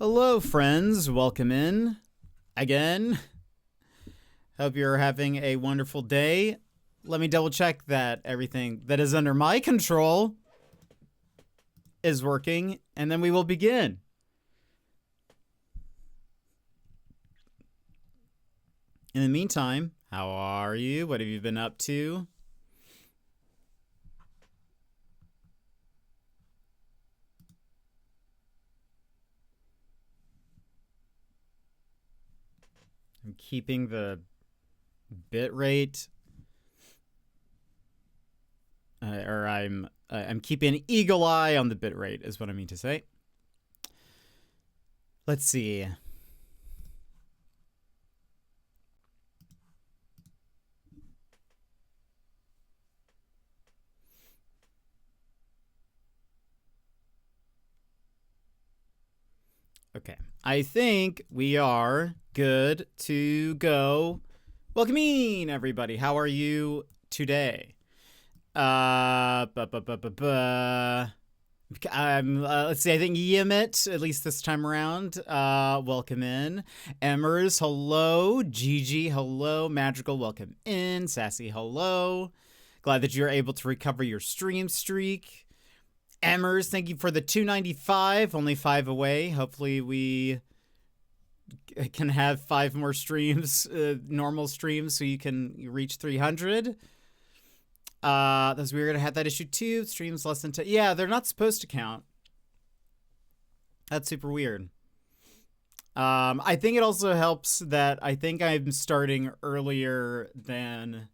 Hello, friends. Welcome in again. Hope you're having a wonderful day. Let me double check that everything that is under my control is working, and then we will begin. In the meantime, how are you? What have you been up to? I'm keeping the bit rate, or I'm keeping an eagle eye on the bit rate, is what I mean to say. Let's see. Okay, I think we are good to go. Welcome in, everybody. How are you today? Let's see, I think Yemit, at least this time around, welcome in. Emmers, hello. Gigi, hello. Magical, welcome in. Sassy, hello. Glad that you're able to recover your stream streak. Emmers, thank you for the 295, only 5 away. Hopefully we can have 5 more streams, normal streams, so you can reach 300. That's weird. I had that issue too. Streams less than 10. Yeah, they're not supposed to count. That's super weird. I think it also helps that I think I'm starting earlier than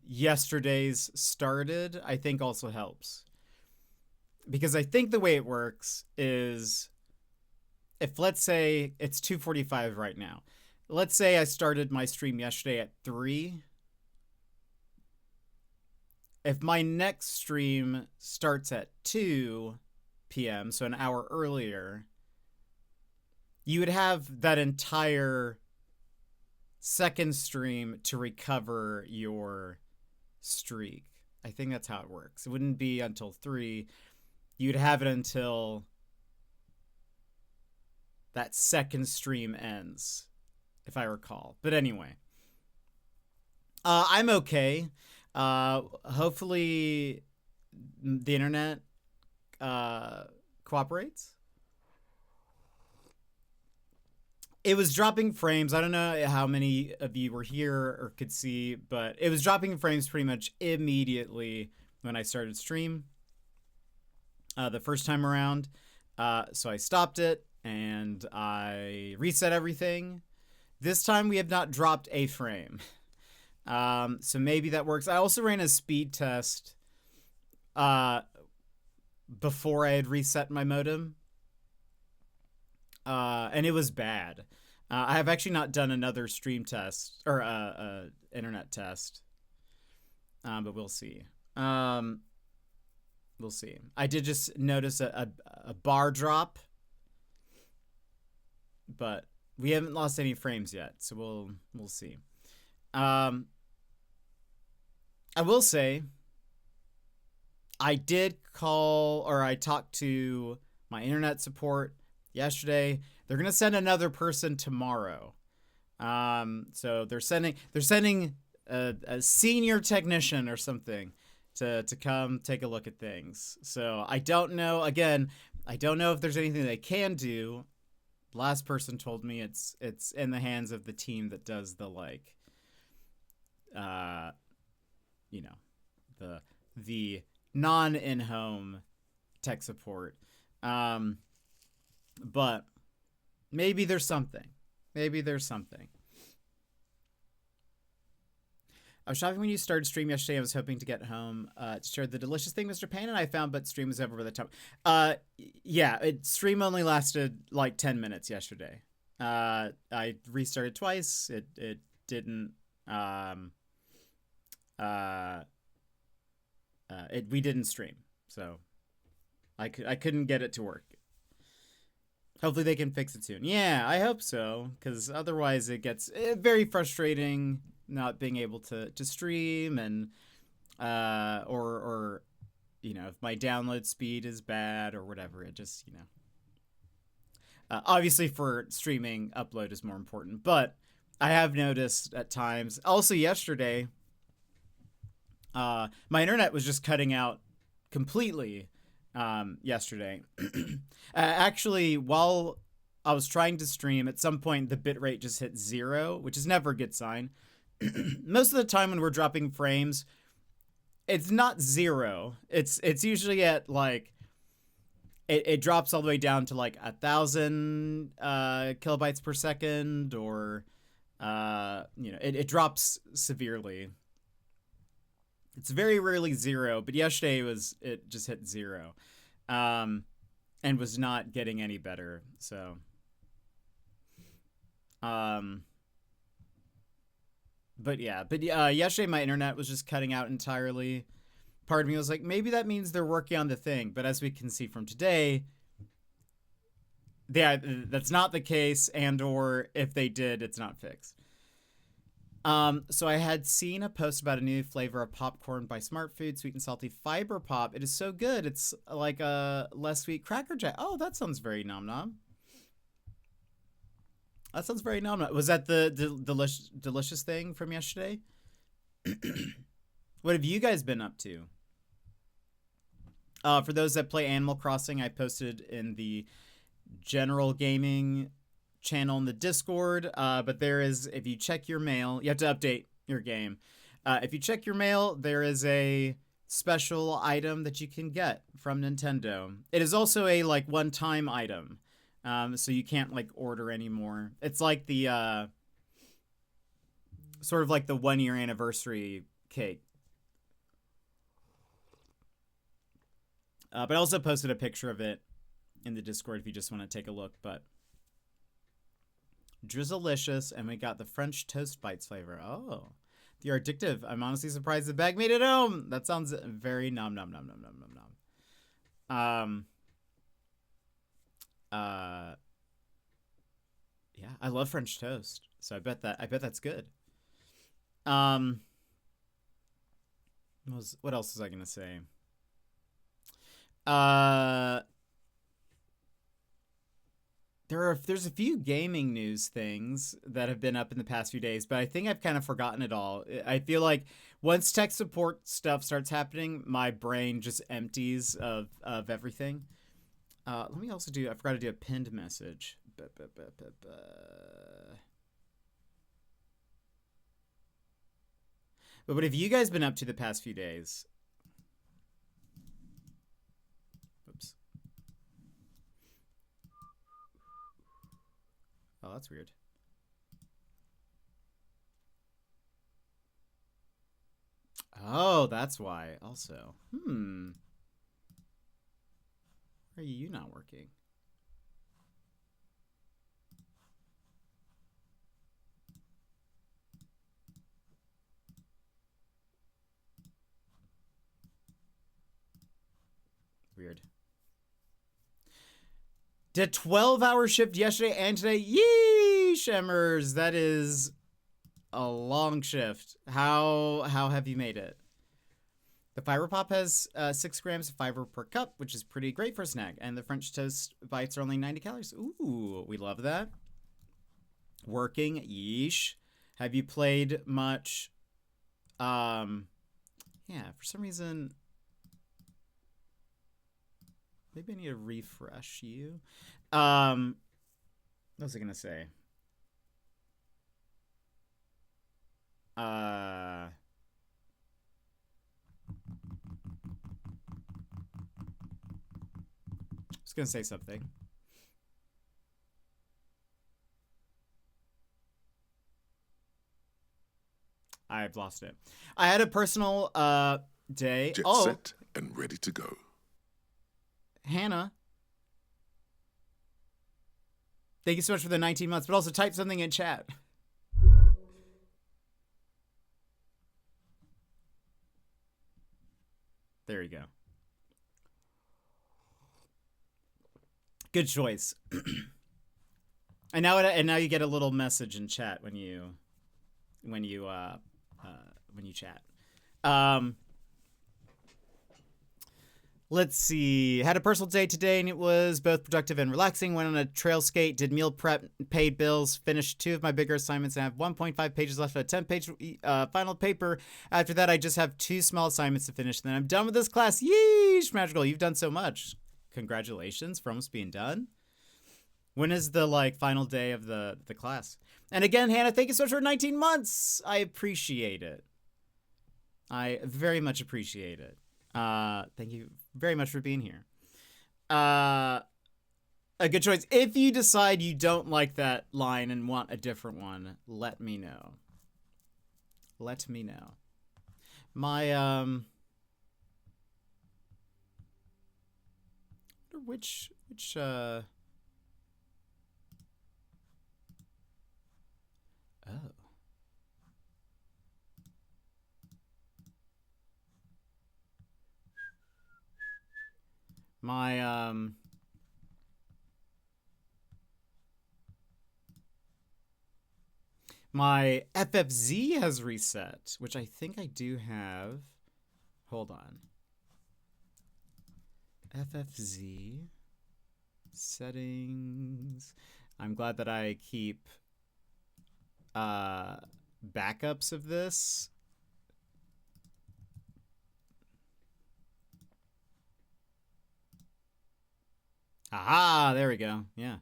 yesterday's started. I think also helps, because I think the way it works is, if let's say it's 2:45 right now, let's say I started my stream yesterday at 3. If my next stream starts at 2 p.m., so an hour earlier, you would have that entire second stream to recover your streak. I think that's how it works. It wouldn't be until 3. You'd have it until that second stream ends, if I recall. But anyway, I'm okay. Hopefully the internet cooperates. It was dropping frames. I don't know how many of you were here or could see, but it was dropping frames pretty much immediately when I started stream the first time around. So I stopped it and I reset everything. This time we have not dropped a frame. So maybe that works. I also ran a speed test before I had reset my modem. And it was bad. I have actually not done another stream test or internet test, but we'll see. We'll see. I did just notice a bar drop, but we haven't lost any frames yet, so we'll see. I will say, I did call, or I talked to my internet support yesterday. They're gonna send another person tomorrow. So they're sending a senior technician or something to come take a look at things. So I don't know. Again, I don't know if there's anything they can do. Last person told me it's in the hands of the team that does the the non in-home tech support. But maybe there's something. Maybe there's something. I was shopping when you started stream yesterday. I was hoping to get home to share the delicious thing, Mr. Payne, and I found, but stream was over by the time. Yeah, stream only lasted like 10 minutes yesterday. I restarted twice. It didn't. We didn't stream, so I couldn't get it to work. Hopefully they can fix it soon. Yeah, I hope so, because otherwise it gets very frustrating not being able to stream, and or you know, if my download speed is bad or whatever, it just, you know. Obviously, for streaming, upload is more important, but I have noticed at times. Also, yesterday, my internet was just cutting out completely. Yesterday, actually, while I was trying to stream, at some point the bitrate just hit 0, which is never a good sign. Most of the time when we're dropping frames, it's not 0. It's usually at like it drops all the way down to like 1,000 kilobytes per second, or you know, it drops severely. It's very rarely 0, but yesterday it just hit 0, and was not getting any better. So, but yesterday my internet was just cutting out entirely. Part of me was like, maybe that means they're working on the thing, but as we can see from today, that's not the case, and or if they did, it's not fixed. So I had seen a post about a new flavor of popcorn by Smart Food, sweet and salty fiber pop. It is so good. It's like a less sweet Cracker Jack. Oh, that sounds very nom nom. That sounds very nom nom. Was that the delicious thing from yesterday? What have you guys been up to? For those that play Animal Crossing, I posted in the general gaming channel in the Discord, but there is, if you check your mail, you have to update your game. If you check your mail, there is a special item that you can get from Nintendo. It is also a like one-time item, so you can't like order anymore. It's like the sort of like the 1-year anniversary cake. But I also posted a picture of it in the Discord if you just want to take a look. But Drizzlicious, and we got the French Toast Bites flavor. Oh, they are addictive. I'm honestly surprised the bag made it home. That sounds very nom nom nom nom nom nom nom. Yeah, I love French toast, so I bet that's good. What else was I gonna say? There's a few gaming news things that have been up in the past few days, but I think I've kind of forgotten it all. I feel like once tech support stuff starts happening, my brain just empties of everything. Let me also I forgot to do a pinned message. But what have you guys been up to the past few days? Oh, that's weird. Oh, that's why. Also, why are you not working? Weird. Did 12-hour shift yesterday and today. Yeesh, Emmers. That is a long shift. How have you made it? The fiber pop has 6 grams of fiber per cup, which is pretty great for a snack. And the French toast bites are only 90 calories. Ooh, we love that. Working. Yeesh. Have you played much? Yeah, for some reason... Maybe I need to refresh you. What was I gonna say? I was gonna say something. I've lost it. I had a personal day. Jet set and ready to go. Hannah, thank you so much for the 19 months, but also type something in chat. There you go. Good choice. And now you get a little message in chat when you chat. Let's see. Had a personal day today, and it was both productive and relaxing. Went on a trail skate, did meal prep, paid bills, finished 2 of my bigger assignments, and I have 1.5 pages left of a 10-page final paper. After that, I just have 2 small assignments to finish, and then I'm done with this class. Yeesh, Magical, you've done so much. Congratulations for almost being done. When is the final day of the class? And again, Hannah, thank you so much for 19 months. I appreciate it. I very much appreciate it. Thank you very much for being here. A good choice. If you decide you don't like that line and want a different one, let me know. Let me know. My, which, oh. My FFZ has reset, which I think I do have. Hold on. FFZ settings. I'm glad that I keep backups of this. Aha, there we go. Yeah.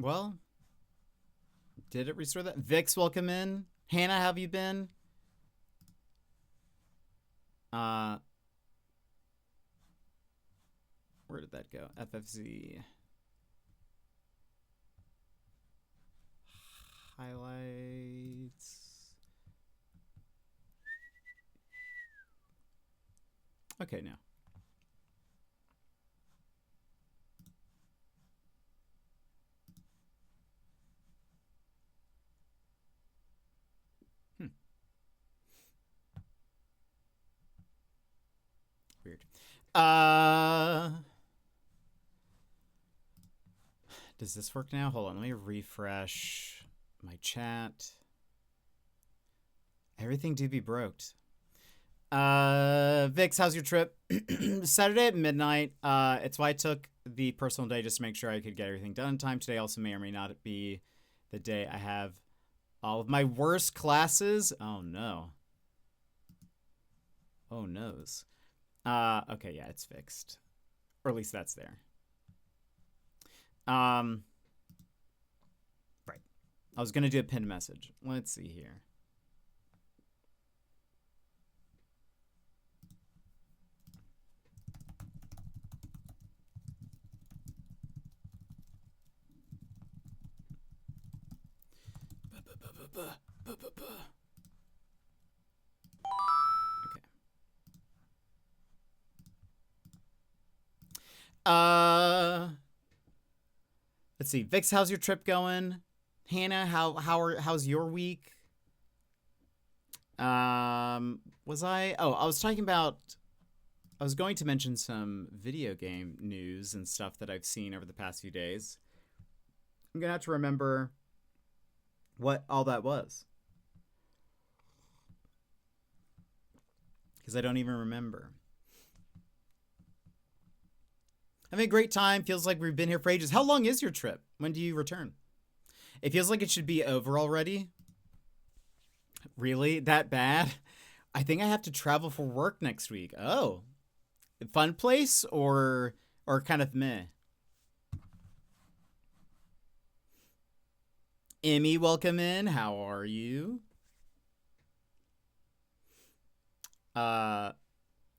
Well, did it restore that? Vix, welcome in. Hannah, how have you been? Where did that go? FFZ. Highlights. Okay, now. Weird. Does this work now? Hold on, let me refresh my chat. Everything do be broked. Vix, how's your trip? Saturday at midnight. It's why I took the personal day just to make sure I could get everything done in time. Today also may or may not be the day I have all of my worst classes. Oh no. Oh noes. Okay, yeah, it's fixed. Or at least that's there. Right. I was gonna do a pinned message. Let's see here. Okay. Let's see. Vix, how's your trip going? Hannah, how's your week? I was going to mention some video game news and stuff that I've seen over the past few days. I'm gonna have to remember what all that was, because I don't even remember. Having a great time. Feels like we've been here for ages. How long is your trip? When do you return? It feels like it should be over already. Really? That bad? I think I have to travel for work next week. Oh. Fun place or kind of meh? Emmy, welcome in. How are you? By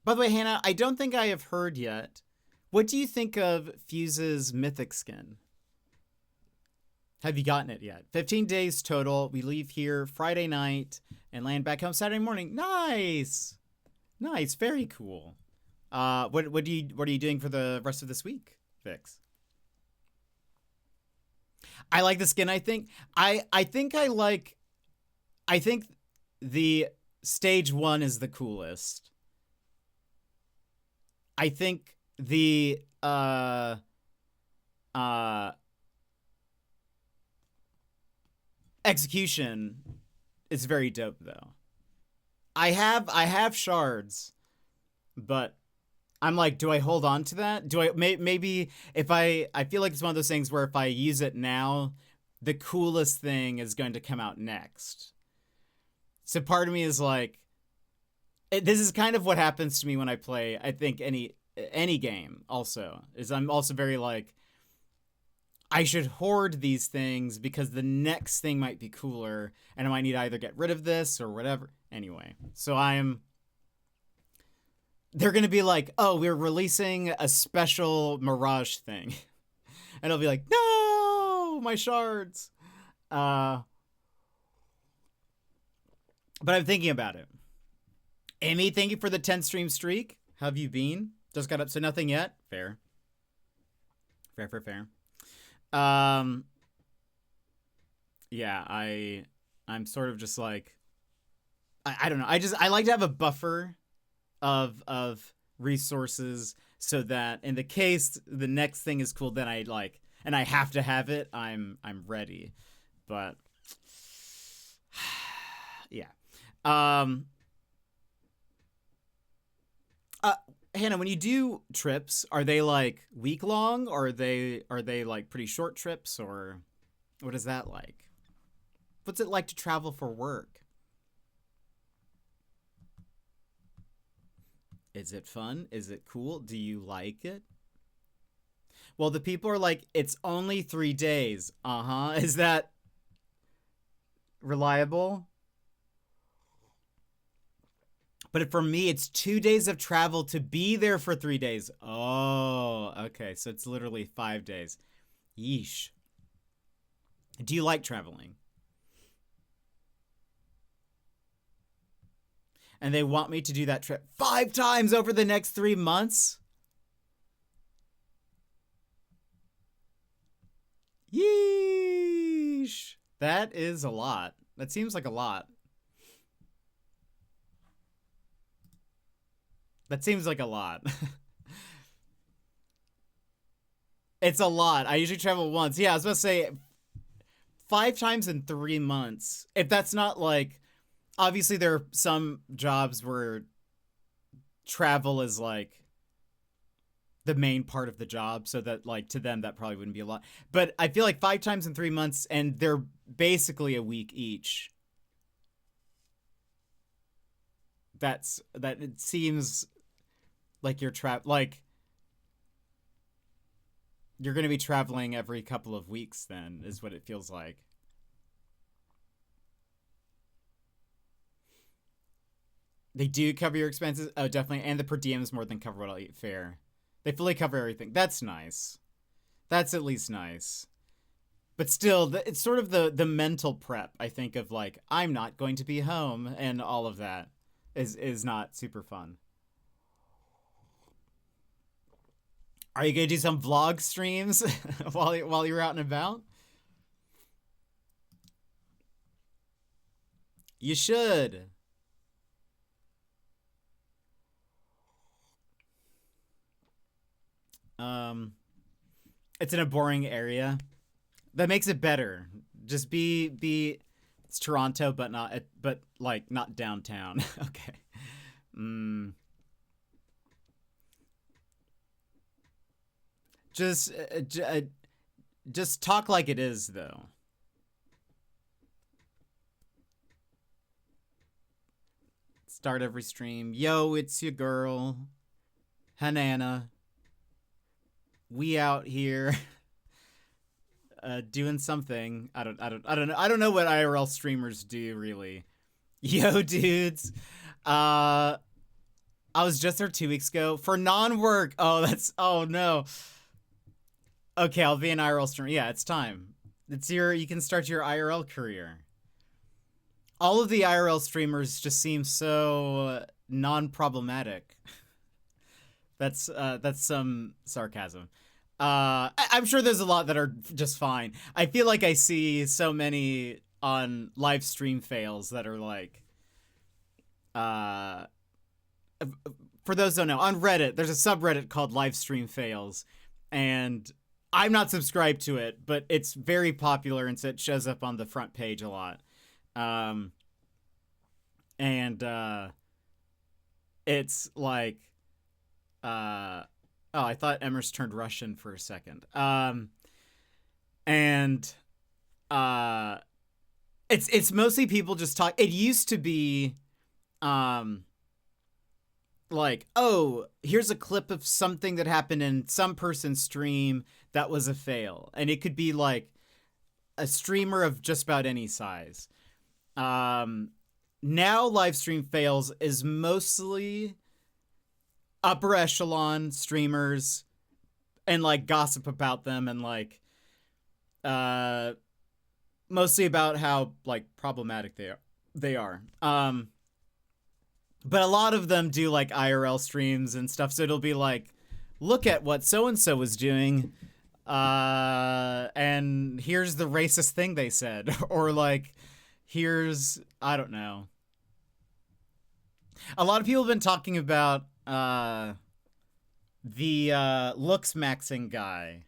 the way, Hannah, I don't think I have heard yet. What do you think of Fuse's Mythic skin? Have you gotten it yet? 15 days total. We leave here Friday night and land back home Saturday morning. Nice. Nice. Very cool. What are you doing for the rest of this week, Vix? I like the skin. I think the stage 1 is the coolest. I think the execution is very dope though. I have shards, but I'm like, do I hold on to that? Do I maybe if I feel like it's one of those things where if I use it now, the coolest thing is going to come out next. So part of me is like, this is kind of what happens to me when I play, I think, any game also, is I'm also very like, I should hoard these things because the next thing might be cooler and I might need to either get rid of this or whatever. Anyway, so they're going to be like, oh, we're releasing a special Mirage thing. And I'll be like, no, my shards. But I'm thinking about it. Amy, thank you for the 10 stream streak. How have you been? Just got up, so nothing yet. Fair. Yeah, I'm sort of just like, I don't know. I like to have a buffer of resources so that in the case the next thing is cool, then I like, and I have to have it, I'm ready. But yeah. Hannah, when you do trips, are they like week long, or are they like pretty short trips, or what is that like? What's it like to travel for work? Is it fun? Is it cool? Do you like it? Well, the people are like, it's only 3 days. Is that reliable? But for me, it's 2 days of travel to be there for 3 days. Oh, okay. So it's literally 5 days. Yeesh. Do you like traveling? And they want me to do that trip 5 times over the next 3 months? Yeesh. That is a lot. That seems like a lot. That seems like a lot. It's a lot. I usually travel once. Yeah, I was about to say 5 times in 3 months. If that's not like, obviously there are some jobs where travel is like the main part of the job, so that like to them that probably wouldn't be a lot. But I feel like 5 times in 3 months, and they're basically a week each. That it seems like you're like you're going to be traveling every couple of weeks then, is what it feels like. They do cover your expenses. Oh, definitely. And the per diems more than cover what I'll eat. Fair. They fully cover everything. That's nice. That's at least nice. But still, it's sort of the mental prep, I think, of like, I'm not going to be home, and all of that is not super fun. Are you going to do some vlog streams while you're out and about? You should. It's in a boring area. That makes it better. Just be it's Toronto, but not downtown. Okay. Just talk like it is, though. Start every stream. Yo, it's your girl, Hanana. We out here doing something. I don't know what IRL streamers do, really. Yo, dudes. I was just there 2 weeks ago for non-work. Oh no. Okay, I'll be an IRL streamer. Yeah, it's time. You can start your IRL career. All of the IRL streamers just seem so non-problematic. That's some sarcasm. I'm sure there's a lot that are just fine. I feel like I see so many on live stream fails that are like, for those who don't know, on Reddit, there's a subreddit called live stream fails, and I'm not subscribed to it, but it's very popular and so it shows up on the front page a lot. It's like, oh, I thought Emers turned Russian for a second. It's mostly people just talk. It used to be, like, oh, here's a clip of something that happened in some person's stream that was a fail. And it could be like a streamer of just about any size. Now live stream fails is mostly upper echelon streamers and like gossip about them and like mostly about how like problematic they are. But a lot of them do like IRL streams and stuff, so it'll be like, look at what so and so was doing, and here's the racist thing they said, or like, here's, I don't know. A lot of people have been talking about the looks maxing guy.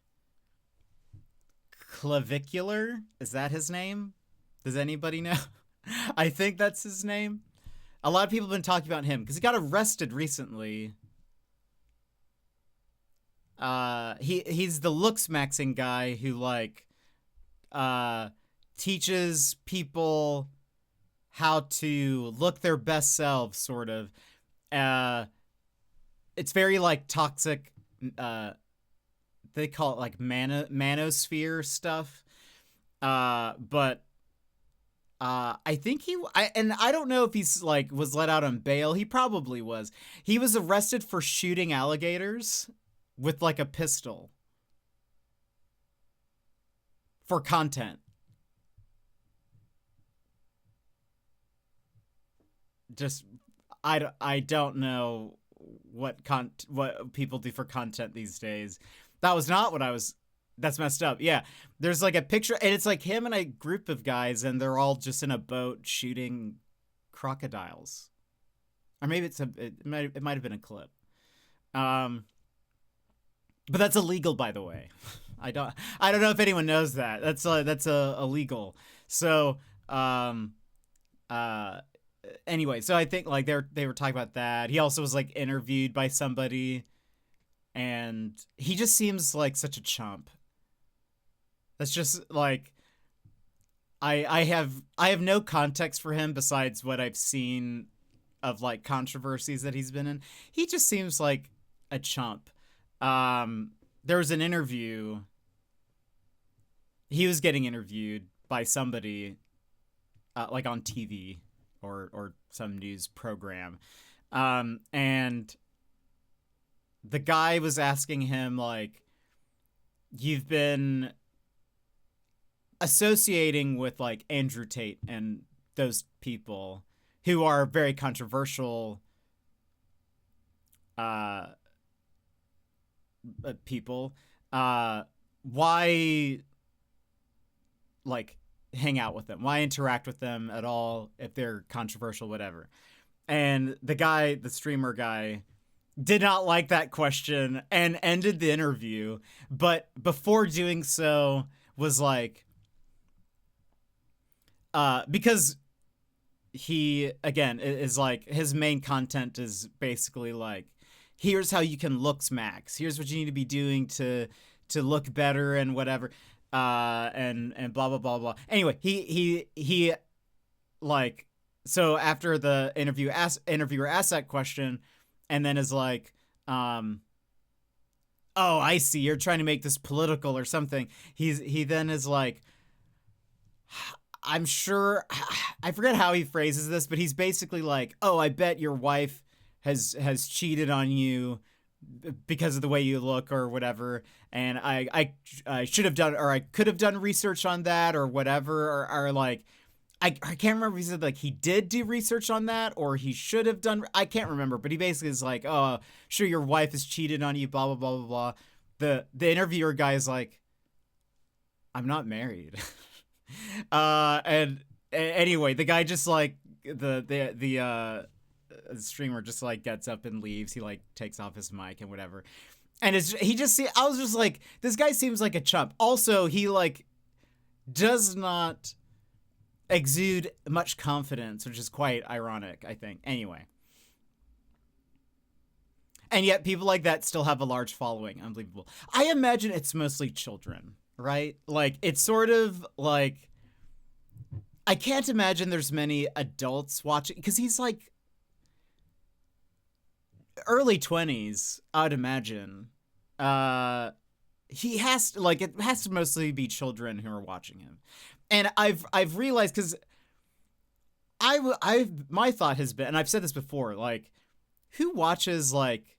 Clavicular? Is that his name? Does anybody know? I think that's his name. A lot of people have been talking about him because he got arrested recently. He's the looks maxing guy who like teaches people how to look their best selves, sort of. It's very like toxic. They call it like manosphere stuff. But I think I don't know if he's like was let out on bail. He probably was. He was arrested for shooting alligators with like a pistol for content. Just I don't know what people do for content these days. That was not what I was. That's messed up. Yeah. There's like a picture and it's like him and a group of guys and they're all just in a boat shooting crocodiles. Or maybe it might have been a clip. But that's illegal, by the way. I don't know if anyone knows that. That's illegal. So, anyway, so I think like they were talking about that. He also was like interviewed by somebody and he just seems like such a chump. That's just like I have no context for him besides what I've seen of like controversies that he's been in. He just seems like a chump. There was an interview. He was getting interviewed by somebody like on TV or some news program. And the guy was asking him like, you've been associating with like Andrew Tate and those people who are very controversial people. Why like hang out with them? Why interact with them at all if they're controversial, whatever? And the streamer guy did not like that question and ended the interview, but before doing so was like, because he, again, is like, his main content is basically like, here's how you can looks max. Here's what you need to be doing to look better and whatever. And blah, blah, blah, blah. Anyway, he like, so after the interviewer asked that question and then is like, oh, I see. You're trying to make this political or something. He then is like, I'm sure, I forget how he phrases this, but he's basically like, oh, I bet your wife has cheated on you because of the way you look or whatever. And I should have done, or I could have done research on that or whatever, or like, I can't remember if he said like he did do research on that or he should have done, I can't remember, but he basically is like, oh, sure, your wife has cheated on you, blah, blah, blah, blah, blah. The interviewer guy is like, I'm not married. And anyway, the guy just like, the streamer just like gets up and leaves. He like takes off his mic and whatever. And I was just like, this guy seems like a chump. Also, he like does not exude much confidence, which is quite ironic, I think. Anyway. And yet people like that still have a large following. Unbelievable. I imagine it's mostly children, right? Like, it's sort of like, I can't imagine there's many adults watching, because he's like early 20s, I'd imagine. He has to, like, it has to mostly be children who are watching him. And I've realized, because my thought has been, and I've said this before, like, who watches like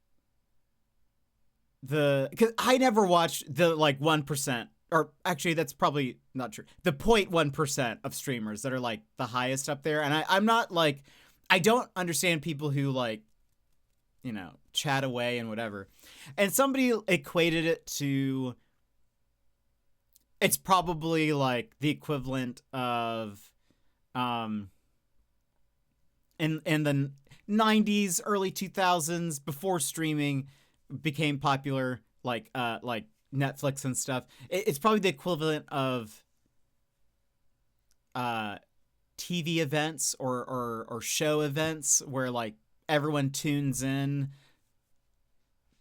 because I never watched the like 1%, or actually that's probably not true, the 0.1% of streamers that are like the highest up there. And I'm not like, I don't understand people who like, you know, chat away and whatever. And somebody equated it to, it's probably like the equivalent of in the 90s, early 2000s, before streaming became popular, like Netflix and stuff. It's probably the equivalent of TV events or show events where like everyone tunes in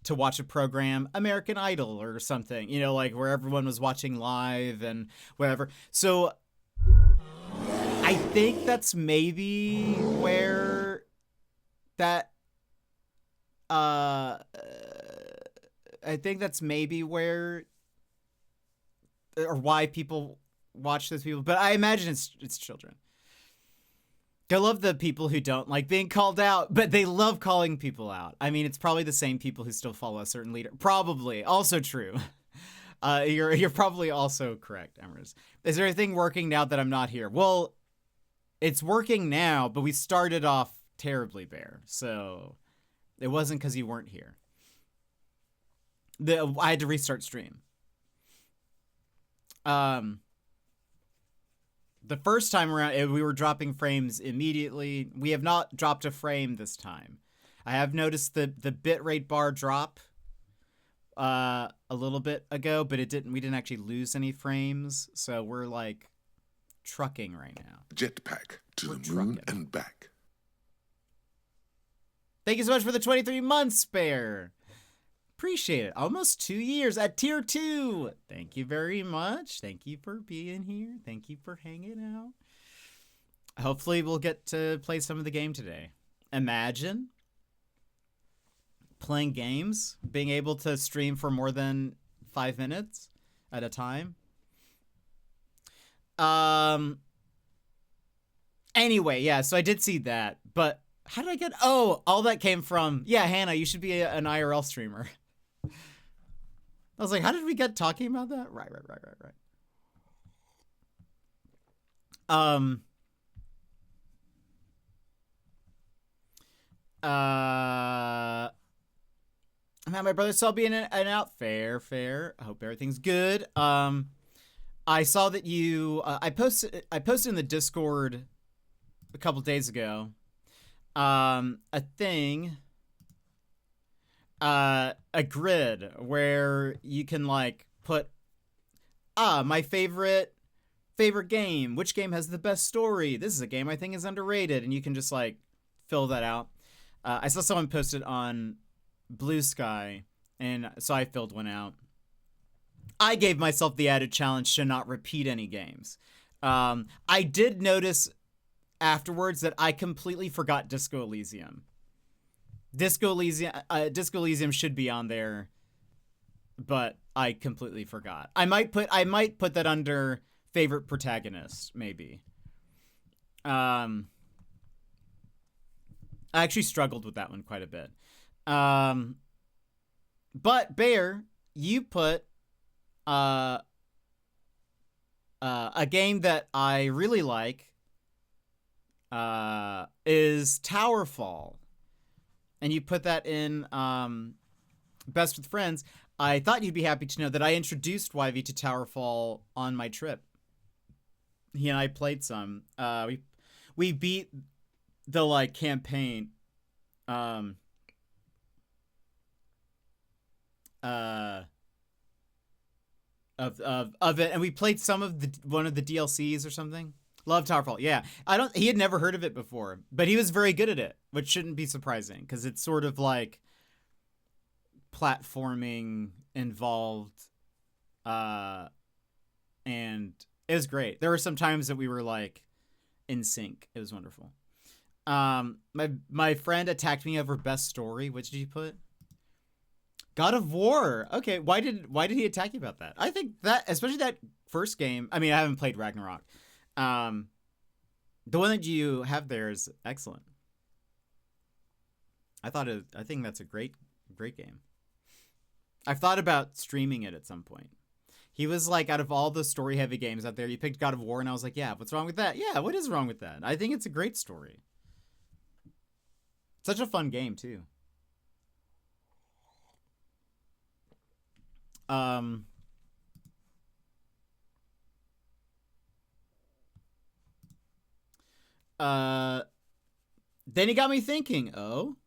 to watch a program, American Idol or something, you know, like where everyone was watching live and whatever. So I think that's maybe where that I think that's maybe where or why people watch those people, but I imagine it's children. I love the people who don't like being called out, but they love calling people out. I mean, it's probably the same people who still follow a certain leader. Probably. Also true. You're probably also correct, Emrys. Is there anything working now that I'm not here? Well, it's working now, but we started off terribly, Bear. So it wasn't because you weren't here. I had to restart stream. The first time around, we were dropping frames immediately. We have not dropped a frame this time. I have noticed the bitrate bar drop a little bit ago, but we didn't actually lose any frames. So we're like trucking right now. Jetpack to the moon and back. Thank you so much for the 23 months, Bear. Appreciate it. Almost 2 years at tier 2. Thank you very much. Thank you for being here. Thank you for hanging out. Hopefully we'll get to play some of the game today. Imagine playing games, being able to stream for more than 5 minutes at a time. Anyway, yeah, so I did see that, but how did I get... Oh, all that came from... Yeah, Hannah, you should be an IRL streamer. I was like, how did we get talking about that? Right. I'm at my brother's cell being an out. Fair. I hope everything's good. I saw that you... I posted in the Discord a couple days ago a thing... a grid where you can like put my favorite game, which game has the best story, this is a game I think is underrated, and you can just like fill that out. I saw someone post it on Blue Sky, and so I filled one out. I gave myself the added challenge to not repeat any games. I did notice afterwards that I completely forgot Disco Elysium. Disco Elysium should be on there, but I completely forgot. I might put that under favorite protagonist, maybe. I actually struggled with that one quite a bit. But Bear, you put a game that I really like is Towerfall. And you put that in Best with Friends. I thought you'd be happy to know that I introduced YV to Towerfall on my trip. He and I played some. We beat the like campaign uh of it, and we played some of the one of the DLCs or something. Love Towerfall. Yeah. He had never heard of it before, but he was very good at it, which shouldn't be surprising because it's sort of like platforming involved, and it was great. There were some times that we were like in sync. It was wonderful. My friend attacked me over best story. Which did you put? God of War. Okay, why did he attack you about that? I think that, especially that first game. I mean, I haven't played Ragnarok. The one that you have there is excellent. I think that's a great game. I've thought about streaming it at some point. He was like, out of all the story heavy games out there, you picked God of War, and I was like, yeah, what's wrong with that? Yeah, what is wrong with that? I think it's a great story. Such a fun game too. Then he got me thinking, oh,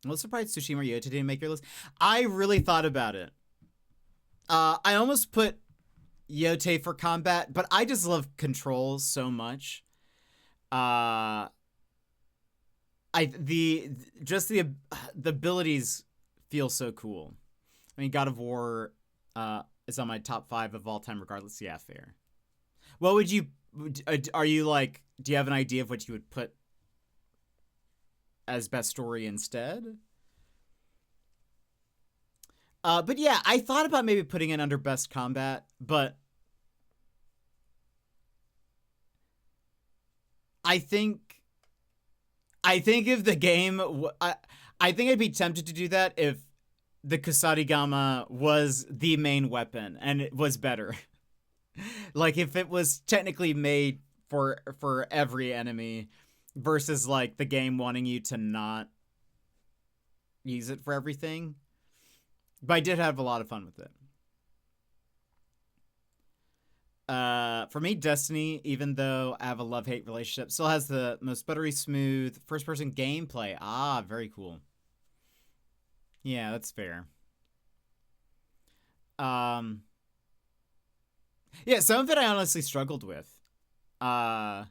I'm surprised Tsushima or Yota didn't make your list. I really thought about it. I almost put Yote for combat, but I just love controls so much. The abilities feel so cool. I mean, God of War is on my top 5 of all time, regardless. Yeah, fair. What would you? Are you like? Do you have an idea of what you would put as best story instead? But yeah, I thought about maybe putting it under best combat, but I think if the game, I think I'd be tempted to do that if the Kusarigama was the main weapon and it was better. Like if it was technically made for every enemy versus like the game wanting you to not use it for everything. But I did have a lot of fun with it. For me, Destiny, even though I have a love-hate relationship, still has the most buttery smooth first-person gameplay. Ah, very cool. Yeah, that's fair. Yeah, some of it I honestly struggled with. And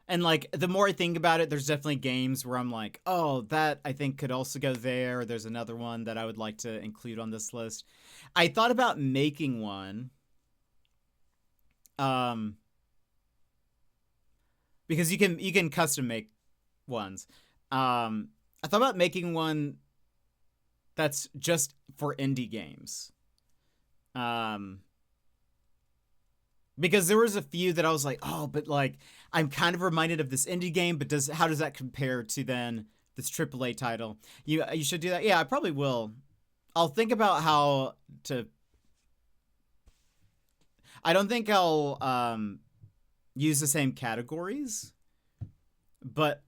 like the more I think about it, there's definitely games where I'm like, oh, that I think could also go there. There's another one that I would like to include on this list. I thought about making one. Because you can custom make ones. I thought about making one that's just for indie games. Because there was a few that I was like, oh, but like I'm kind of reminded of this indie game, but how does that compare to then this AAA title? You should do that. Yeah, I probably will. I'll think about how to. I don't think I'll use the same categories, but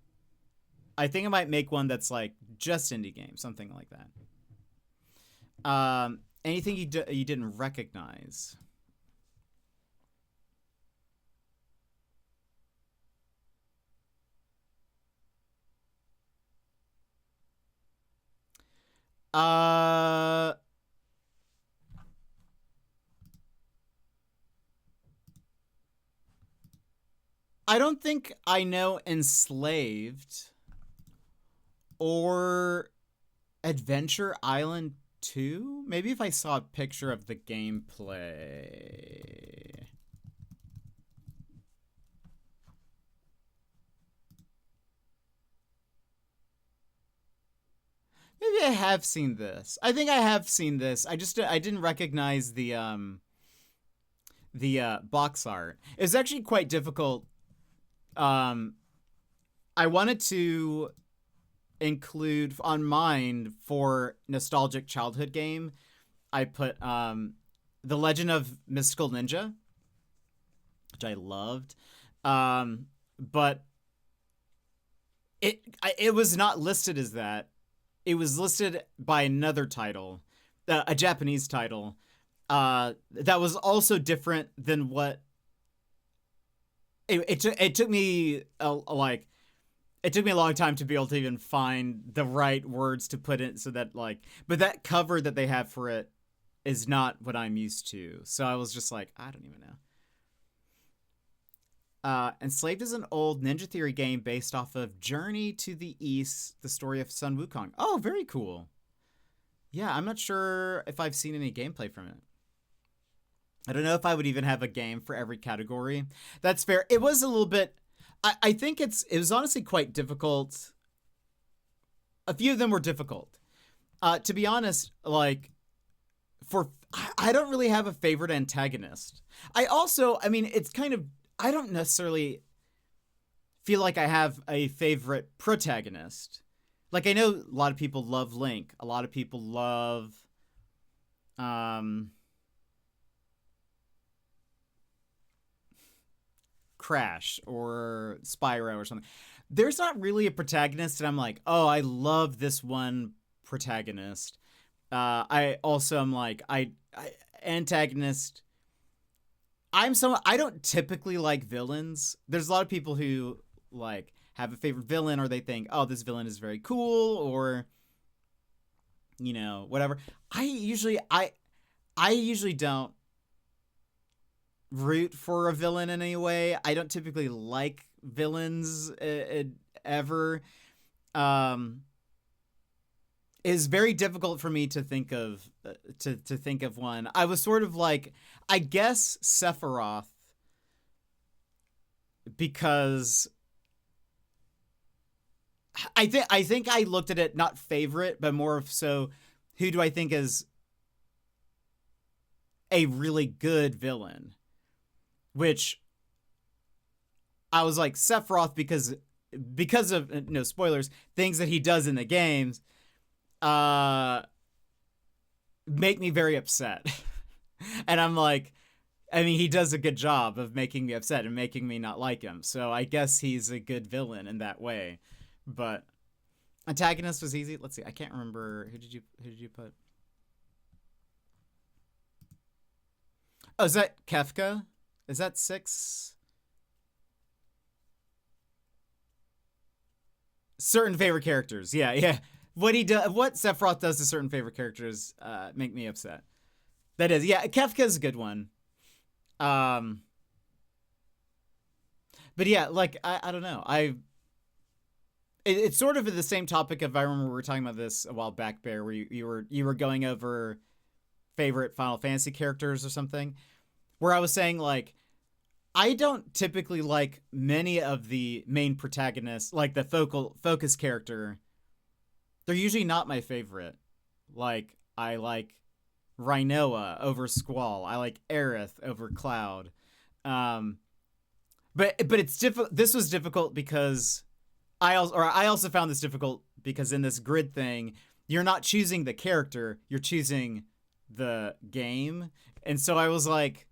I think I might make one that's like just indie games, something like that. Anything you didn't recognize? I don't think I know Enslaved or Adventure Island 2. Maybe if I saw a picture of the gameplay. Maybe I have seen this. I think I have seen this. I didn't recognize the box art. It was actually quite difficult. I wanted to include on mine for nostalgic childhood game. I put The Legend of Mystical Ninja, which I loved. But it was not listed as that. It was listed by another title, a Japanese title, that was also different than what. It took me like it took me a long time to be able to even find the right words to put in so that like, but that cover that they have for it is not what I'm used to. So I was just like, I don't even know. Enslaved is an old Ninja Theory game based off of Journey to the East, the story of Sun Wukong. Oh, very cool. Yeah, I'm not sure if I've seen any gameplay from it. I don't know if I would even have a game for every category. That's fair. It was a little bit... I think it was honestly quite difficult. A few of them were difficult. To be honest, like, I don't really have a favorite antagonist. I mean, it's kind of... I don't necessarily feel like I have a favorite protagonist. Like, I know a lot of people love Link. A lot of people love... Crash or Spyro or something. There's not really a protagonist that I'm like, oh, I love this one protagonist. I also am like, antagonist. I don't typically like villains. There's a lot of people who like have a favorite villain, or they think, oh, this villain is very cool, or you know, whatever. I usually don't root for a villain in any way. I don't typically like villains ever. It's very difficult for me to think of to think of one. I was sort of like, I guess Sephiroth, because I think I looked at it not favorite, but more of so who do I think is a really good villain? Which I was like Sephiroth because of no spoilers, things that he does in the games make me very upset. And I'm like, I mean, he does a good job of making me upset and making me not like him. So I guess he's a good villain in that way. But antagonist was easy. Let's see. I can't remember. Who did you put? Oh, is that Kefka? Is that 6? Certain favorite characters. Yeah. What Sephiroth does to certain favorite characters make me upset. That is, yeah, Kefka's a good one. But yeah, like I don't know. It's sort of the same topic of, I remember we were talking about this a while back, Bear, where you were going over favorite Final Fantasy characters or something, where I was saying like, I don't typically like many of the main protagonists, like the focus character. They're usually not my favorite. Like, I like Rhinoa over Squall. I like Aerith over Cloud. But it's difficult. This was difficult because I also found this difficult because in this grid thing, you're not choosing the character, you're choosing the game. And so I was like,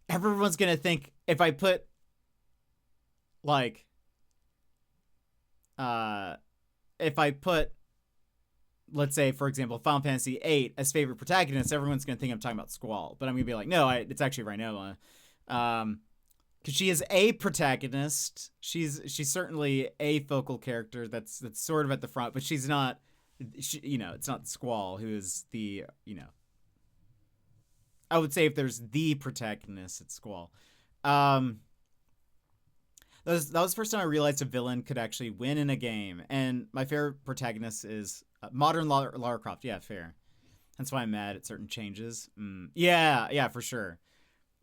everyone's going to think if I put like, let's say, for example, Final Fantasy VIII as favorite protagonist, everyone's going to think I'm talking about Squall. But I'm going to be like, no, it's actually Rhinoa. Because she is a protagonist. She's certainly a focal character that's sort of at the front, but she's not, it's not Squall, who is the, I would say if there's the protagonist, it's Squall. That was the first time I realized a villain could actually win in a game. And my favorite protagonist is modern Lara Croft. Yeah, fair. That's why I'm mad at certain changes. Yeah, for sure.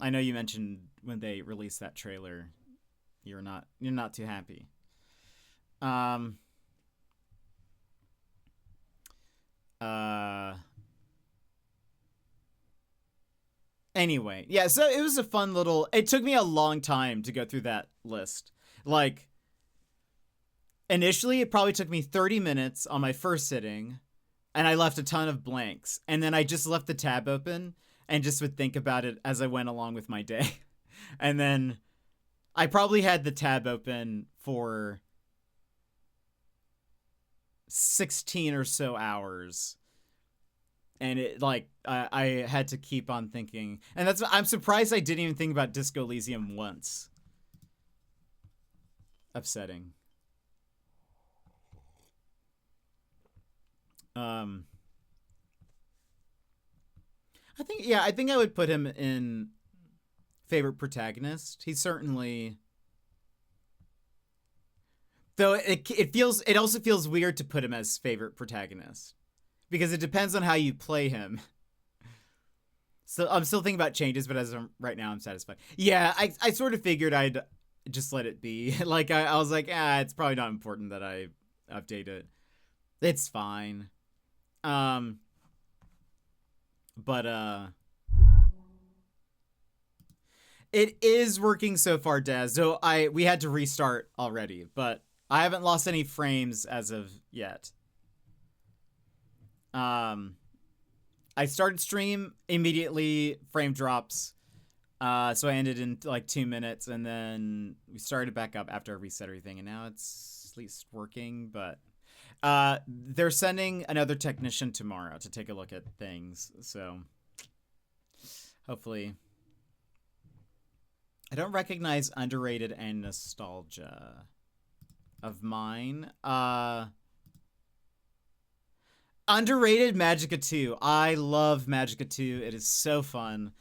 I know you mentioned when they released that trailer, you're not too happy. Anyway, yeah, so it was a fun little... It took me a long time to go through that list. Like, initially, it probably took me 30 minutes on my first sitting, and I left a ton of blanks. And then I just left the tab open and just would think about it as I went along with my day. And then I probably had the tab open for 16 or so hours. And it, like, I had to keep on thinking. And I'm surprised I didn't even think about Disco Elysium once. Upsetting. Um, I think I would put him in favorite protagonist. He's certainly, though it also feels weird to put him as favorite protagonist because it depends on how you play him. So I'm still thinking about changes, but as of right now, I'm satisfied. Yeah, I sort of figured I'd just let it be. Like I was like, it's probably not important that I update it. It's fine. But it is working so far, Daz. So we had to restart already, but I haven't lost any frames as of yet. I started stream immediately, frame drops. So I ended in like 2 minutes, and then we started back up after I reset everything, and now it's at least working. But they're sending another technician tomorrow to take a look at things, so hopefully. I don't recognize underrated and nostalgia of mine. Underrated Magicka 2. I love Magicka 2. It is so fun.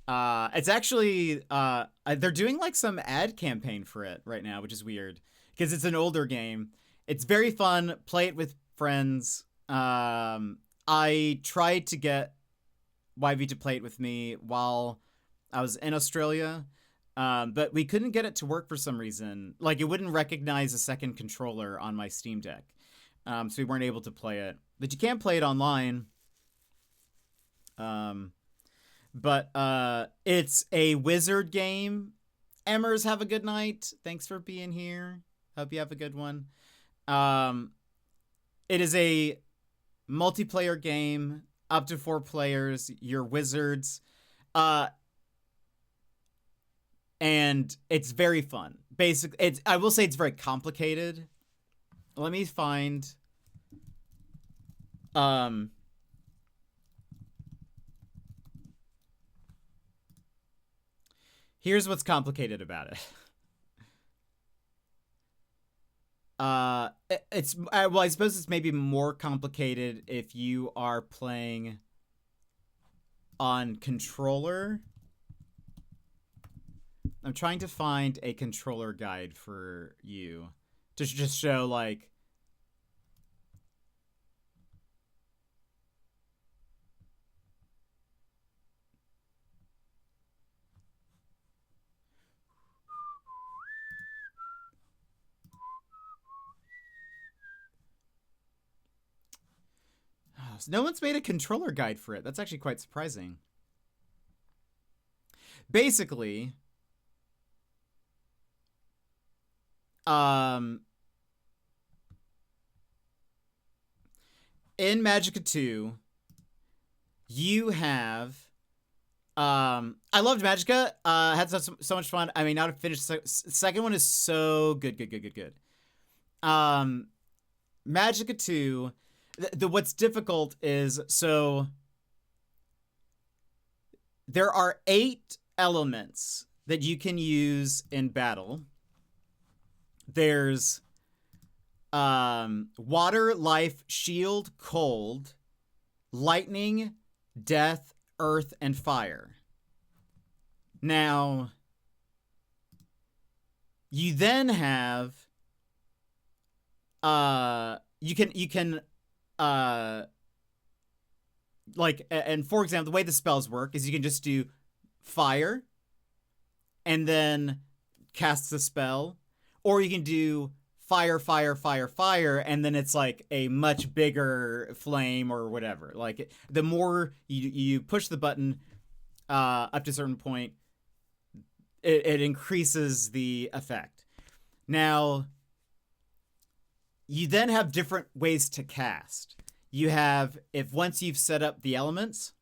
It's actually they're doing like some ad campaign for it right now, which is weird because it's an older game. It's very fun. Play it with friends. I tried to get YV to play it with me while I was in Australia, but we couldn't get it to work for some reason. Like, it wouldn't recognize a second controller on my Steam Deck, so we weren't able to play it. But you can play it online. But it's a wizard game. Emmers, have a good night. Thanks for being here. Hope you have a good one. It is a multiplayer game, up to 4 players. You're wizards. And it's very fun. I will say it's very complicated. Let me find here's what's complicated about it. Well, I suppose it's maybe more complicated if you are playing on controller. I'm trying to find a controller guide for you to just show, like, no one's made a controller guide for it. That's actually quite surprising. Basically, in Magicka 2, you have I loved Magicka. Had so much fun. I mean, now to finish, second one is so good. Magicka 2, what's difficult is, so there are 8 elements that you can use in battle. There's water, life, shield, cold, lightning, death, earth, and fire. Now, you then have you can like, and for example, the way the spells work is you can just do fire and then cast the spell, or you can do fire, and then it's like a much bigger flame or whatever. Like, the more you push the button up to a certain point, it increases the effect. Now, you then have different ways to cast. You have, once you've set up the elements,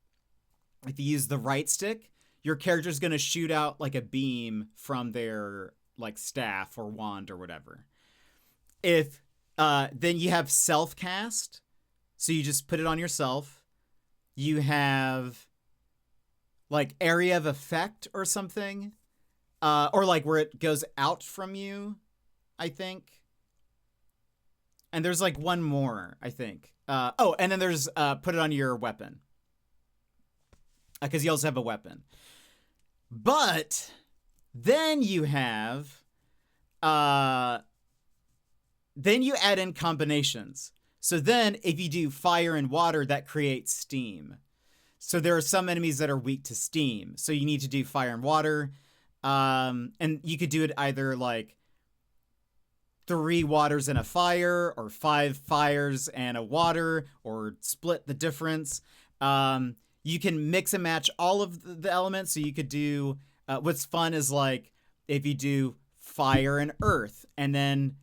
if you use the right stick, your character's going to shoot out like a beam from their like staff or wand or whatever. If then you have self-cast, so you just put it on yourself. You have like area of effect or something, or like where it goes out from you, I think. And there's like one more, I think. And then there's put it on your weapon. Because you also have a weapon. But then you have... then you add in combinations. So then if you do fire and water, that creates steam. So there are some enemies that are weak to steam. So you need to do fire and water. And you could do it either like 3 waters and a fire, or 5 fires and a water, or split the difference. You can mix and match all of the elements. So you could do, what's fun is like, if you do fire and earth, and then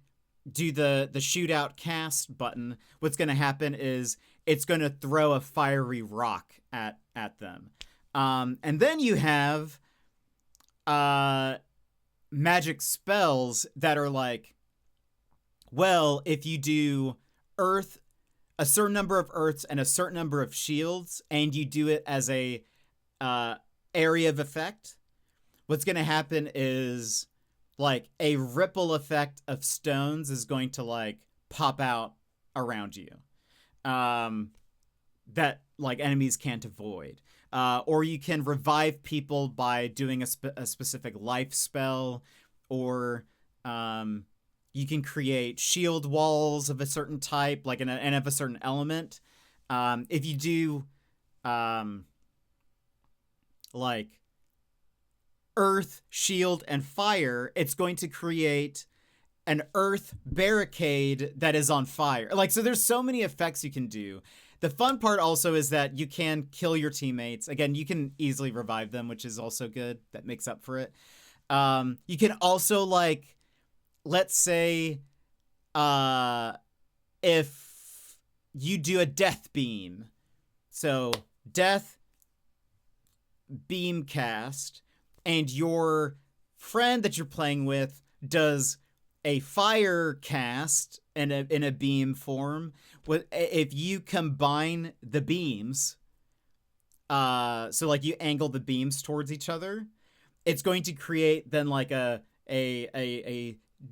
do the shootout cast button, what's going to happen is it's going to throw a fiery rock at them. And then you have magic spells that are like, well, if you do earth, a certain number of earths and a certain number of shields, and you do it as a area of effect, what's going to happen is like a ripple effect of stones is going to like pop out around you, that like enemies can't avoid. Or you can revive people by doing a specific life spell, or you can create shield walls of a certain type, like and of a certain element. If you do like earth, shield, and fire, it's going to create an earth barricade that is on fire. Like, so there's so many effects you can do. The fun part also is that you can kill your teammates. Again, you can easily revive them, which is also good. That makes up for it. You can also, like, let's say, if you do a death beam. So, death beam cast, and your friend that you're playing with does a fire cast in a beam form. If you combine the beams, so like you angle the beams towards each other, it's going to create then like a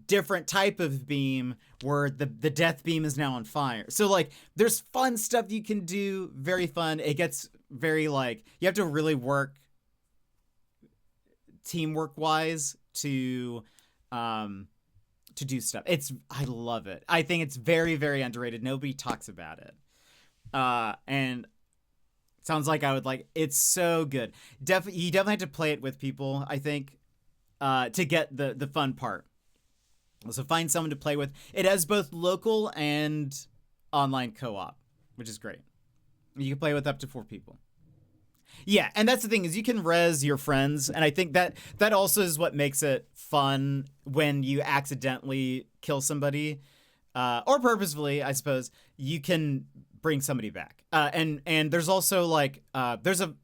different type of beam where the death beam is now on fire. So like there's fun stuff you can do, very fun. It gets very like, you have to really work teamwork wise to do stuff. I love it. I think it's very, very underrated. Nobody talks about it. And sounds like I would like, it's so good. You definitely have to play it with people, I think, to get the fun part. So find someone to play with. It has both local and online co-op, which is great. You can play with up to 4 people. Yeah, and that's the thing, is you can res your friends, and I think that also is what makes it fun when you accidentally kill somebody, or purposefully, I suppose. You can bring somebody back. And there's also like there's a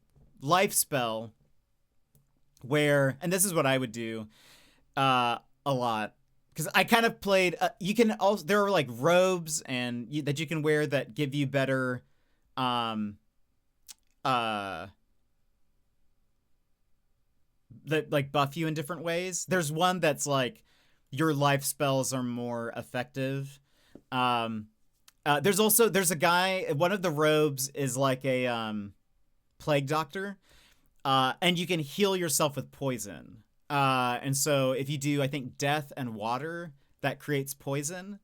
life spell where, and this is what I would do a lot, because I kind of played. You can also, there are like robes that you can wear that give you better that like buff you in different ways. There's one that's like your life spells are more effective. There's a guy, one of the robes is like a plague doctor, and you can heal yourself with poison. And so if you do, I think, death and water, that creates poison.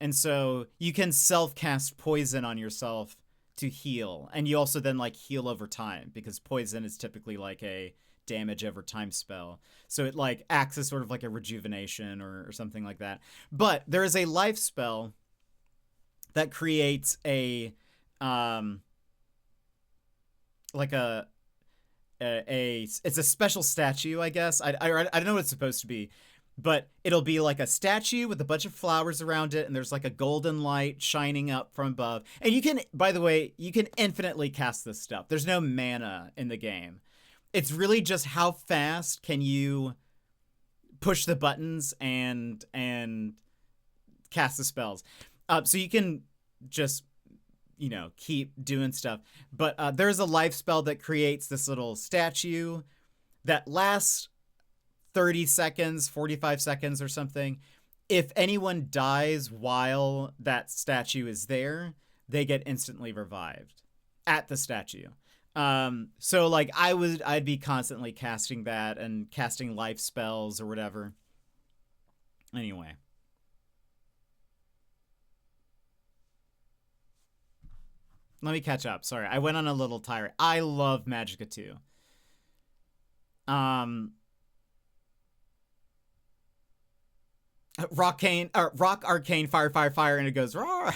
And so you can self-cast poison on yourself to heal. And you also then like heal over time, because poison is typically like a damage over time spell. So it like acts as sort of like a rejuvenation or something like that. But there is a life spell that creates a like it's a special statue, I guess. I don't know what it's supposed to be, but it'll be like a statue with a bunch of flowers around it, and there's like a golden light shining up from above. And you can, by the way, you can infinitely cast this stuff. There's no mana in the game. It's really just how fast can you push the buttons and cast the spells. So you can just, keep doing stuff. But there's a life spell that creates this little statue that lasts 30 seconds, 45 seconds or something. If anyone dies while that statue is there, they get instantly revived at the statue. So like I'd be constantly casting that and casting life spells or whatever. Anyway. Let me catch up. Sorry, I went on a little tirade. I love Magicka 2. Rock Arcane, Fire, Fire, Fire, and it goes roar.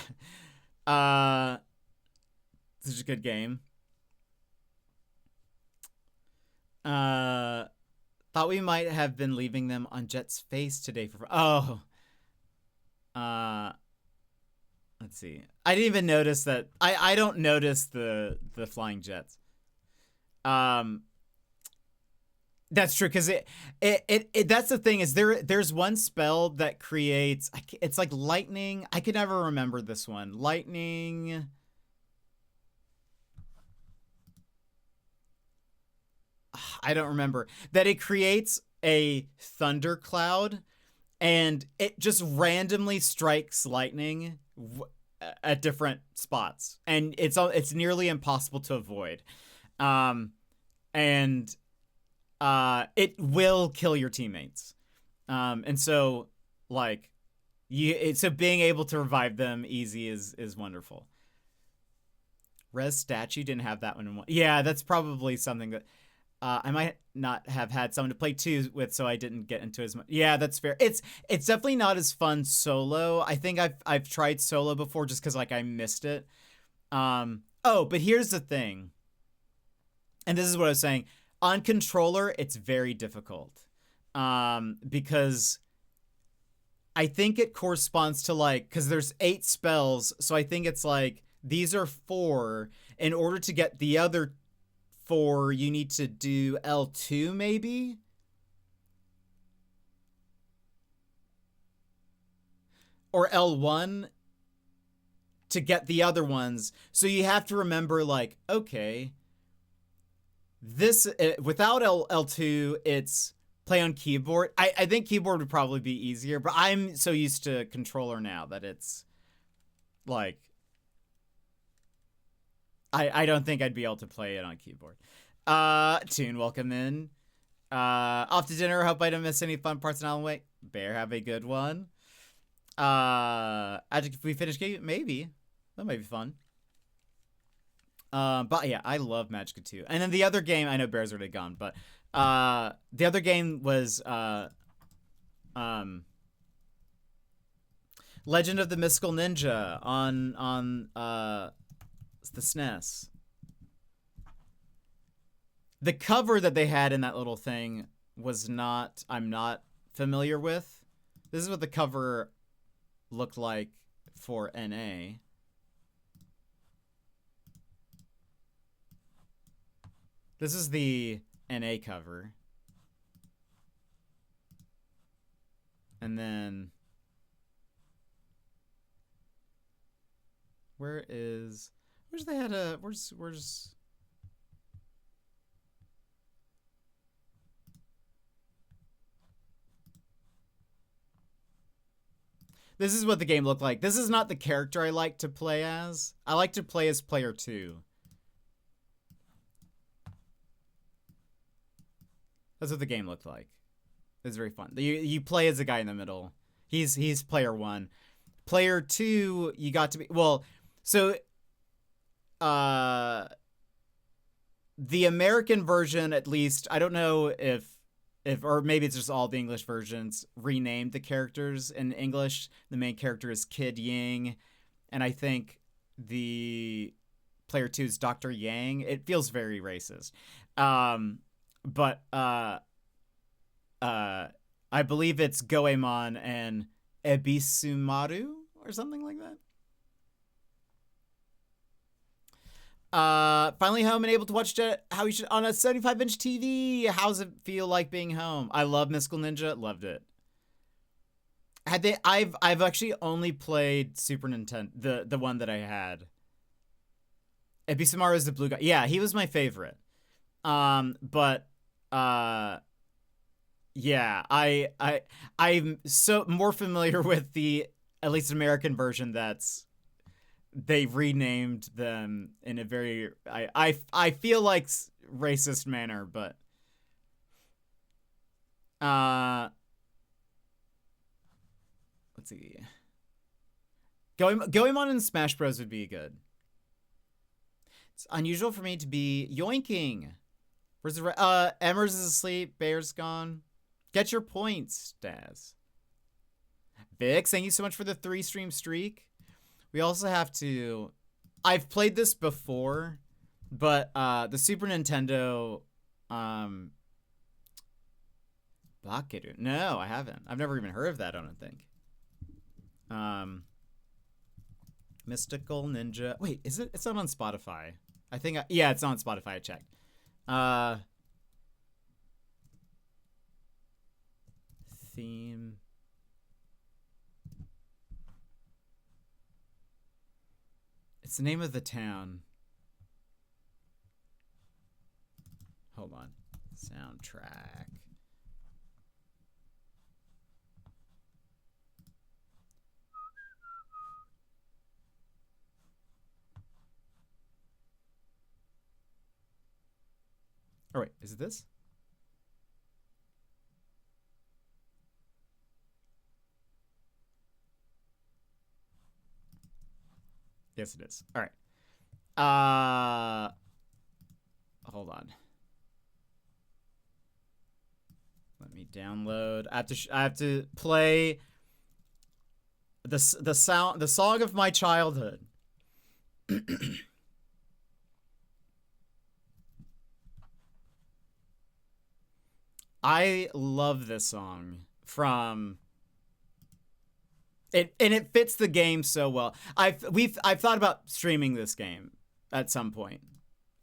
This is a good game. Thought we might have been leaving them on Jet's face today for. Oh. Let's see. I didn't even notice that. I don't notice the flying jets. That's true, because it that's the thing, is there's one spell that creates, it's like lightning. I can never remember this one. Lightning. I don't remember. That it creates a thundercloud and it just randomly strikes lightning at different spots, and it's nearly impossible to avoid. And it will kill your teammates. And so like so being able to revive them easy is wonderful. Res Statue didn't have that one in one. Yeah, that's probably something that I might not have had someone to play 2 with, so I didn't get into as much. Yeah, that's fair. It's definitely not as fun solo. I think I've tried solo before just because like I missed it. Oh, but here's the thing. And this is what I was saying. On controller, it's very difficult. Because I think it corresponds to like, because there's 8 spells, so I think it's like these are 4. In order to get the other 4, you need to do L2 maybe? Or L1 to get the other ones. So you have to remember like, okay, this without L2, it's play on keyboard. I think keyboard would probably be easier, but I'm so used to controller now that it's like I don't think I'd be able to play it on keyboard. Toon, welcome in. Off to dinner. Hope I don't miss any fun parts in Alan Wake. Bear, have a good one. If we finish game, maybe. That might be fun. But yeah, I love Magicka 2. And then the other game, I know Bear's already gone, but the other game was Legend of the Mystical Ninja on the SNES. The cover that they had in that little thing was not, I'm not familiar with. This is what the cover looked like for NA. This is the NA cover. And then where's they had a where's this is what the game looked like. This is not the character I like to play as. I like to play as player 2. That's what the game looked like. It's very fun. You play as the guy in the middle. He's player 1. Player 2, you got to be, well, so the American version, at least, I don't know if or maybe it's just all the English versions, renamed the characters in English. The main character is Kid Ying, and I think the player 2 is Dr. Yang. It feels very racist. But I believe it's Goemon and Ebisumaru or something like that. Finally home and able to watch how you should on a 75-inch TV. How's it feel like being home? I love Mystical Ninja. Loved it. I've actually only played Super Nintendo, the one that I had. Ebisumaru is the blue guy. Yeah, he was my favorite. But yeah, I'm so more familiar with the at least American version they renamed them in a very I feel like racist manner, but let's see. Goemon in Smash Bros would be good. It's unusual for me to be yoinking. Where's the Emmers is asleep, Bear's gone. Get your points, Daz. Vix, thank you so much for the 3-stream streak. We also have to... I've played this before, but the Super Nintendo... Bakeru. No, I haven't. I've never even heard of that, I don't think. Mystical Ninja... Wait, is it? It's not on Spotify. I think... yeah, it's on Spotify. I checked. Theme... It's the name of the town. Hold on. Soundtrack. Oh, wait. Is it this? Yes, it is. All right. Hold on. Let me download. I have to play the song of my childhood. I love this song from it, and it fits the game so well. I've thought about streaming this game at some point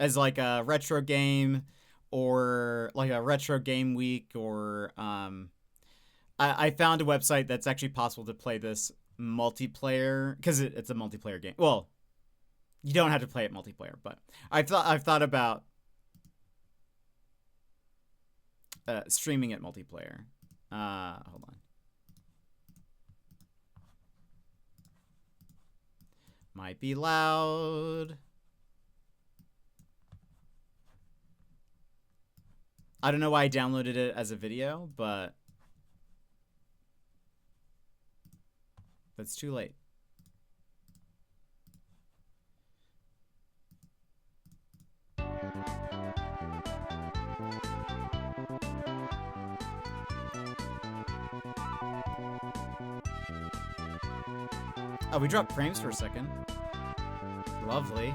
as like a retro game or like a retro game week, or I found a website that's actually possible to play this multiplayer, because it's a multiplayer game. Well, you don't have to play it multiplayer, but I've thought about streaming it multiplayer. Hold on. Might be loud. I don't know why I downloaded it as a video, but it's too late. Oh, we dropped frames for a second. Lovely.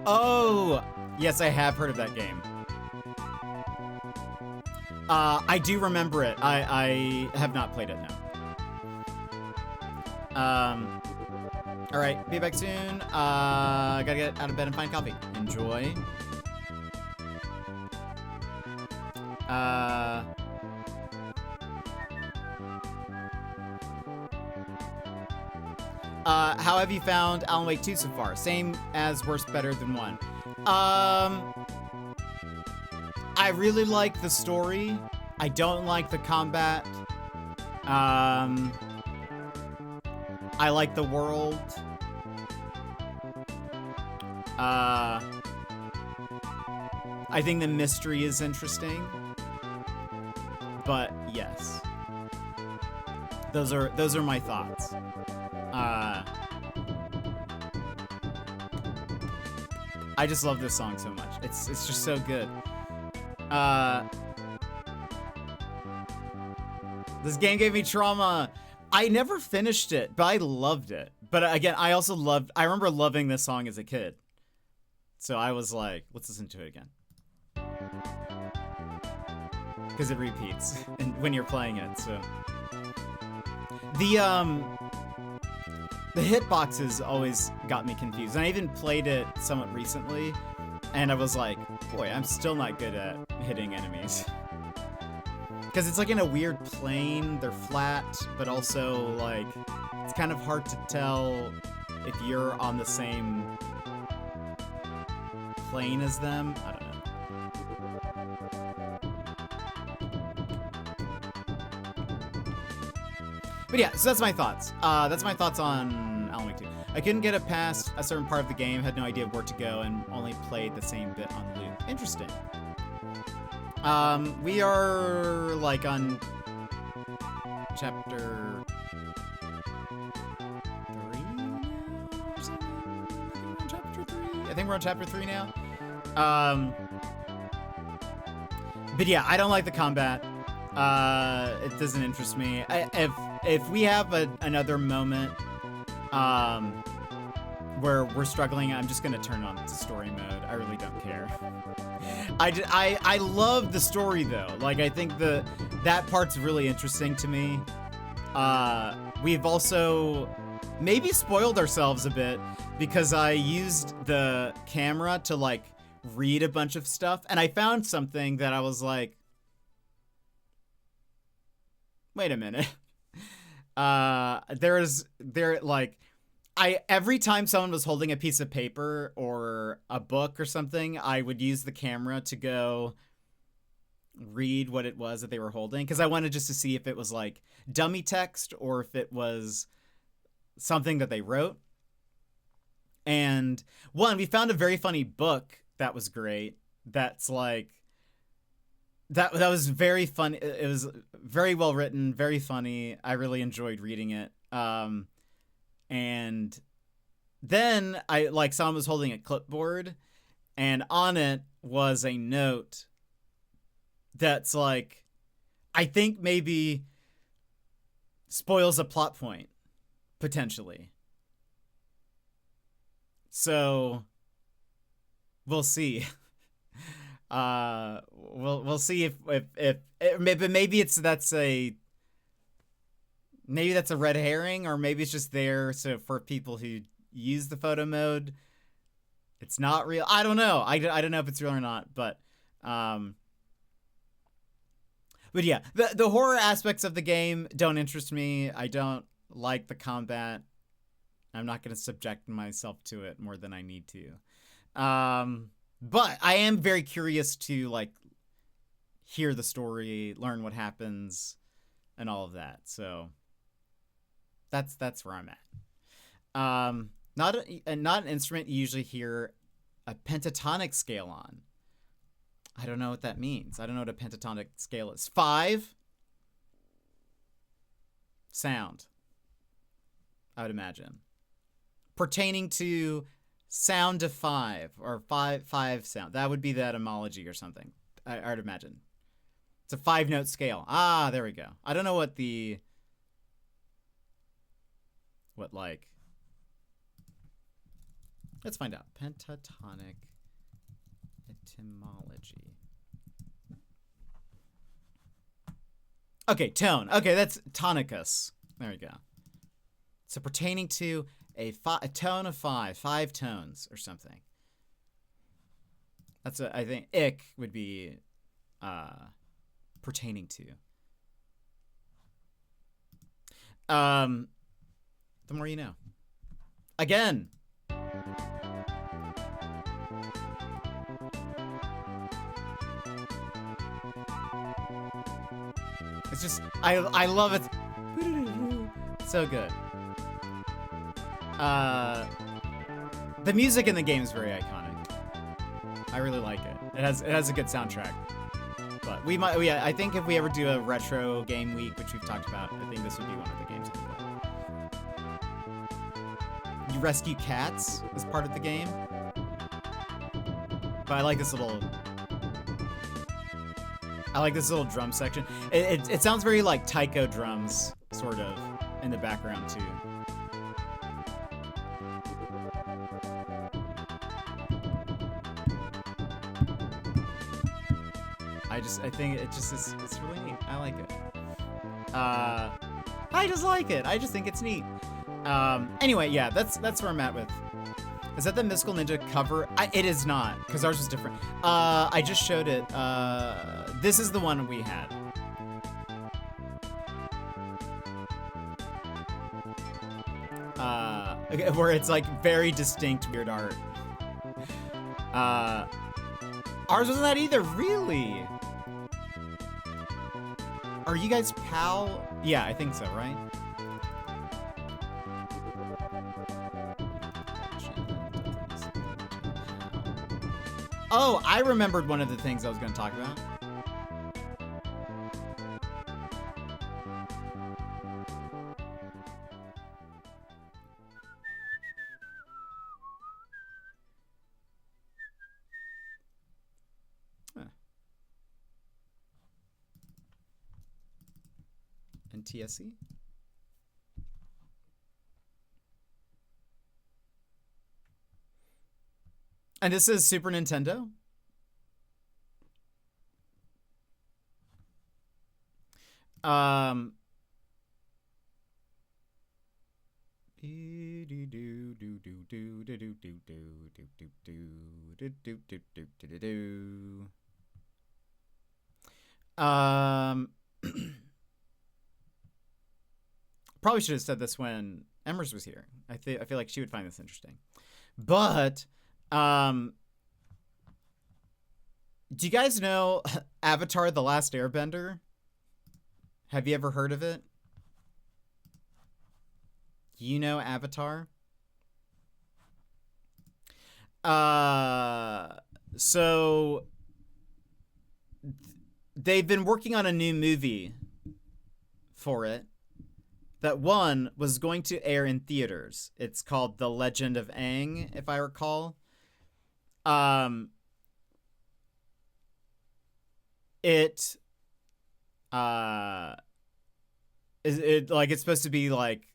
Oh, yes, I have heard of that game. I do remember it. I have not played it now. All right, be back soon. Gotta get out of bed and find coffee. Enjoy. How have you found Alan Wake 2 so far? Same as worst, better than 1. I really like the story. I don't like the combat. I like the world. I think the mystery is interesting. But yes. Those are my thoughts. I just love this song so much. It's just so good. This game gave me trauma. I never finished it, but I loved it. But again, I remember loving this song as a kid. So I was like, let's listen to it again. Because it repeats and when you're playing it, so. The hitboxes always got me confused. And I even played it somewhat recently, and I was like, boy, I'm still not good at hitting enemies. Because it's like in a weird plane, they're flat, but also like, it's kind of hard to tell if you're on the same plane as them. I don't know. But yeah, so that's my thoughts. That's my thoughts on Alan Wake 2. I couldn't get it past a certain part of the game, had no idea where to go, and only played the same bit on loop. Interesting. We are like on chapter 3 or something? I think we're on chapter 3 now. But yeah, I don't like the combat. It doesn't interest me. If we have another moment where we're struggling, I'm just gonna turn on to story mode. I really don't care. I love the story though. Like, I think that part's really interesting to me. We've also maybe spoiled ourselves a bit because I used the camera to like read a bunch of stuff, and I found something that I was like, wait a minute. Every time someone was holding a piece of paper or a book or something, I would use the camera to go read what it was that they were holding, because I wanted just to see if it was like dummy text or if it was something that they wrote. And we found a very funny book that was great. That's like, that was very fun. It was very well written, very funny. I really enjoyed reading it. And then someone was holding a clipboard, and on it was a note that's like, I think maybe spoils a plot point, potentially. So we'll see. We'll see if maybe that's a red herring, or maybe it's just there so for people who use the photo mode, it's not real. I don't know. I don't know if it's real or not, but yeah, the horror aspects of the game don't interest me. I don't like the combat. I'm not going to subject myself to it more than I need to. But I am very curious to like hear the story, learn what happens, and all of that. So that's where I'm at. Not an instrument you usually hear a pentatonic scale on. I don't know what that means. I don't know what a pentatonic scale is. 5 sound, I would imagine, pertaining to sound of 5, or 5 sound. That would be the etymology or something, I would imagine. It's a 5-note scale. Ah, there we go. I don't know what let's find out. Pentatonic etymology. Okay, tone. Okay, that's tonicus. There we go. So pertaining to a tone of 5 tones or something. That's I think ick would be pertaining to. The more you know. Again. It's just, I love it. So good. The music in the game is very iconic. I really like it. It has a good soundtrack. But I think if we ever do a retro game week, which we've talked about, I think this would be one of the games that we play. You rescue cats as part of the game. But I like this little drum section. It sounds very like taiko drums, sort of, in the background too. I think it's really neat. I like it. I just like it. I just think it's neat. Anyway, yeah, that's where I'm at with. Is that the Mystical Ninja cover? It is not, because ours was different. I just showed it. This is the one we had. Where it's like very distinct weird art. Ours wasn't that either, really? Are you guys PAL? Yeah, I think so, right? Oh, I remembered one of the things I was going to talk about. NTSC? And this is Super Nintendo? Probably should have said this when Emers was here. I feel like she would find this interesting. But do you guys know Avatar: The Last Airbender? Have you ever heard of it? You know Avatar? So they've been working on a new movie for it that one was going to air in theaters. It's called The Legend of Aang, if I recall. It it's supposed to be like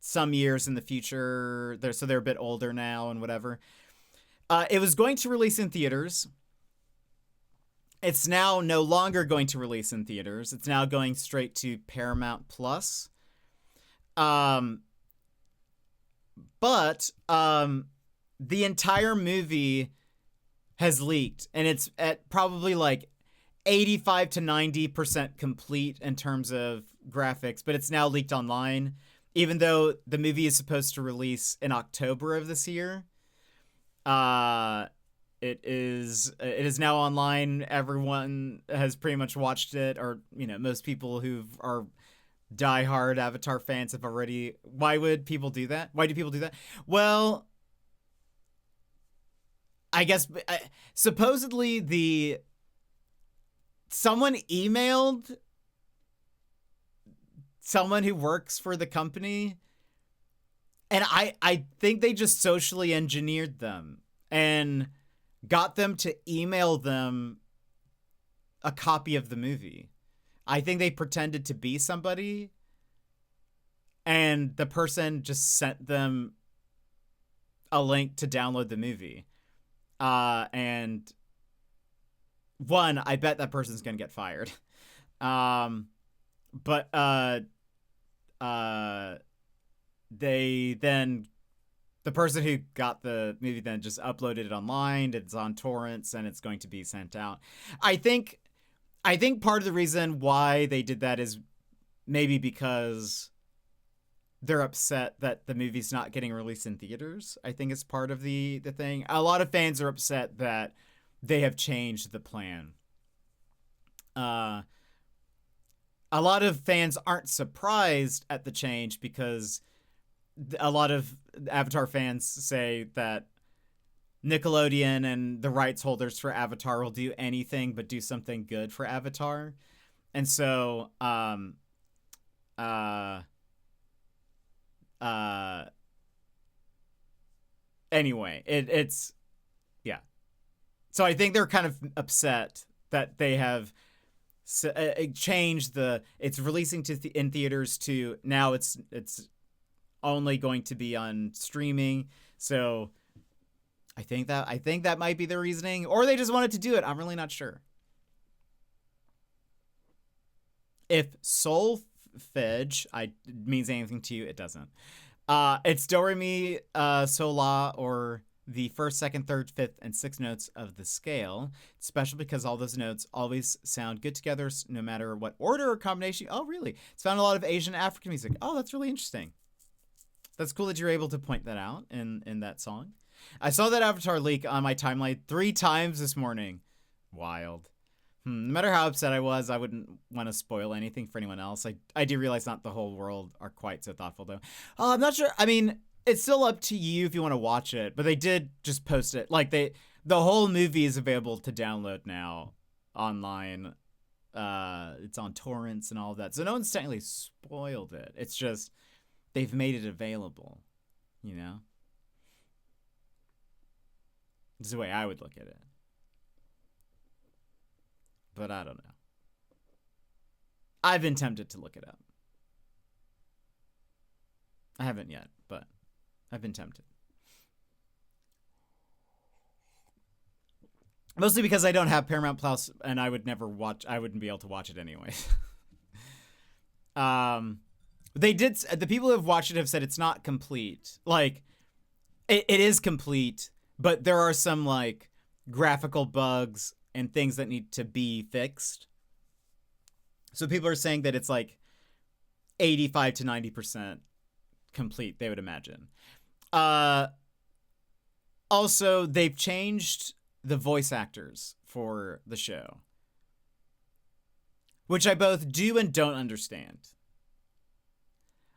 some years in the future. They're a bit older now and whatever. It was going to release in theaters. It's now no longer going to release in theaters. It's now going straight to Paramount Plus. But the entire movie has leaked, and it's at probably like 85 to 90% complete in terms of graphics, but it's now leaked online, even though the movie is supposed to release in October of this year. It is now online. Everyone has pretty much watched it, or most people who are diehard Avatar fans have already. Why would people do that? Why do people do that? Well, I guess supposedly someone emailed someone who works for the company, and I think they just socially engineered them and got them to email them a copy of the movie. I think they pretended to be somebody, and the person just sent them a link to download the movie. And one, I bet that person's gonna get fired. But they then, the person who got the movie then just uploaded it online. It's on torrents, and it's going to be sent out. I think part of the reason why they did that is maybe because they're upset that the movie's not getting released in theaters. I think it's part of the thing. A lot of fans are upset that they have changed the plan. A lot of fans aren't surprised at the change because a lot of Avatar fans say that Nickelodeon and the rights holders for Avatar will do anything but do something good for Avatar. And so anyway, it's yeah. So I think they're kind of upset that they have changed it's releasing in theaters to now it's only going to be on streaming. So I think that might be the reasoning, or they just wanted to do it. I'm really not sure. If solfege means anything to you, it doesn't. It's do re mi sol la, or the first, second, third, fifth, and sixth notes of the scale. It's special because all those notes always sound good together, no matter what order or combination. Oh, really? It's found in a lot of Asian African music. Oh, that's really interesting. That's cool that you're able to point that out in that song. I saw that Avatar leak on my timeline 3 times this morning. Wild. No matter how upset I was, I wouldn't want to spoil anything for anyone else. I do realize not the whole world are quite so thoughtful, though. I'm not sure. I mean, it's still up to you if you want to watch it, but they did just post it. Like the whole movie is available to download now online. It's on torrents and all of that. So no one's technically spoiled it. It's just they've made it available, you know? This is the way I would look at it. But I don't know. I've been tempted to look it up. I haven't yet, but I've been tempted. Mostly because I don't have Paramount Plus, and I wouldn't be able to watch it anyway. The people who have watched it have said it's not complete. Like, it is complete, but there are some, like, graphical bugs and things that need to be fixed. So people are saying that it's, like, 85 to 90% complete, they would imagine. Also, they've changed the voice actors for the show, which I both do and don't understand.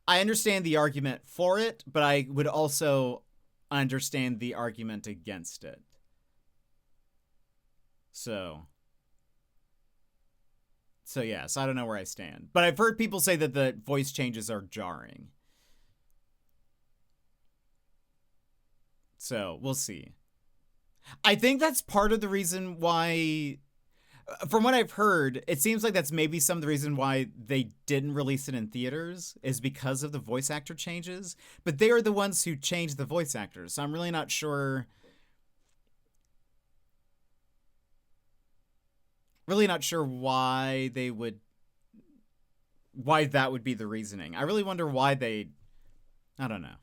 I understand the argument for it, but I would also understand the argument against it. So yeah, so I don't know where I stand. But I've heard people say that the voice changes are jarring. So we'll see. I think that's part of the reason why, from what I've heard, it seems like that's maybe some of the reason why they didn't release it in theaters is because of the voice actor changes. But they are the ones who changed the voice actors, so I'm really not sure. Really not sure why that would be the reasoning. I really wonder why I don't know.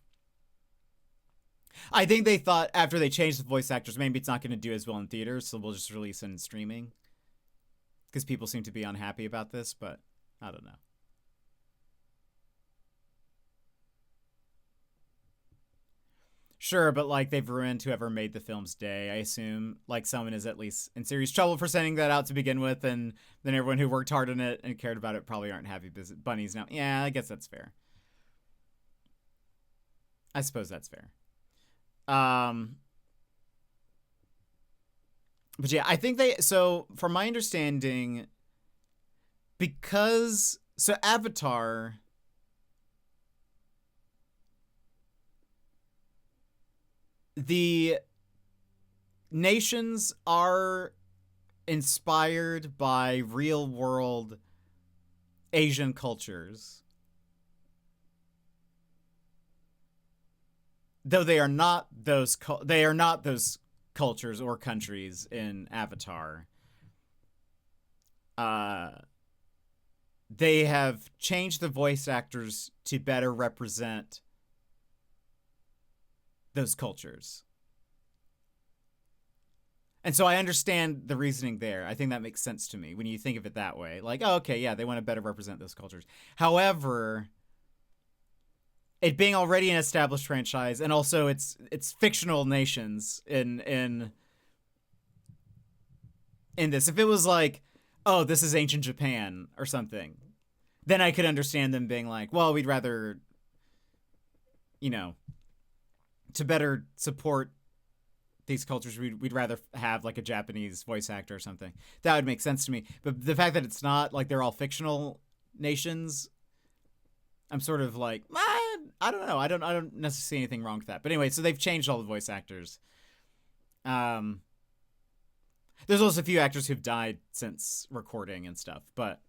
I think they thought after they changed the voice actors, maybe it's not going to do as well in theaters, so we'll just release it in streaming. Because people seem to be unhappy about this, but I don't know. Sure, but like they've ruined whoever made the film's day. I assume like someone is at least in serious trouble for sending that out to begin with, and then everyone who worked hard on it and cared about it probably aren't happy bunnies now. Yeah, I guess that's fair. I suppose that's fair. But yeah, I think so from my understanding, so Avatar, the nations are inspired by real world Asian cultures. Though they are not those cultures or countries in Avatar. They have changed the voice actors to better represent those cultures. And so I understand the reasoning there. I think that makes sense to me when you think of it that way. Like, oh, okay, yeah, they want to better represent those cultures. However, it being already an established franchise, and also it's fictional nations in this. If it was like, oh, this is ancient Japan or something, then I could understand them being like, well, we'd rather, to better support these cultures, we'd rather have like a Japanese voice actor or something. That would make sense to me. But the fact that it's not, like they're all fictional nations, I'm sort of like, I don't know. I don't necessarily see anything wrong with that. But anyway, so they've changed all the voice actors. There's also a few actors who've died since recording and stuff, but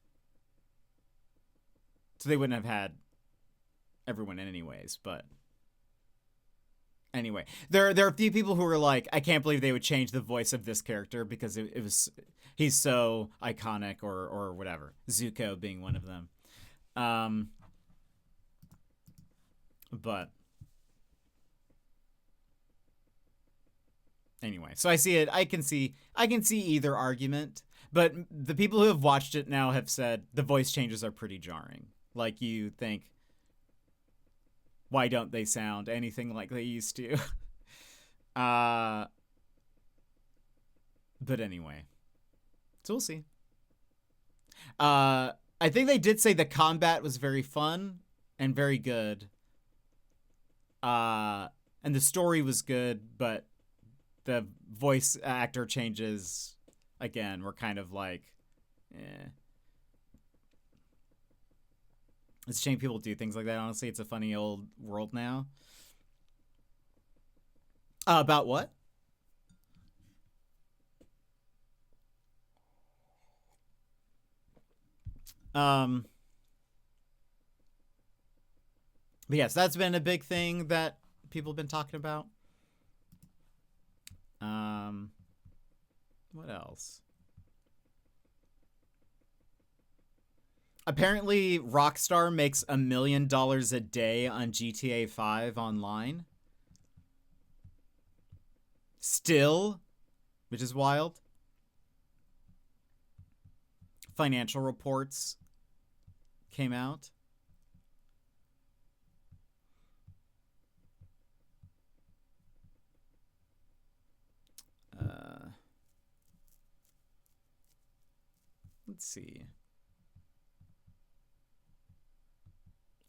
so they wouldn't have had everyone in anyways. But anyway, there are a few people who are like, I can't believe they would change the voice of this character because he's so iconic or whatever. Zuko being one of them. But anyway, so I see it. I can see either argument, but the people who have watched it now have said the voice changes are pretty jarring. Like, you think, why don't they sound anything like they used to? But anyway, so we'll see. I think they did say the combat was very fun and very good. And the story was good, but the voice actor changes, again, were kind of like, eh. It's a shame people do things like that. Honestly, it's a funny old world now. About what? But yes, that's been a big thing that people have been talking about. What else? Apparently, Rockstar makes $1 million a day on GTA 5 online. Still, which is wild. Financial reports came out. Let's see.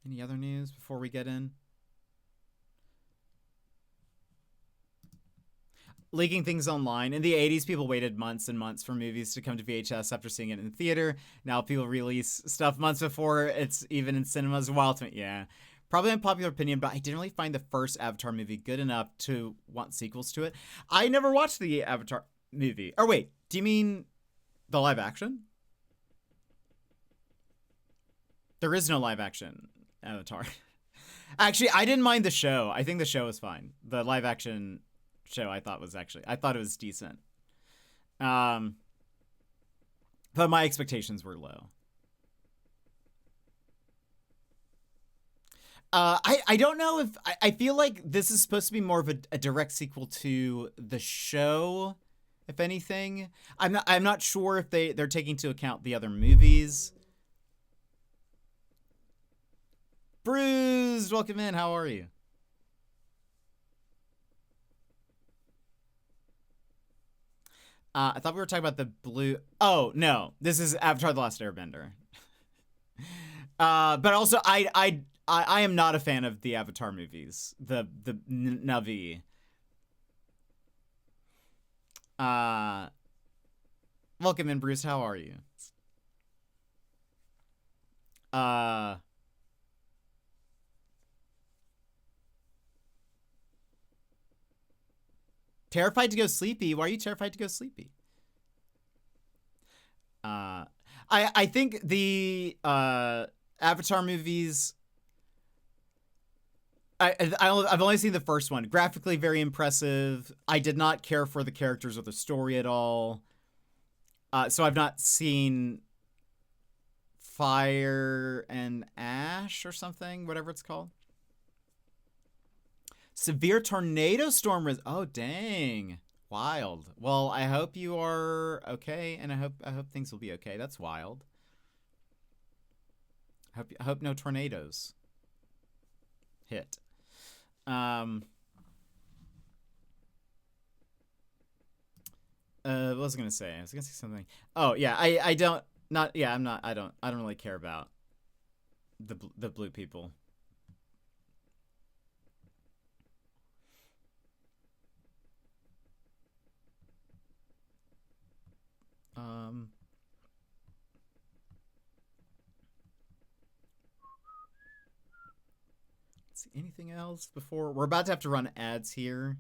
Any other news before we get in? Leaking things online. In the 80s, people waited months and months for movies to come to VHS after seeing it in the theater. Now people release stuff months before it's even in cinemas. Wild to me. Yeah. Probably unpopular opinion, but I didn't really find the first Avatar movie good enough to want sequels to it. I never watched the Avatar movie. Or wait, do you mean the live action? There is no live action Avatar. Actually, I didn't mind the show. I think the show was fine. The live action show I thought it was decent. But my expectations were low. I don't know if I feel like this is supposed to be more of a direct sequel to the show, if anything. I'm not sure if they're taking into account the other movies. Bruised, welcome in. How are you? I thought we were talking about the blue. Oh no, this is Avatar: The Last Airbender. But also, I am not a fan of the Avatar movies. The Na'vi. Welcome in, Bruce. How are you? Terrified to go sleepy? Why are you terrified to go sleepy? I think the Avatar movies. I've only seen the first one. Graphically, very impressive. I did not care for the characters or the story at all. So I've not seen Fire and Ash or something, whatever it's called. Severe tornado storm oh dang, wild. Well, I hope you are okay, and I hope things will be okay. That's wild. I hope no tornadoes hit. What was I gonna say? I was gonna say something. Oh yeah, I don't really care about the blue people. Let's see, anything else before we're about to have to run ads here,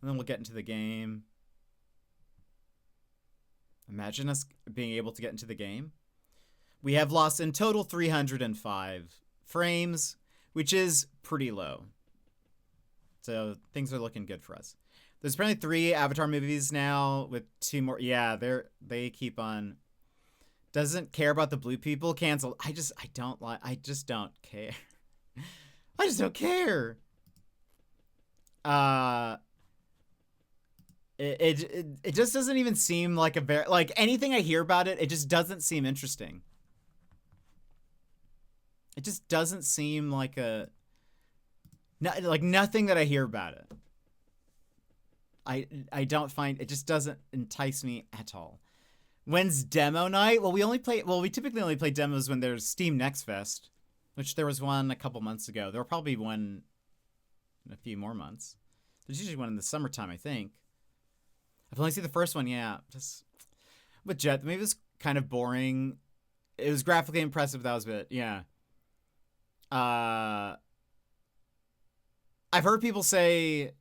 and then we'll get into the game. Imagine us being able to get into the game. We have lost in total 305 frames, which is pretty low. So things are looking good for us. There's apparently 3 Avatar movies now with 2 more. Yeah, they keep on. Doesn't care about the blue people. Canceled. I just don't care. I just don't care. It just doesn't even seem like like anything I hear about it. It just doesn't seem interesting. It just doesn't seem like like nothing that I hear about it. I don't find it, just doesn't entice me at all. When's demo night? Well, we typically only play demos when there's Steam Next Fest. which there was one a couple months ago. There will probably be one in a few more months. There's usually one in the summertime, I think. I've only seen the first one, yeah. Just with Jet, maybe it was kind of boring. It was graphically impressive, that was it, yeah. I've heard people say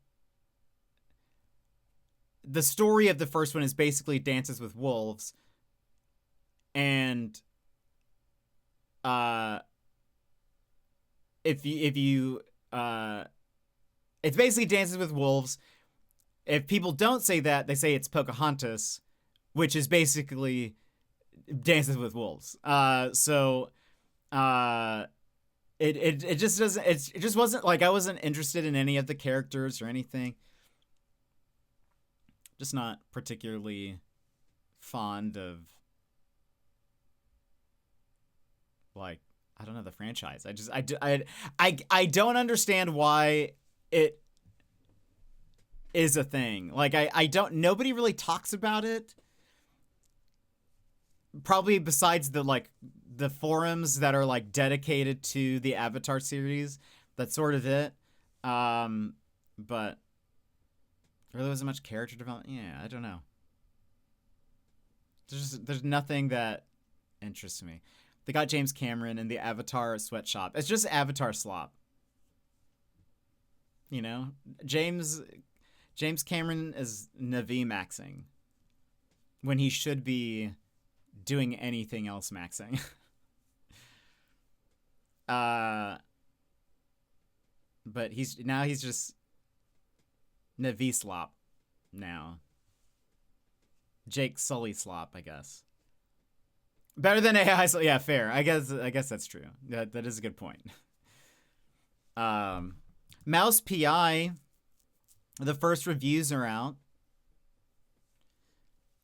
the story of the first one is basically Dances with Wolves, and if you it's basically Dances with Wolves. If people don't say that, they say it's Pocahontas, which is basically Dances with Wolves. It just doesn't. It just wasn't like I wasn't interested in any of the characters or anything. Just not particularly fond of, like, I don't know, the franchise. I don't understand why it is a thing. Like, I don't, nobody really talks about it. Probably besides the, like, the forums that are, like, dedicated to the Avatar series. That's sort of it. But there really wasn't much character development. Yeah, I don't know. There's nothing that interests me. They got James Cameron in the Avatar sweatshop. It's just Avatar slop. You know? James Cameron is Na'vi maxing when he should be doing anything else maxing. But he's just Na'vi slop now. Jake Sully slop, I guess. Better than AI. Yeah, fair. I guess that's true. That is a good point. Mouse PI. The first reviews are out.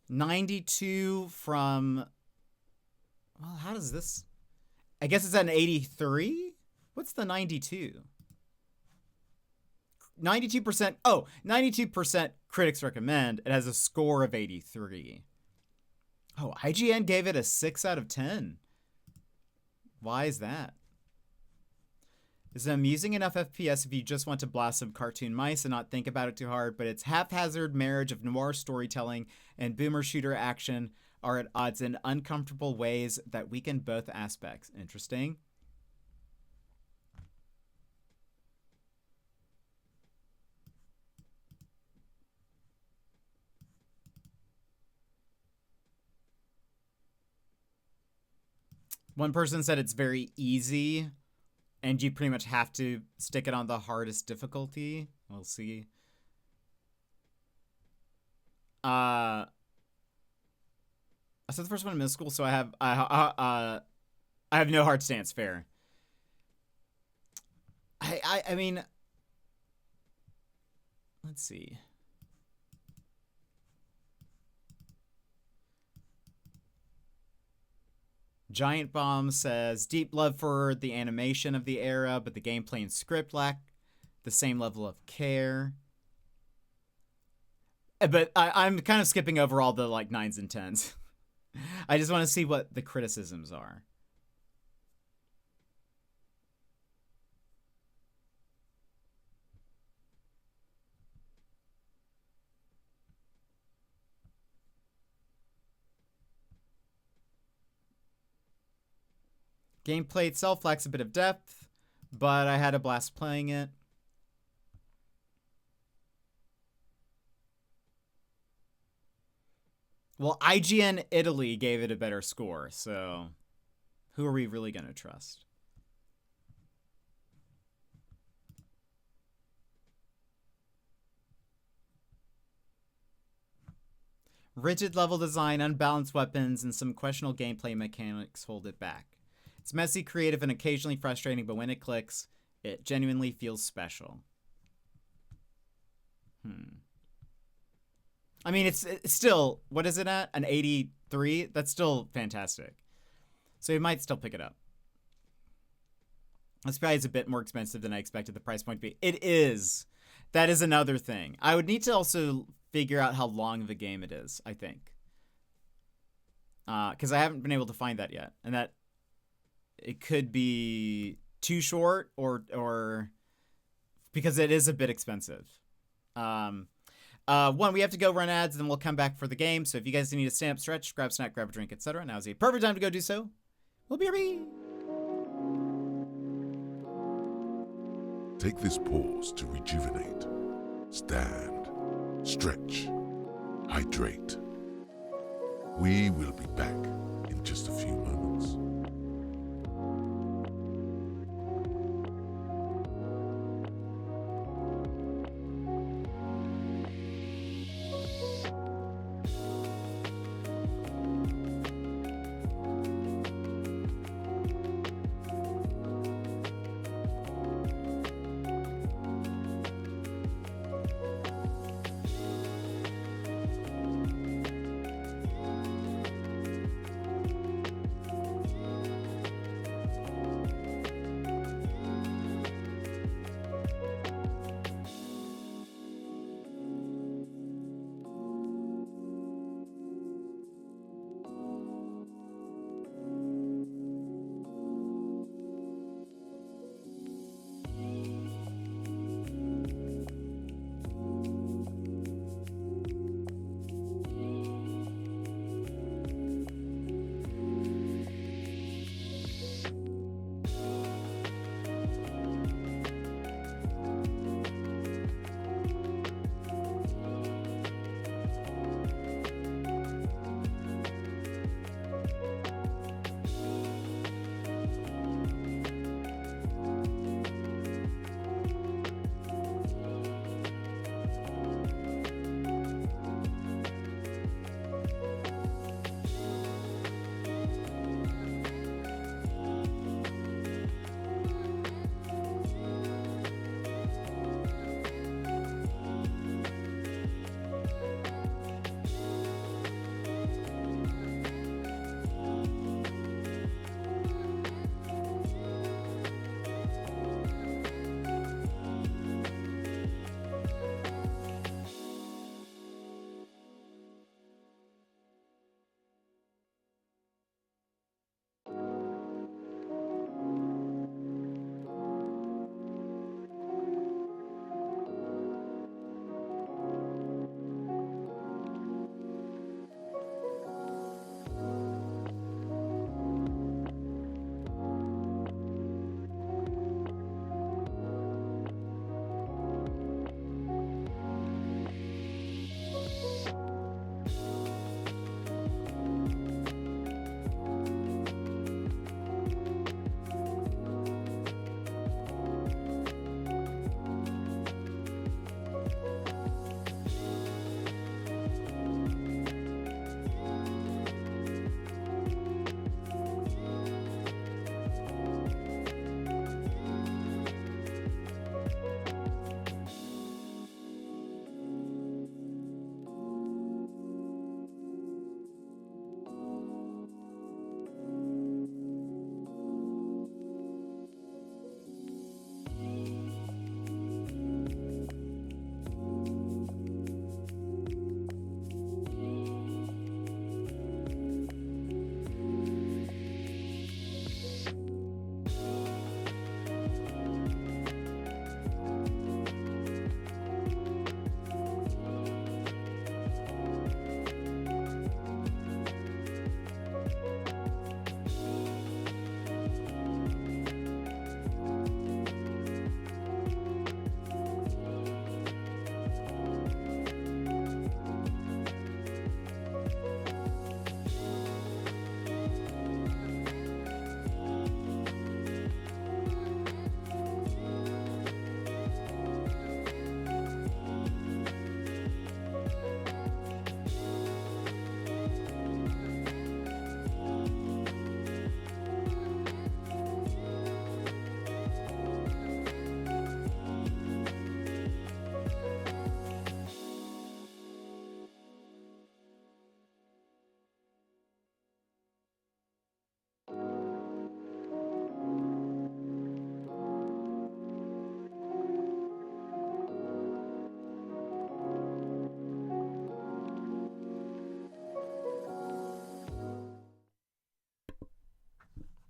92 from. Well, how does this? I guess it's at an 83. What's the 92? 92%. Oh, 92% critics recommend. It has a score of 83. Oh, IGN gave it a 6 out of 10. Why is that? It's an amusing enough FPS if you just want to blast some cartoon mice and not think about it too hard, but its haphazard marriage of noir storytelling and boomer shooter action are at odds in uncomfortable ways that weaken both aspects. Interesting. One person said it's very easy, and you pretty much have to stick it on the hardest difficulty. We'll see. I said the first one in middle school, so I have no hard stance. Fair. I mean, let's see. Giant Bomb says, deep love for the animation of the era, but the gameplay and script lack the same level of care. But I'm kind of skipping over all the, like, 9s and 10s. I just want to see what the criticisms are. Gameplay itself lacks a bit of depth, but I had a blast playing it. Well, IGN Italy gave it a better score, so who are we really going to trust? Rigid level design, unbalanced weapons, and some questionable gameplay mechanics hold it back. It's messy, creative, and occasionally frustrating, but when it clicks, it genuinely feels special. I mean, it's still, what is it at? An 83? That's still fantastic. So you might still pick it up. This probably is a bit more expensive than I expected the price point to be. It is. That is another thing. I would need to also figure out how long of a game it is, I think. Because I haven't been able to find that yet. And that it could be too short or because it is a bit expensive. One, we have to go run ads, then we'll come back for the game. So if you guys need a stand up, stretch, grab a snack, grab a drink, etc., now is the perfect time to go do so. We'll be right. Take this pause to rejuvenate. Stand, stretch, hydrate. We will be back in just a few moments.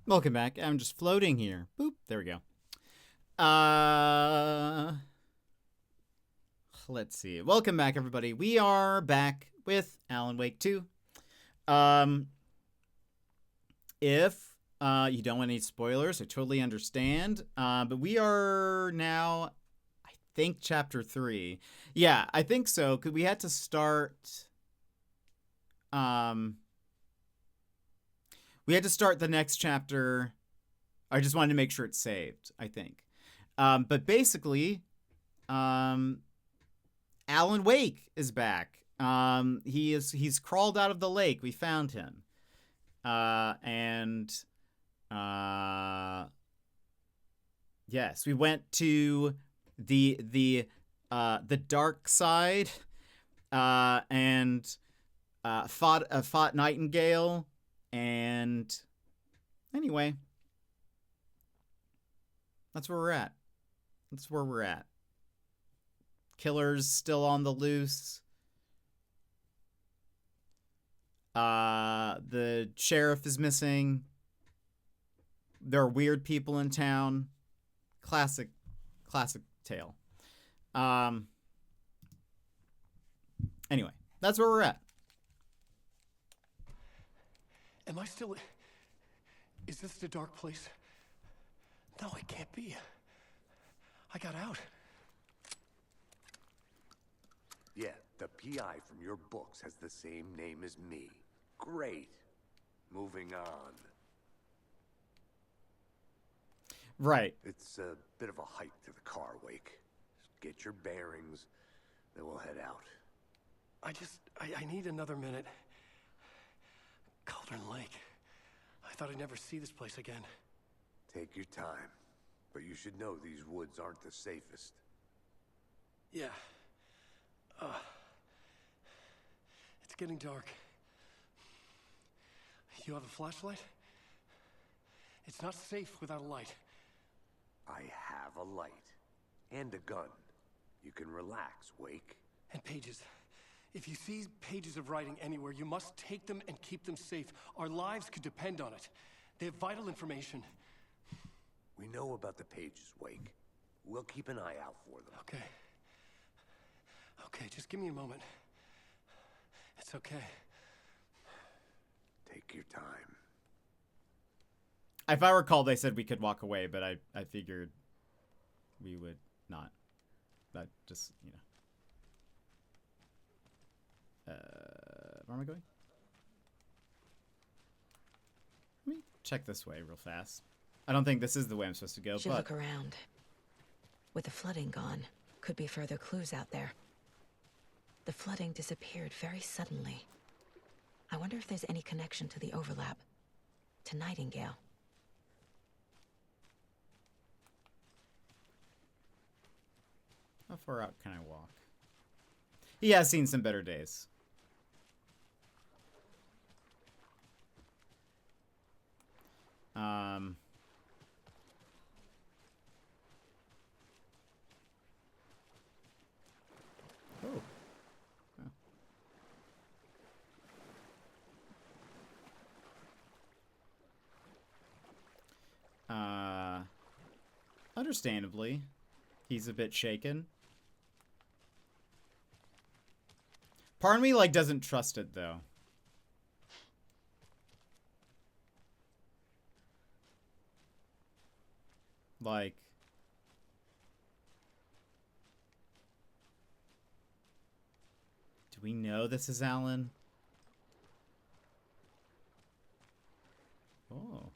Welcome back. I'm just floating here. Boop. There we go. Let's see. Welcome back, everybody. We are back with Alan Wake 2. If you don't want any spoilers, I totally understand. But we are now, I think, chapter 3. Yeah, I think so. Because we had to start. We had to start the next chapter. I just wanted to make sure it's saved, I think. But basically, Alan Wake is back. He's crawled out of the lake. We found him. Yes, we went to the dark side, and fought Nightingale, and anyway, that's where we're at. That's where we're at. Killer's still on the loose. The sheriff is missing. There are weird people in town. Classic tale. Anyway, that's where we're at. Am I still... Is this the dark place? No, it can't be. I got out. Yeah, the PI from your books has the same name as me. Great. Moving on. Right. It's a bit of a hike to the car, Wake. Just get your bearings, then we'll head out. I need another minute. Cauldron Lake. I thought I'd never see this place again. Take your time, but you should know these woods aren't the safest. Yeah. It's getting dark. You have a flashlight? It's not safe without a light. I have a light. And a gun. You can relax, Wake. And pages. If you see pages of writing anywhere, you must take them and keep them safe. Our lives could depend on it. They have vital information. We know about the pages, Wake. We'll keep an eye out for them. Okay. Okay, just give me a moment. It's okay. Take your time. If I recall, they said we could walk away, but I figured we would not. That just, you know. Where am I going? Let me check this way real fast. I don't think this is the way I'm supposed to go, Should but... look around. With the flooding gone, could be further clues out there. The flooding disappeared very suddenly. I wonder if there's any connection to the overlap. To Nightingale. How far out can I walk? He has seen some better days. Oh. Understandably, he's a bit shaken. Part of me, like, doesn't trust it, though. Like... Do we know this is Alan? Oh.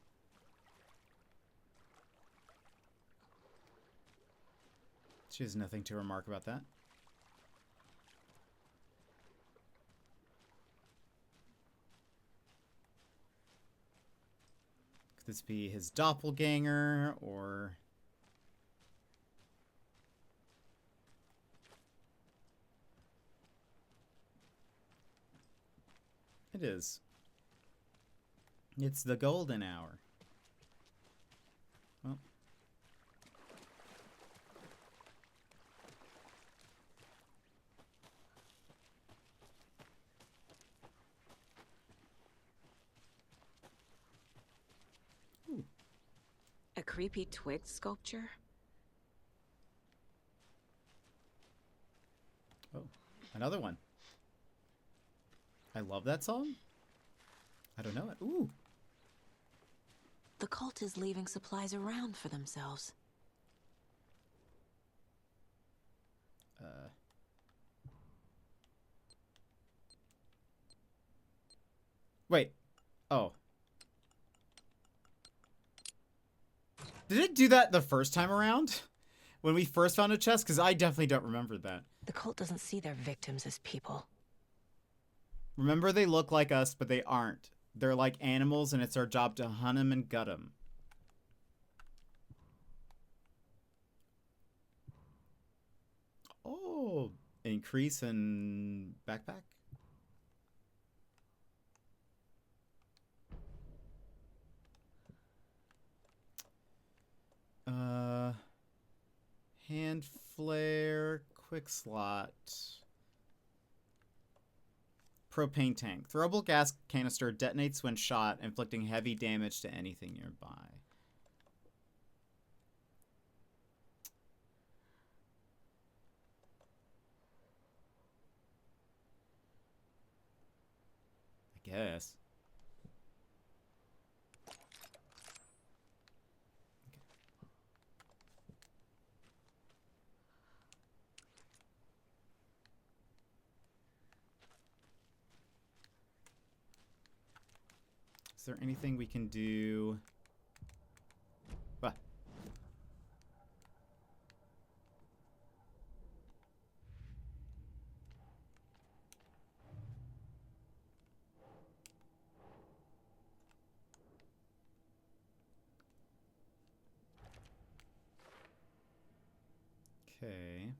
She has nothing to remark about that. Could this be his doppelganger, or... It is. It's the golden hour. Well. Ooh. creepy twig sculpture? Oh, another one. I love that song. I don't know it. Ooh. The cult is leaving supplies around for themselves. Wait. Oh. Did it do that the first time around? When we first found a chest? Because I definitely don't remember that. The cult doesn't see their victims as people. Remember, they look like us, but they aren't. They're like animals, and it's our job to hunt them and gut them. Oh, increase in backpack? Hand flare, quick slot. Propane tank. Throwable gas canister detonates when shot, inflicting heavy damage to anything nearby. I guess. Is there anything we can do? What? Okay.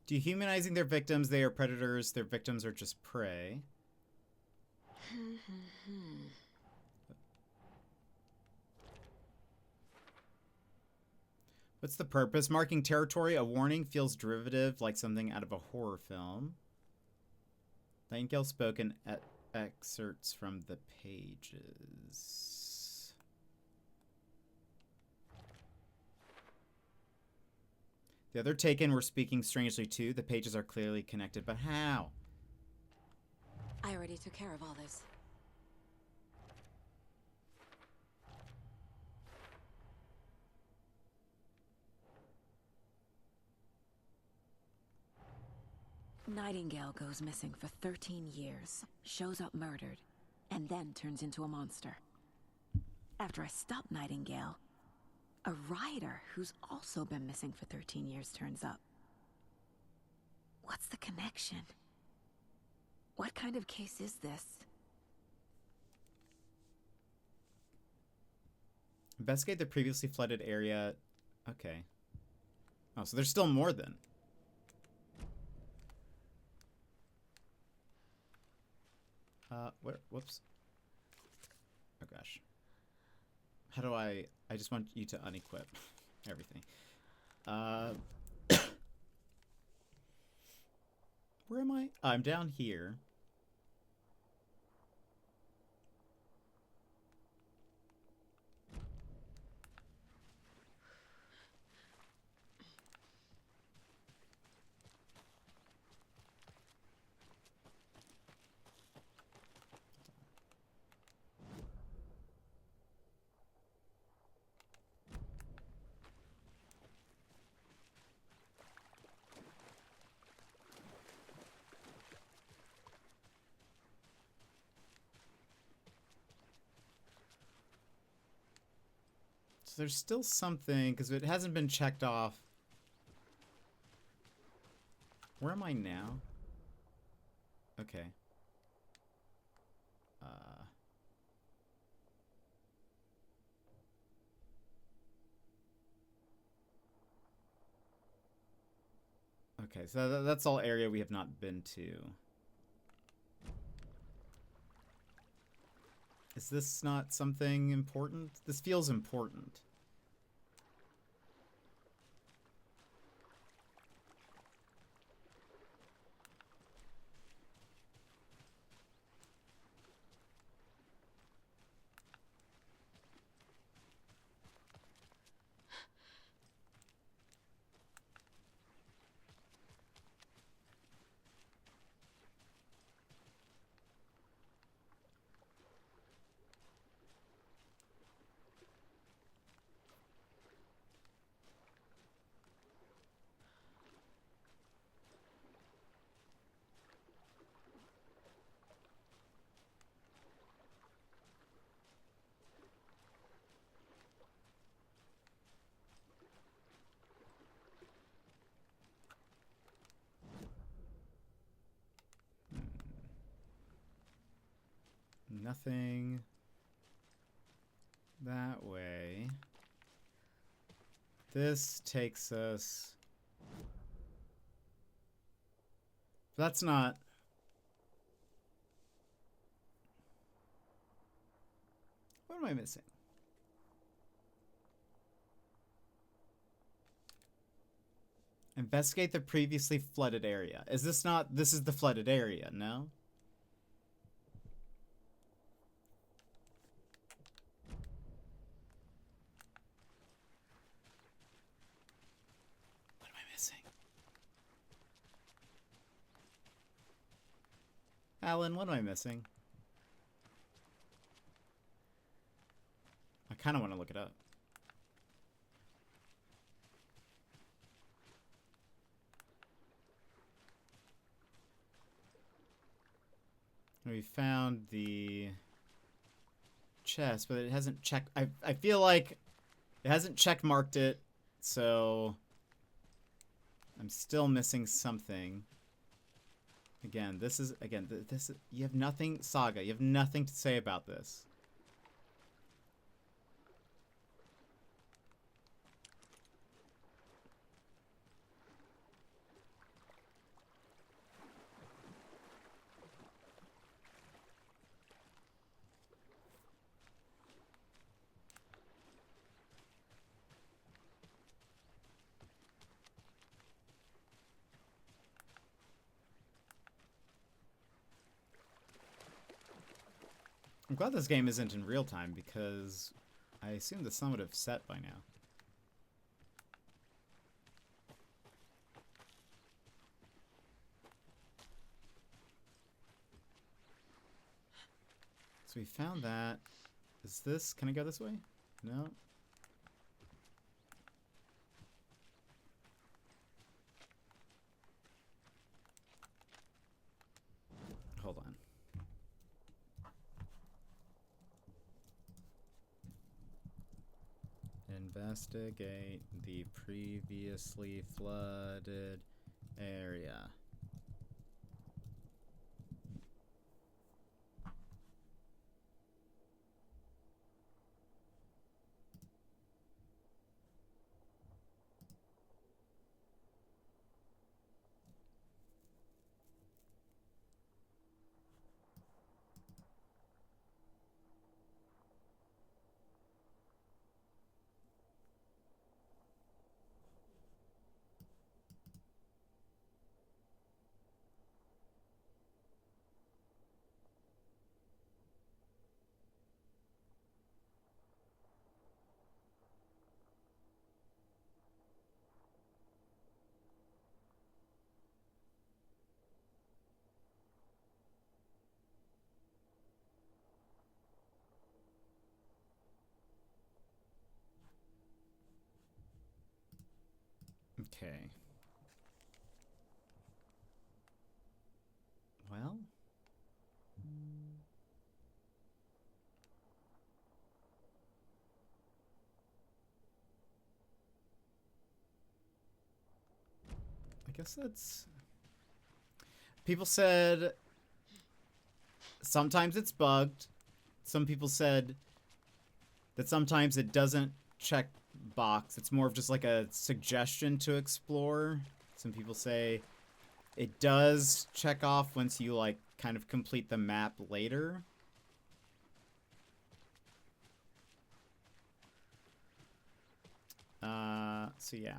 Dehumanizing their victims, they are predators. Their victims are just prey. What's the purpose? Marking territory. A warning feels derivative, like something out of a horror film. Nightingale spoken excerpts from the pages. The other taken were speaking strangely too. The pages are clearly connected, but how? I already took care of all this. Nightingale goes missing for 13 years, shows up murdered, and then turns into a monster. After I stop Nightingale, a rider who's also been missing for 13 years turns up. What's the connection? What kind of case is this? Investigate the previously flooded area. Okay. Oh, so there's still more then. Whoops. Oh gosh. How do I just want you to unequip everything. Where am I? I'm down here. So there's still something, because it hasn't been checked off. Where am I now? Okay. Okay, so that's all area we have not been to. Is this not something important? This feels important. Nothing that way. This takes us... That's not... What am I missing? Investigate the previously flooded area. Is this not... This is the flooded area, no? What am I missing? Alan, what am I missing? I kind of want to look it up. We found the chest, but it hasn't checked. I feel like it hasn't check marked it, so I'm still missing something. Again, this is you have nothing, Saga. You have nothing to say about this. I'm glad this game isn't in real time because I assume the sun would have set by now. So we found that. Is this... Can I go this way? No. Hold on. Investigate the previously flooded area. Okay. Well. I guess that's... People said sometimes it's bugged. Some people said that sometimes it doesn't check box. It's more of just like a suggestion to explore. Some people say it does check off once you like kind of complete the map later. So yeah,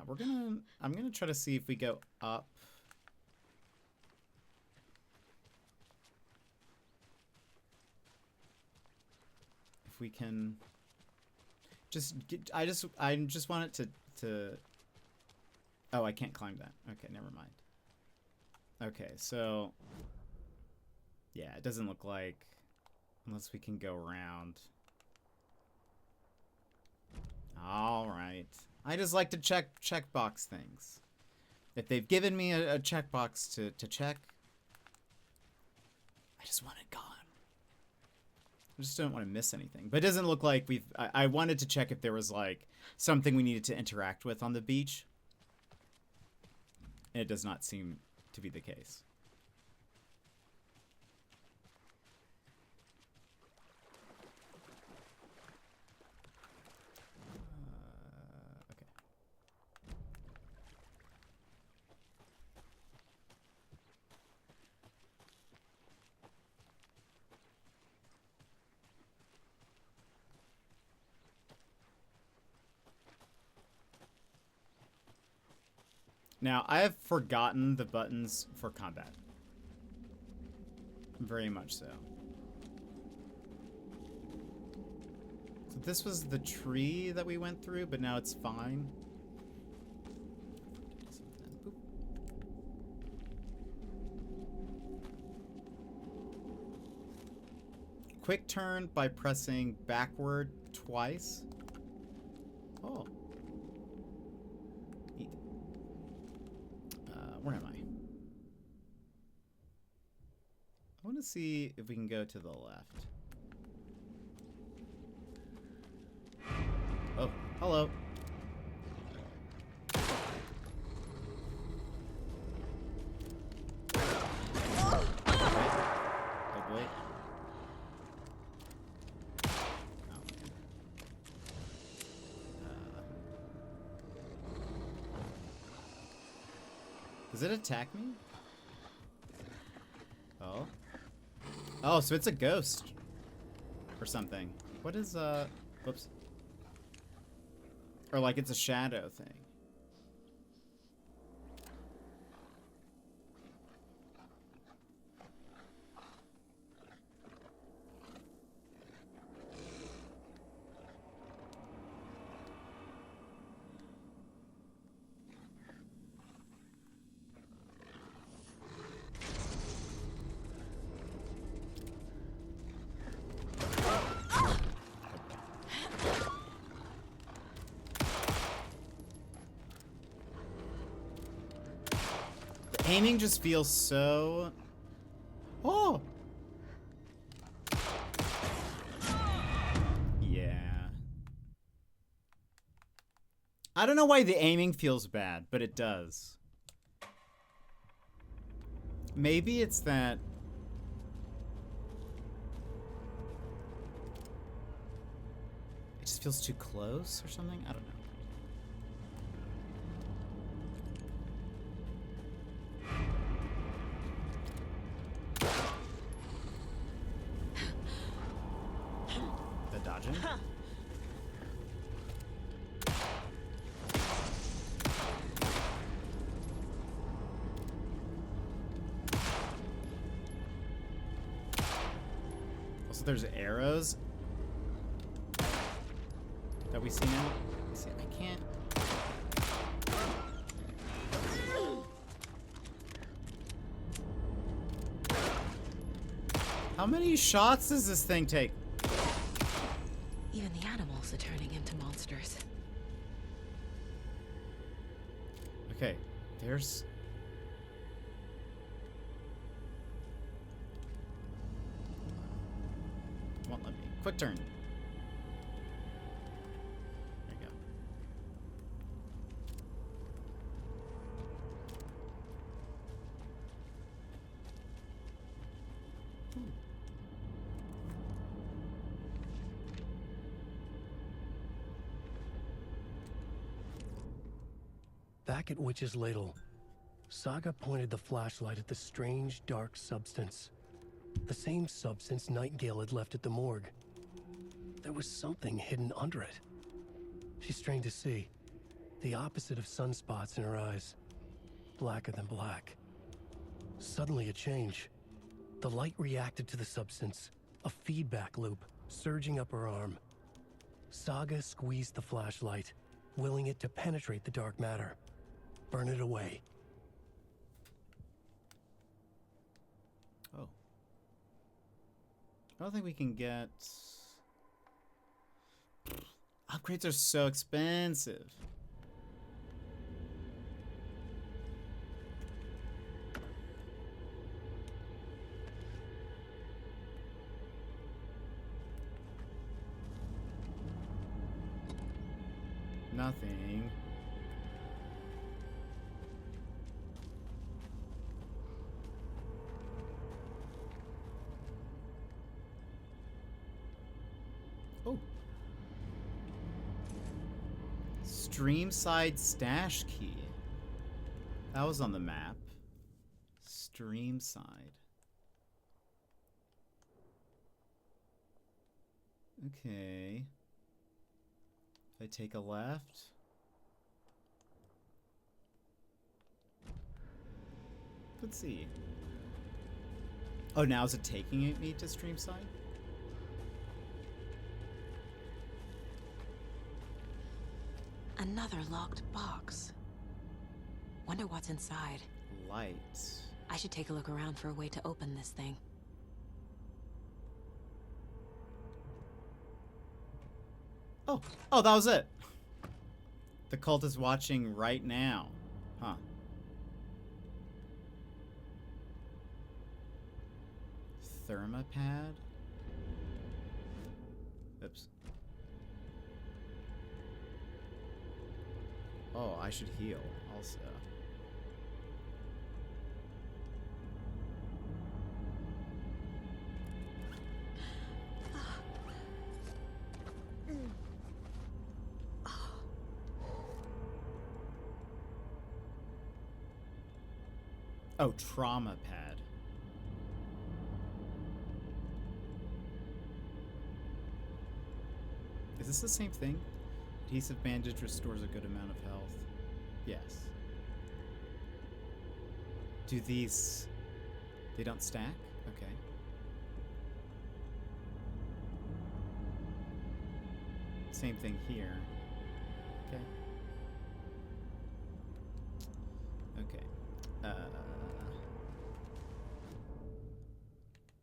I'm gonna try to see if we go up. If we can I just want it to oh, I can't climb that. Okay, never mind. Okay, so yeah, it doesn't look like unless we can go around. All right. I just like to checkbox things. If they've given me a checkbox to check, I just want it gone. I just don't want to miss anything. But it doesn't look like I wanted to check if there was like something we needed to interact with on the beach. And it does not seem to be the case. Now, I have forgotten the buttons for combat. Very much so. So this was the tree that we went through, but now it's fine. Boop. Quick turn by pressing backward twice. Oh. Neat. Where am I? I want to see if we can go to the left. Oh, hello. Wait. Oh. Does it attack me? Oh. Oh, so it's a ghost. Or something. What is, whoops. Or like it's a shadow thing. Aiming just feels so... Oh! Yeah. I don't know why the aiming feels bad, but it does. Maybe it's that... It just feels too close or something? I don't know. Dodging. Also, there's arrows that we see now. See, I can't. How many shots does this thing take? Even the animals are turning into monsters. Okay, there's... Won't let me. Quick turn. There you go. Back at Witch's Ladle, Saga pointed the flashlight at the strange, dark substance. The same substance Nightingale had left at the morgue. There was something hidden under it. She strained to see. The opposite of sunspots in her eyes. Blacker than black. Suddenly a change. The light reacted to the substance. A feedback loop, surging up her arm. Saga squeezed the flashlight, willing it to penetrate the dark matter. Burn it away. Oh. I don't think we can get... Upgrades are so expensive. Nothing. Oh. Stream side stash key. That was on the map. Stream side. Okay. If I take a left. Let's see. Oh, now is it taking me to stream side? Another locked box. Wonder what's inside. Light. I should take a look around for a way to open this thing. Oh, oh, that was it. The cult is watching right now. Huh. Thermopad? Oops. Oh, I should heal also. Oh, trauma pad. Is this the same thing? Adhesive bandage restores a good amount of health. Yes. Do these... They don't stack? Okay. Same thing here. Okay. Okay.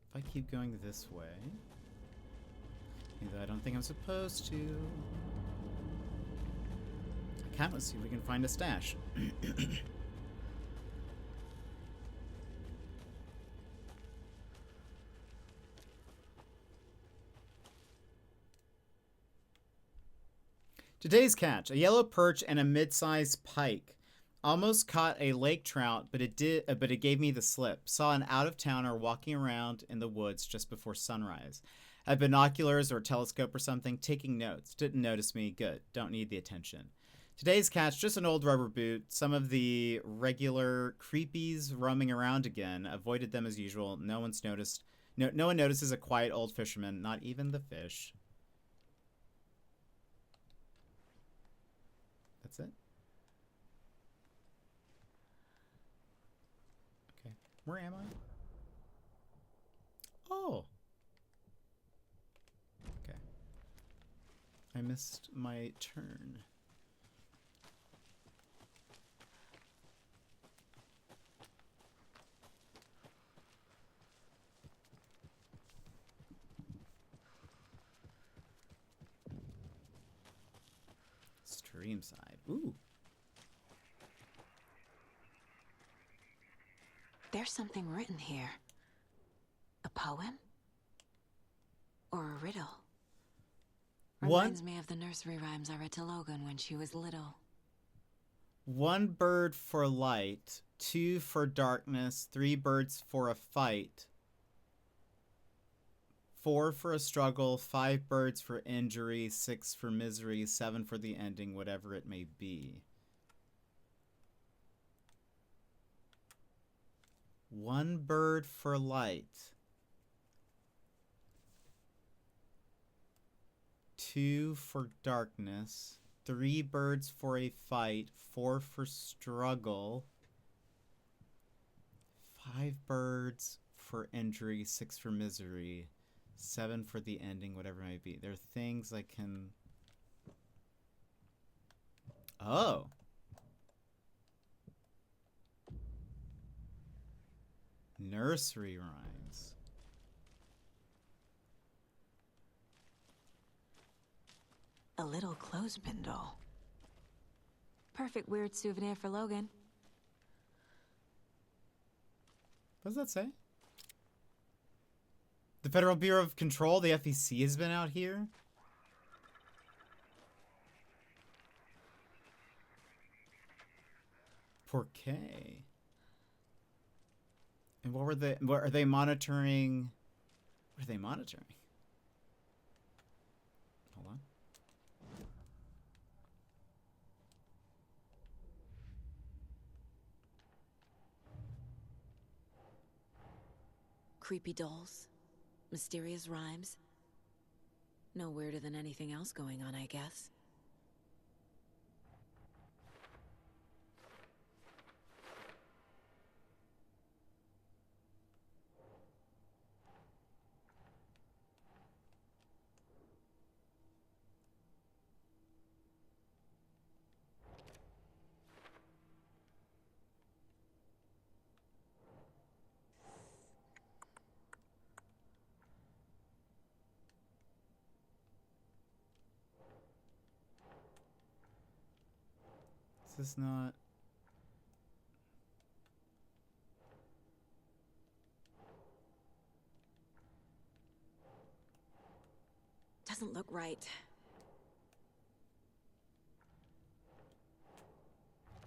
If I keep going this way... Either I don't think I'm supposed to... Let's see if we can find a stash. Today's catch: a yellow perch and a mid-sized pike. Almost caught a lake trout, but it gave me the slip. Saw an out-of-towner walking around in the woods just before sunrise. Had binoculars or a telescope or something, taking notes. Didn't notice me. Good. Don't need the attention. Today's catch, just an old rubber boot. Some of the regular creepies roaming around again. Avoided them as usual. No one's noticed. No one notices a quiet old fisherman. Not even the fish. That's it? Okay. Where am I? Oh. Okay. I missed my turn. Stream side. Ooh. There's something written here. A poem? Or a riddle? Reminds me of the nursery rhymes I read to Logan when she was little. 1 bird for light, 2 for darkness, 3 birds for a fight, 4 for a struggle, 5 birds for injury, 6 for misery, 7 for the ending, whatever it may be. 1 bird for light, 2 for darkness, 3 birds for a fight, 4 for struggle, 5 birds for injury, 6 for misery, 7 for the ending, whatever it may be. There are things I can... Oh. Nursery rhymes. A little clothespin doll. Perfect weird souvenir for Logan. What does that say? The Federal Bureau of Control, the FEC, has been out here? Por qué? And what are they monitoring? What are they monitoring? Hold on. Creepy dolls. Mysterious rhymes. No weirder than anything else going on, I guess. Is this not... Doesn't look right.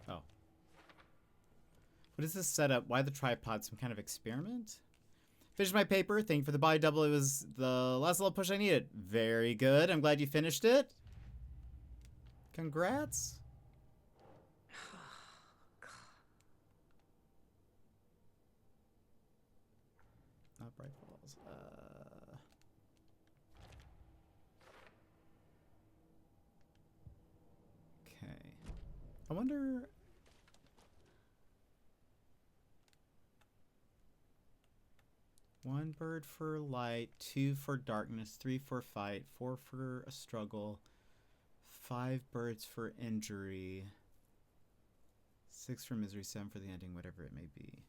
Oh. What is this setup? Why the tripod? Some kind of experiment? Finished my paper. Thank you for the body double. It was the last little push I needed. Very good. I'm glad you finished it. Congrats. Not bright falls. Okay. I wonder... One bird for light, 2 for darkness, 3 for fight, 4 for a struggle, 5 birds for injury, 6 for misery, 7 for the ending, whatever it may be.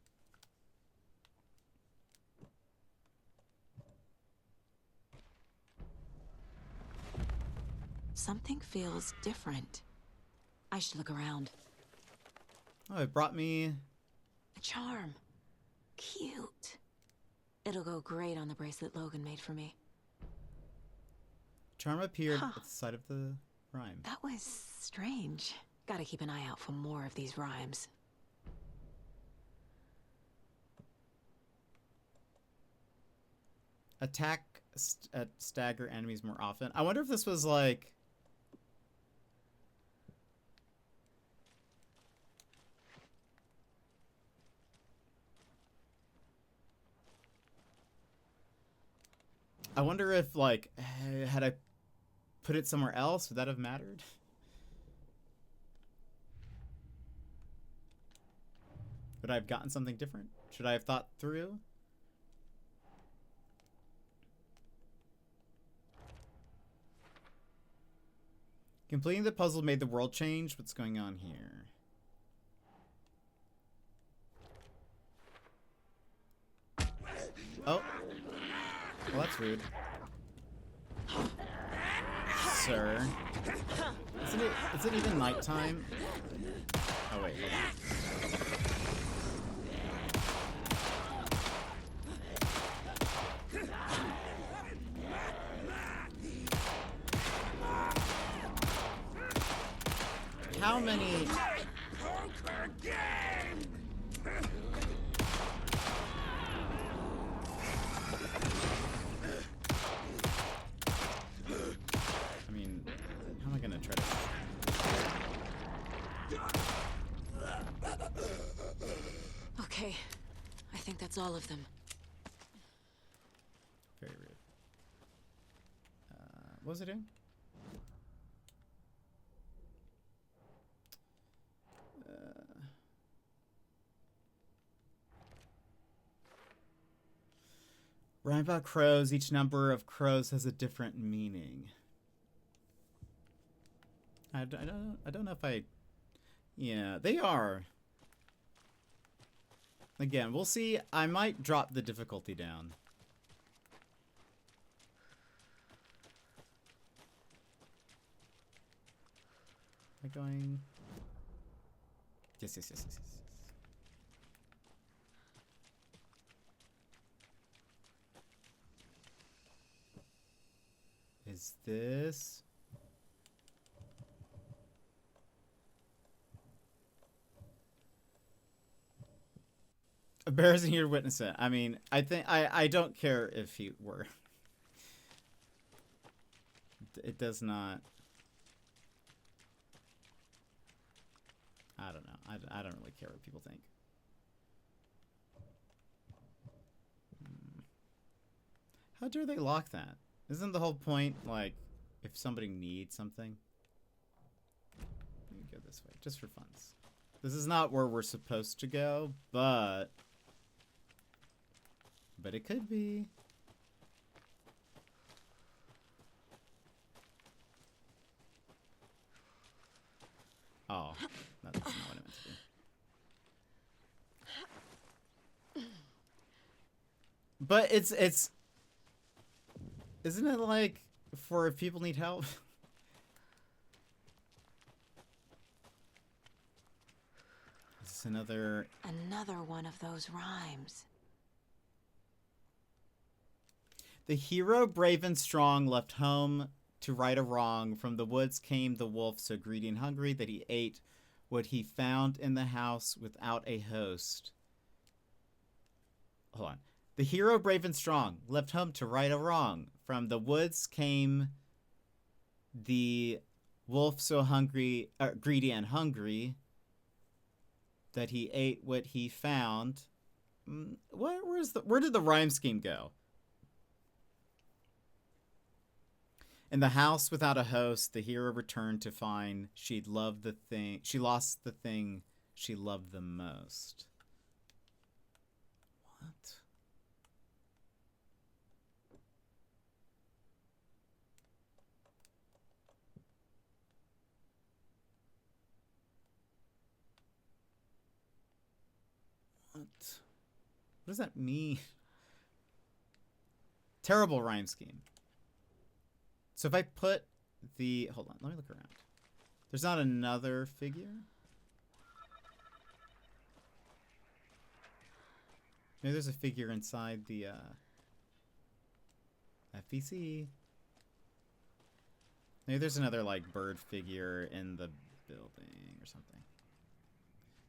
Something feels different. I should look around. Oh, it brought me... A charm. Cute. It'll go great on the bracelet Logan made for me. Charm appeared at the side of the rhyme. That was strange. Gotta keep an eye out for more of these rhymes. Attack stagger enemies more often. I wonder if this was like... I wonder if, like, had I put it somewhere else, would that have mattered? Would I have gotten something different? Should I have thought through? Completing the puzzle made the world change. What's going on here? Oh. Well, that's rude. Sir. Is it even nighttime? Oh, wait. Hold on. How many... I mean, how am I gonna try to... Okay, I think that's all of them. Very rude. What was it doing? Rhyme about crows. Each number of crows has a different meaning. I don't know if I... Yeah, they are. Again, we'll see. I might drop the difficulty down. Am I going... Yes. Is this... Embarrassing here to witness it. I mean, I think I don't care if he were. It does not... I don't know. I don't really care what people think. How dare they lock that? Isn't the whole point, like, if somebody needs something? Let me go this way, just for funs. This is not where we're supposed to go, but it could be. Oh, that's not what I meant to do. But it's isn't it like for if people need help? another... Another one of those rhymes. The hero, brave and strong, left home to right a wrong. From the woods came the wolf, so greedy and hungry that he ate what he found in the house without a host. Hold on. The hero, brave and strong, left home to right a wrong. From the woods came the wolf, so hungry, greedy and hungry that he ate what he found. Where did the rhyme scheme go? In the house without a host, the hero returned to find she lost the thing she loved the most. What? What does that mean? Terrible rhyme scheme. So if I put the... Hold on, let me look around. There's not another figure? Maybe there's a figure inside the FBC. Maybe there's another, like, bird figure in the building or something.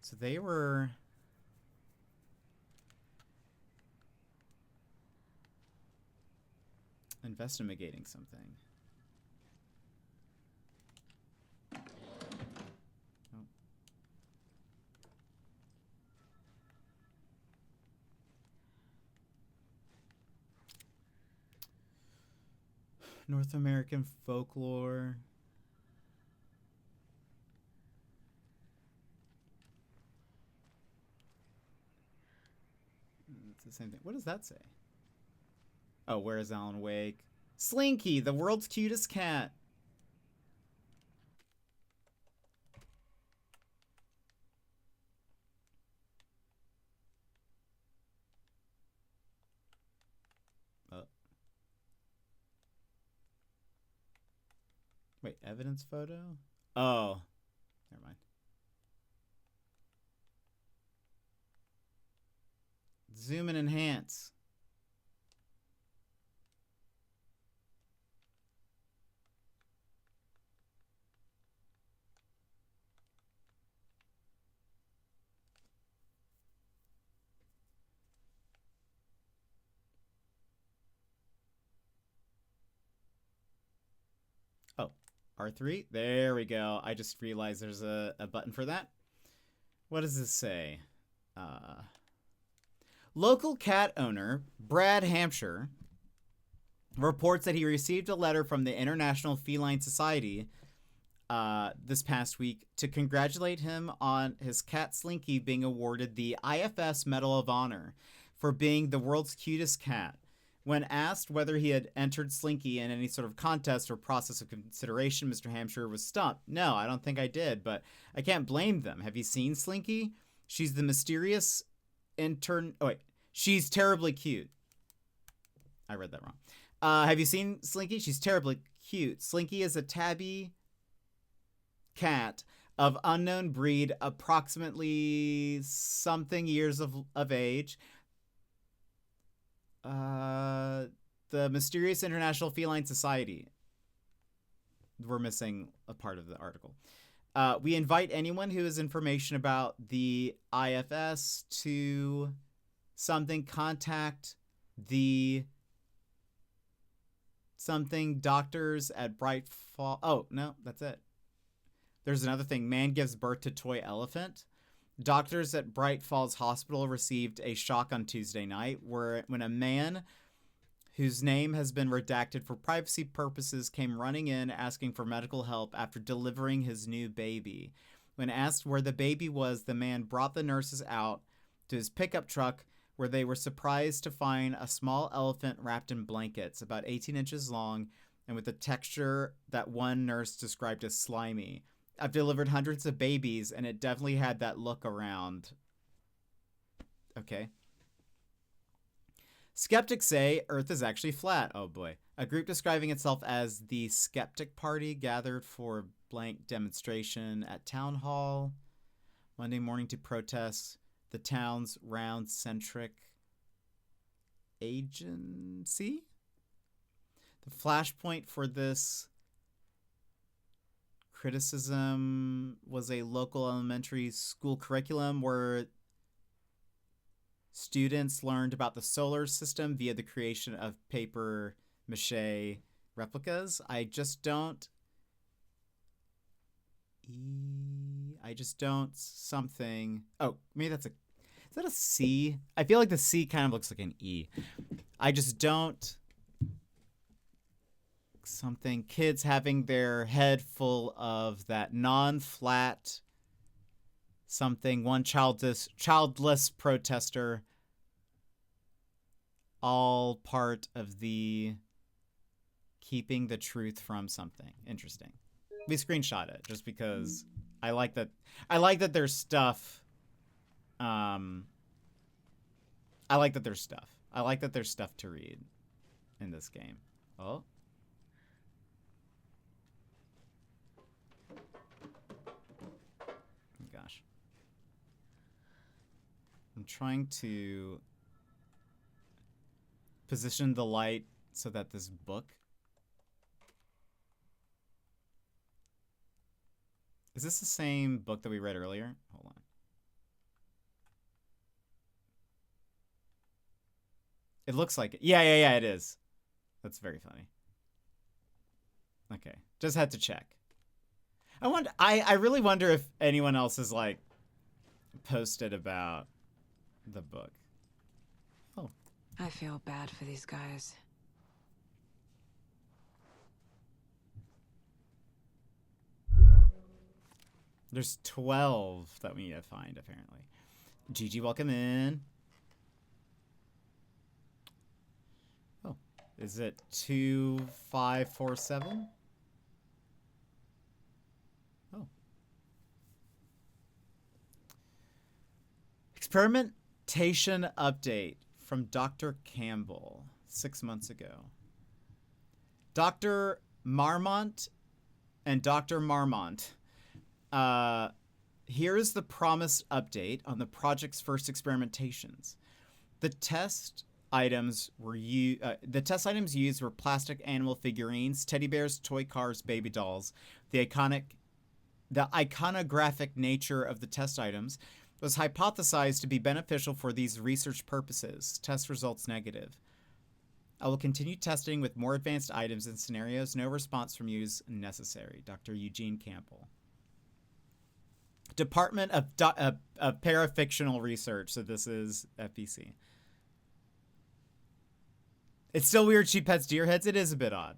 So they were... investigating something. Oh. North American folklore. It's the same thing. What does that say? Oh, where is Alan Wake? Slinky, the world's cutest cat. Wait, evidence photo? Oh, never mind. Zoom and enhance. Oh, R3? There we go. I just realized there's a button for that. What does this say? Local cat owner Brad Hampshire reports that he received a letter from the International Feline Society this past week to congratulate him on his cat Slinky being awarded the IFS Medal of Honor for being the world's cutest cat. When asked whether he had entered Slinky in any sort of contest or process of consideration, Mr. Hampshire was stumped. No, I don't think I did, but I can't blame them. Have you seen Slinky? She's the mysterious intern... Oh, wait. She's terribly cute. I read that wrong. Have you seen Slinky? She's terribly cute. Slinky is a tabby cat of unknown breed, approximately something years of age. The Mysterious International Feline Society. We're missing a part of the article. We invite anyone who has information about the IFS to something contact the something doctors at Bright Fall. Oh, no, that's it. There's another thing. Man gives birth to toy elephant. Doctors at Bright Falls Hospital received a shock on Tuesday night when a man whose name has been redacted for privacy purposes came running in asking for medical help after delivering his new baby. When asked where the baby was, the man brought the nurses out to his pickup truck where they were surprised to find a small elephant wrapped in blankets, about 18 inches long and with a texture that one nurse described as slimy. I've delivered hundreds of babies, and it definitely had that look around. Okay. Skeptics say Earth is actually flat. Oh boy. A group describing itself as the Skeptic Party gathered for blank demonstration at Town Hall. Monday morning to protest the town's round-centric agency. The flashpoint for this criticism was a local elementary school curriculum where students learned about the solar system via the creation of paper mache replicas. I just don't something. Oh, maybe that's a. Is that a C? I feel like the C kind of looks like an E. I just don't. Something. Kids having their head full of that non-flat something. One childless protester. All part of the keeping the truth from something. Interesting. We screenshot it just because I like that. I like that there's stuff. I like that there's stuff. I like that there's stuff to read in this game. Oh. Gosh. I'm trying to position the light so that this book. Is this the same book that we read earlier? Hold on. It looks like it. Yeah, it is. That's very funny. Okay. Just had to check. I really wonder if anyone else has, like, posted about the book. Oh. I feel bad for these guys. There's 12 that we need to find, apparently. Gigi, welcome in. Oh, is it 2547? Oh. Experimentation update from Dr. Campbell 6 months ago. Dr. Marmont and Dr. Marmont. Here is the promised update on the project's first experimentations. The test items used were plastic animal figurines, teddy bears, toy cars, baby dolls. The iconographic nature of the test items was hypothesized to be beneficial for these research purposes. Test results negative. I will continue testing with more advanced items and scenarios. No response from you is necessary. Dr. Eugene Campbell. Department of Parafictional Research. So this is FPC. It's still weird she pets deer heads. It is a bit odd.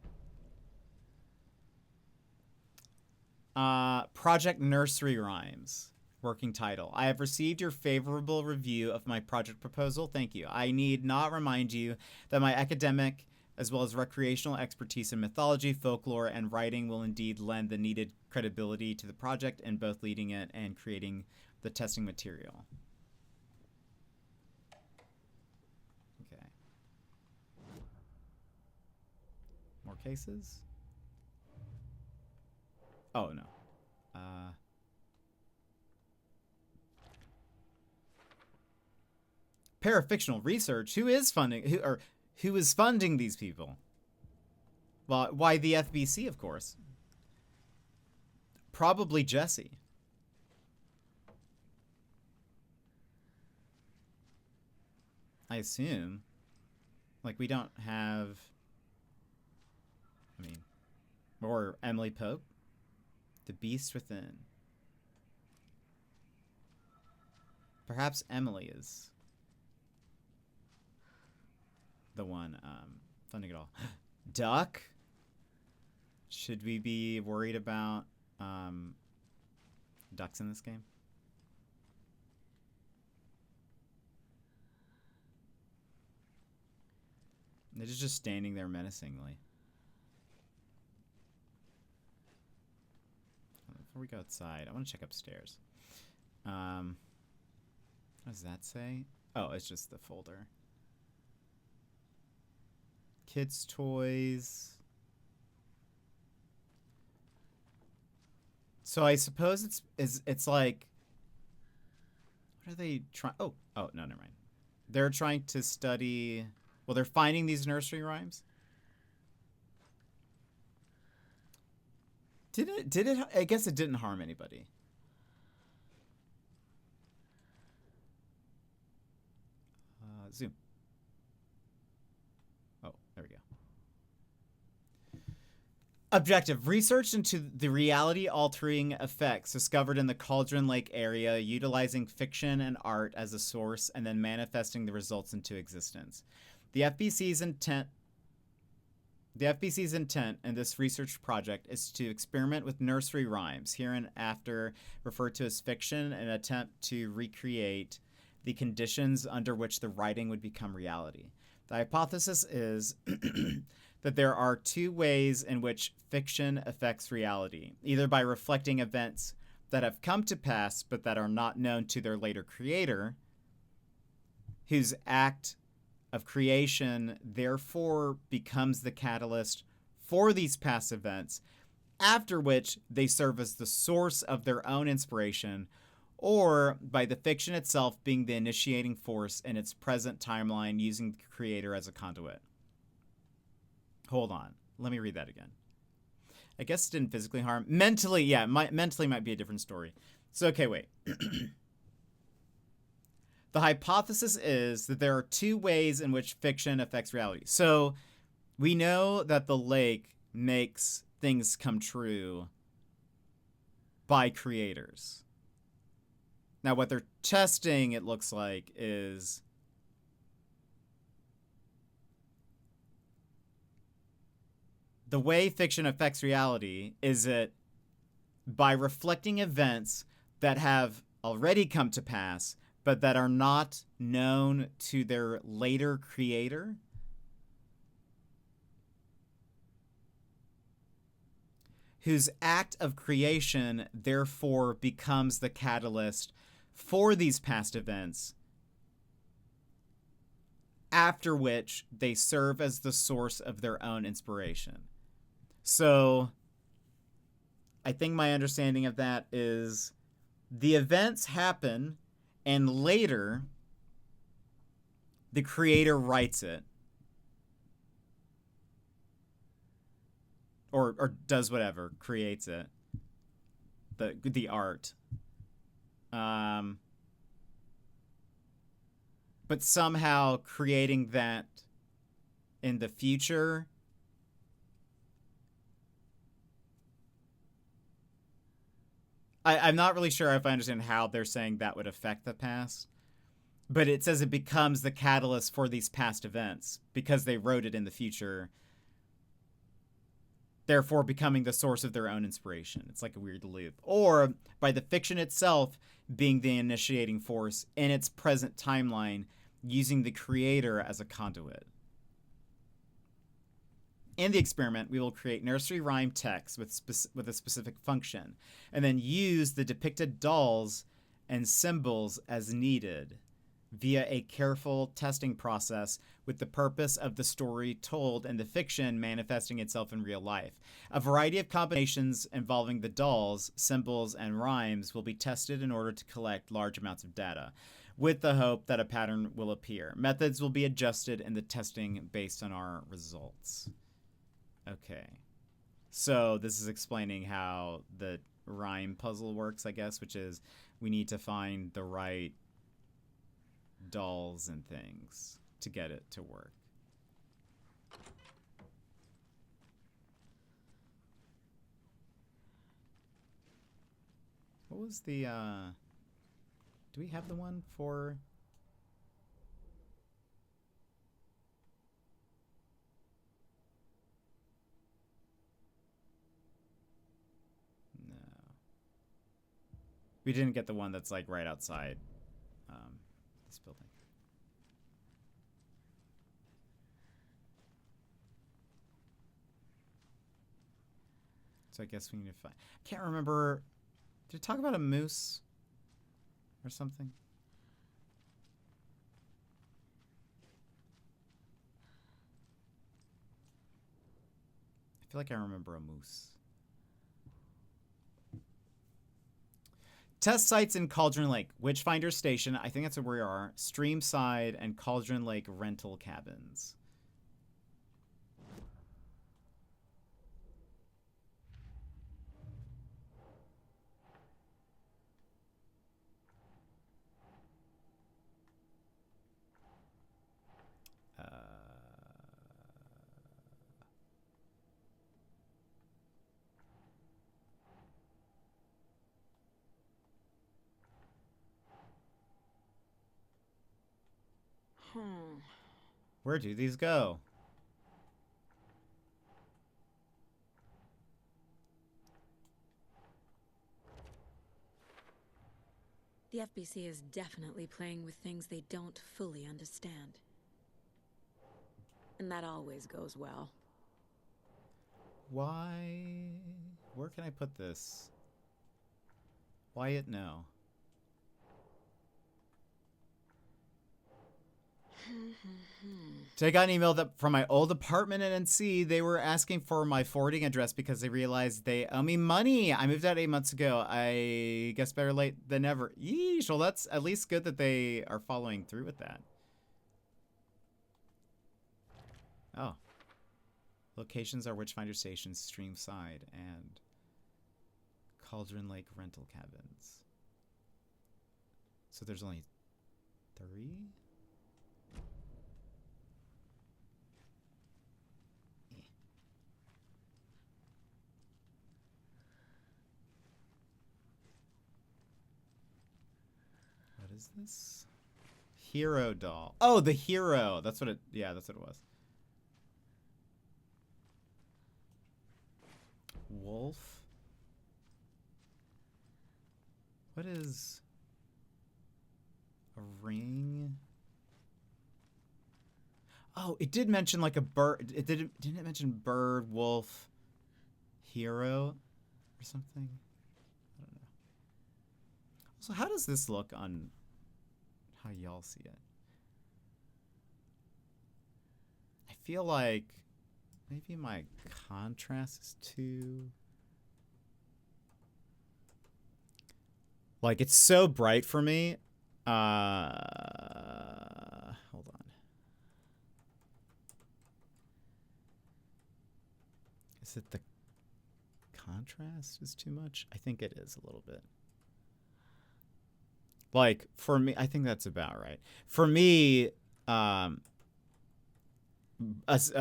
Project Nursery Rhymes. Working title. I have received your favorable review of my project proposal. Thank you. I need not remind you that my academic as well as recreational expertise in mythology, folklore, and writing will indeed lend the needed credibility to the project in both leading it and creating the testing material. Okay. More cases? Oh, no. Parafictional research? Who is funding these people? Well, why the FBC, of course. Probably Jesse. I assume. Like, we don't have... I mean... Or Emily Pope. The Beast Within. Perhaps Emily is... the one funding it all. Duck? Should we be worried about ducks in this game? They're just standing there menacingly. Before we go outside, I want to check upstairs. What does that say? Oh, it's just the folder. Kids' toys. So I suppose it's like What are they trying? Oh, no, never mind. They're trying to study. Well, they're finding these nursery rhymes. Did it? I guess it didn't harm anybody. Zoom. Oh, there we go. Objective. Research into the reality-altering effects discovered in the Cauldron Lake area, utilizing fiction and art as a source, and then manifesting the results into existence. The FBC's intent in this research project is to experiment with nursery rhymes, hereinafter referred to as fiction, and attempt to recreate the conditions under which the writing would become reality. The hypothesis is that there are two ways in which fiction affects reality, either by reflecting events that have come to pass but that are not known to their later creator, whose act of creation therefore becomes the catalyst for these past events, after which they serve as the source of their own inspiration, or by the fiction itself being the initiating force in its present timeline, using the creator as a conduit. Hold on. Let me read that again. I guess it didn't physically harm. Mentally, yeah. Mentally might be a different story. So, okay, wait. The hypothesis is that there are two ways in which fiction affects reality. So, we know that the lake makes things come true by creators. Now, what they're testing, it looks like, is the way fiction affects reality is it by reflecting events that have already come to pass, but that are not known to their later creator. Whose act of creation therefore becomes the catalyst for these past events, after which they serve as the source of their own inspiration. So, I think my understanding of that is the events happen, and later the creator writes it. Or does whatever, creates it. The art. But somehow creating that in the future I'm not really sure if I understand how they're saying that would affect the past. But it says it becomes the catalyst for these past events because they wrote it in the future, therefore becoming the source of their own inspiration. It's like a weird loop. Or by the fiction itself being the initiating force in its present timeline, using the creator as a conduit. In the experiment, we will create nursery rhyme text with a specific function, and then use the depicted dolls and symbols as needed via a careful testing process, with the purpose of the story told and the fiction manifesting itself in real life. A variety of combinations involving the dolls, symbols, and rhymes will be tested in order to collect large amounts of data, with the hope that a pattern will appear. Methods will be adjusted in the testing based on our results. Okay. So this is explaining how the rhyme puzzle works, I guess, which is we need to find the right dolls and things to get it to work. What was the, do we have the one for... No. We didn't get the one that's like right outside this building. So I guess we need to find... I can't remember... Did it talk about a moose or something? I feel like I remember a moose. Test sites in Cauldron Lake, Witchfinder Station. I think that's where we are. Streamside and Cauldron Lake rental cabins. Where do these go? The FBC is definitely playing with things they don't fully understand. And that always goes well. Why? Where can I put this? Wyatt, no. So I got an email that from my old apartment in NC. They were asking for my forwarding address because they realized they owe me money. I moved out 8 months ago. I guess better late than never. Yeesh. Well, that's at least good that they are following through with that. Oh. Locations are Witchfinder Station, Streamside, and Cauldron Lake rental cabins. So there's only 3? What is this? Hero doll. Oh, the hero. That's what it. Yeah, that's what it was. Wolf. What is a ring? Oh, it did mention like a bird. Didn't it mention bird, wolf, hero, or something? I don't know. So how does this look on how y'all see it? I feel like maybe my contrast is too... Like, it's so bright for me. Hold on. Is it the contrast is too much? I think it is a little bit. Like, for me, I think that's about right. For me, a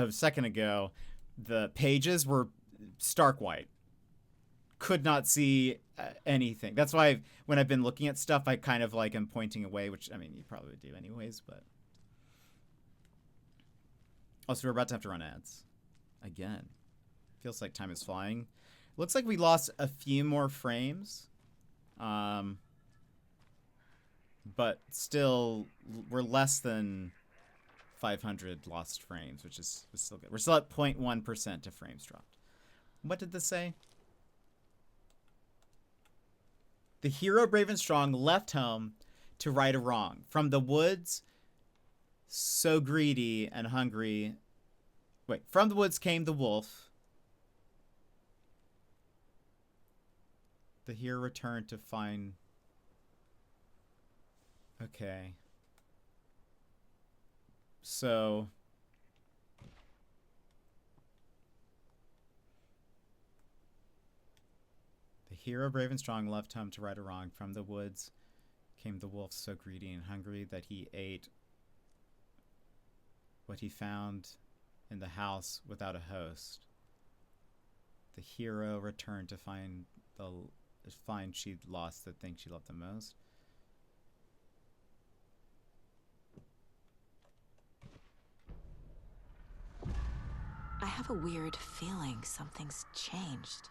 second ago, the pages were stark white. Could not see anything. That's why when I've been looking at stuff, I kind of like am pointing away, which, I mean, you probably would do anyways, but... Also, we're about to have to run ads. Again. Feels like time is flying. Looks like we lost a few more frames. But still, we're less than 500 lost frames, which is still good. We're still at 0.1% of frames dropped. What did this say? The hero, brave and strong, left home to right a wrong. From the woods, so greedy and hungry. Wait, from the woods came the wolf. The hero returned to find... Okay. So... The hero, brave and strong, left home to right a wrong. From the woods came the wolf, so greedy and hungry that he ate what he found in the house without a host. The hero returned to find she'd lost the thing she loved the most. I have a weird feeling something's changed.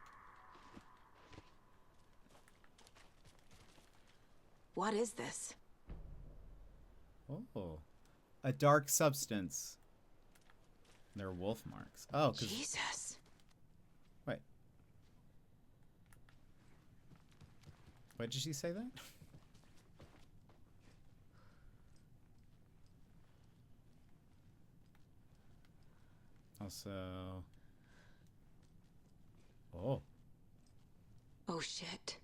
What is this? Oh. A dark substance. They're wolf marks. Oh, 'cause... Jesus. Wait. Why did she say that? Also... Oh. Oh shit.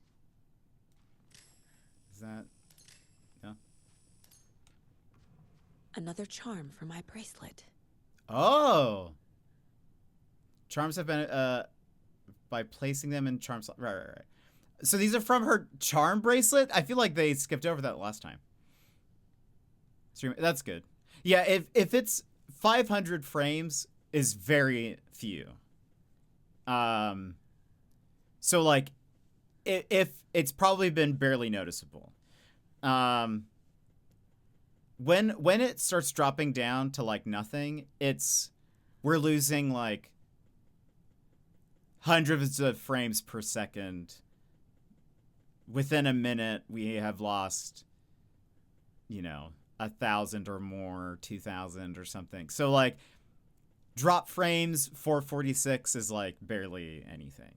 another charm for my bracelet. Oh. Charms have been by placing them in charm slot. Right. So these are from her charm bracelet? I feel like they skipped over that last time. That's good. Yeah, if it's 500 frames is very few. So like if it's probably been barely noticeable. When it starts dropping down to like nothing, we're losing like hundreds of frames per second. Within a minute, we have lost, 1,000 or more, 2,000 or something. So like drop frames 446 is like barely anything.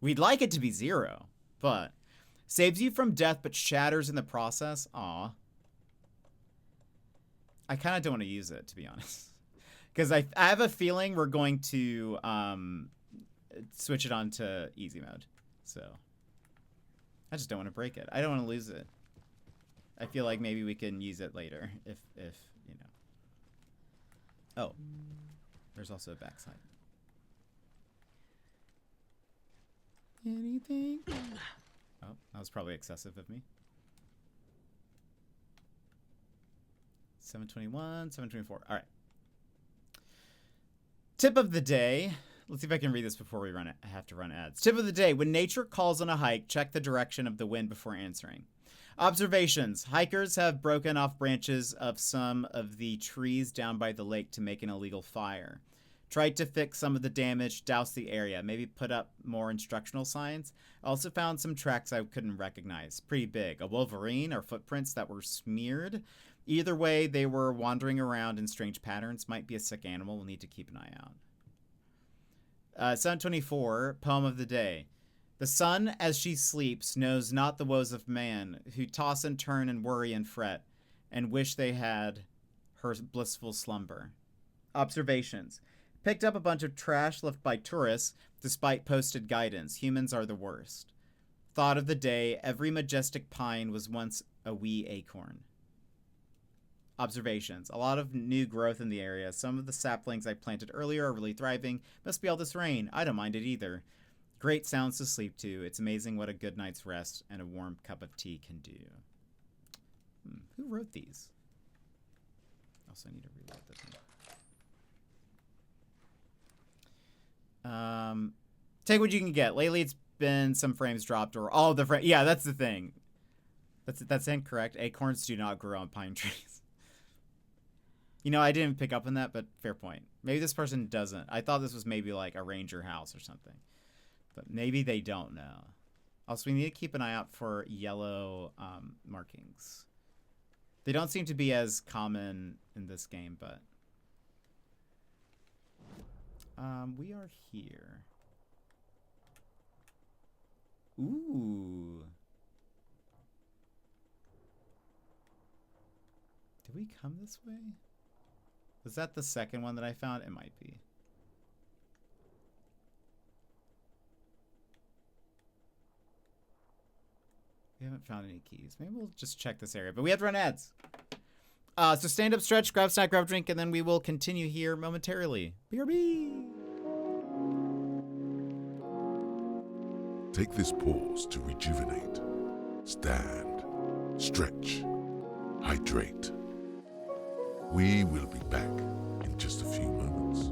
We'd like it to be 0, but saves you from death but shatters in the process. Aw. I kind of don't want to use it, to be honest. Because I have a feeling we're going to switch it on to easy mode. So I just don't want to break it. I don't want to lose it. I feel like maybe we can use it later if Oh, there's also a backside. Anything? Oh, that was probably excessive of me. 721, 724. All right. Tip of the day. Let's see if I can read this before we have to run ads. Tip of the day. When nature calls on a hike, check the direction of the wind before answering. Observations. Hikers have broken off branches of some of the trees down by the lake to make an illegal fire. Tried to fix some of the damage, douse the area, maybe put up more instructional signs. I also found some tracks I couldn't recognize. Pretty big. A wolverine or footprints that were smeared. Either way, they were wandering around in strange patterns. Might be a sick animal. We'll need to keep an eye out. 724, poem of the day. The sun, as she sleeps, knows not the woes of man, who toss and turn and worry and fret, and wish they had her blissful slumber. Observations. Picked up a bunch of trash left by tourists, despite posted guidance. Humans are the worst. Thought of the day. Every majestic pine was once a wee acorn. Observations. A lot of new growth in the area. Some of the saplings I planted earlier are really thriving. Must be all this rain. I don't mind it either. Great sounds to sleep to. It's amazing what a good night's rest and a warm cup of tea can do. Who wrote these? Also, I need to reload this one. Take what you can get. Lately, it's been some frames dropped or all the frames. Yeah, that's the thing. That's incorrect. Acorns do not grow on pine trees. I didn't pick up on that, but fair point. Maybe this person doesn't. I thought this was maybe like a ranger house or something. But maybe they don't know. Also, we need to keep an eye out for yellow markings. They don't seem to be as common in this game, but... we are here. Ooh. Did we come this way? Was that the second one that I found? It might be. We haven't found any keys. Maybe we'll just check this area, but we have to run ads. So stand up, stretch, grab a snack, grab a drink, and then we will continue here momentarily. BRB! Take this pause to rejuvenate. Stand, stretch, hydrate. We will be back in just a few moments.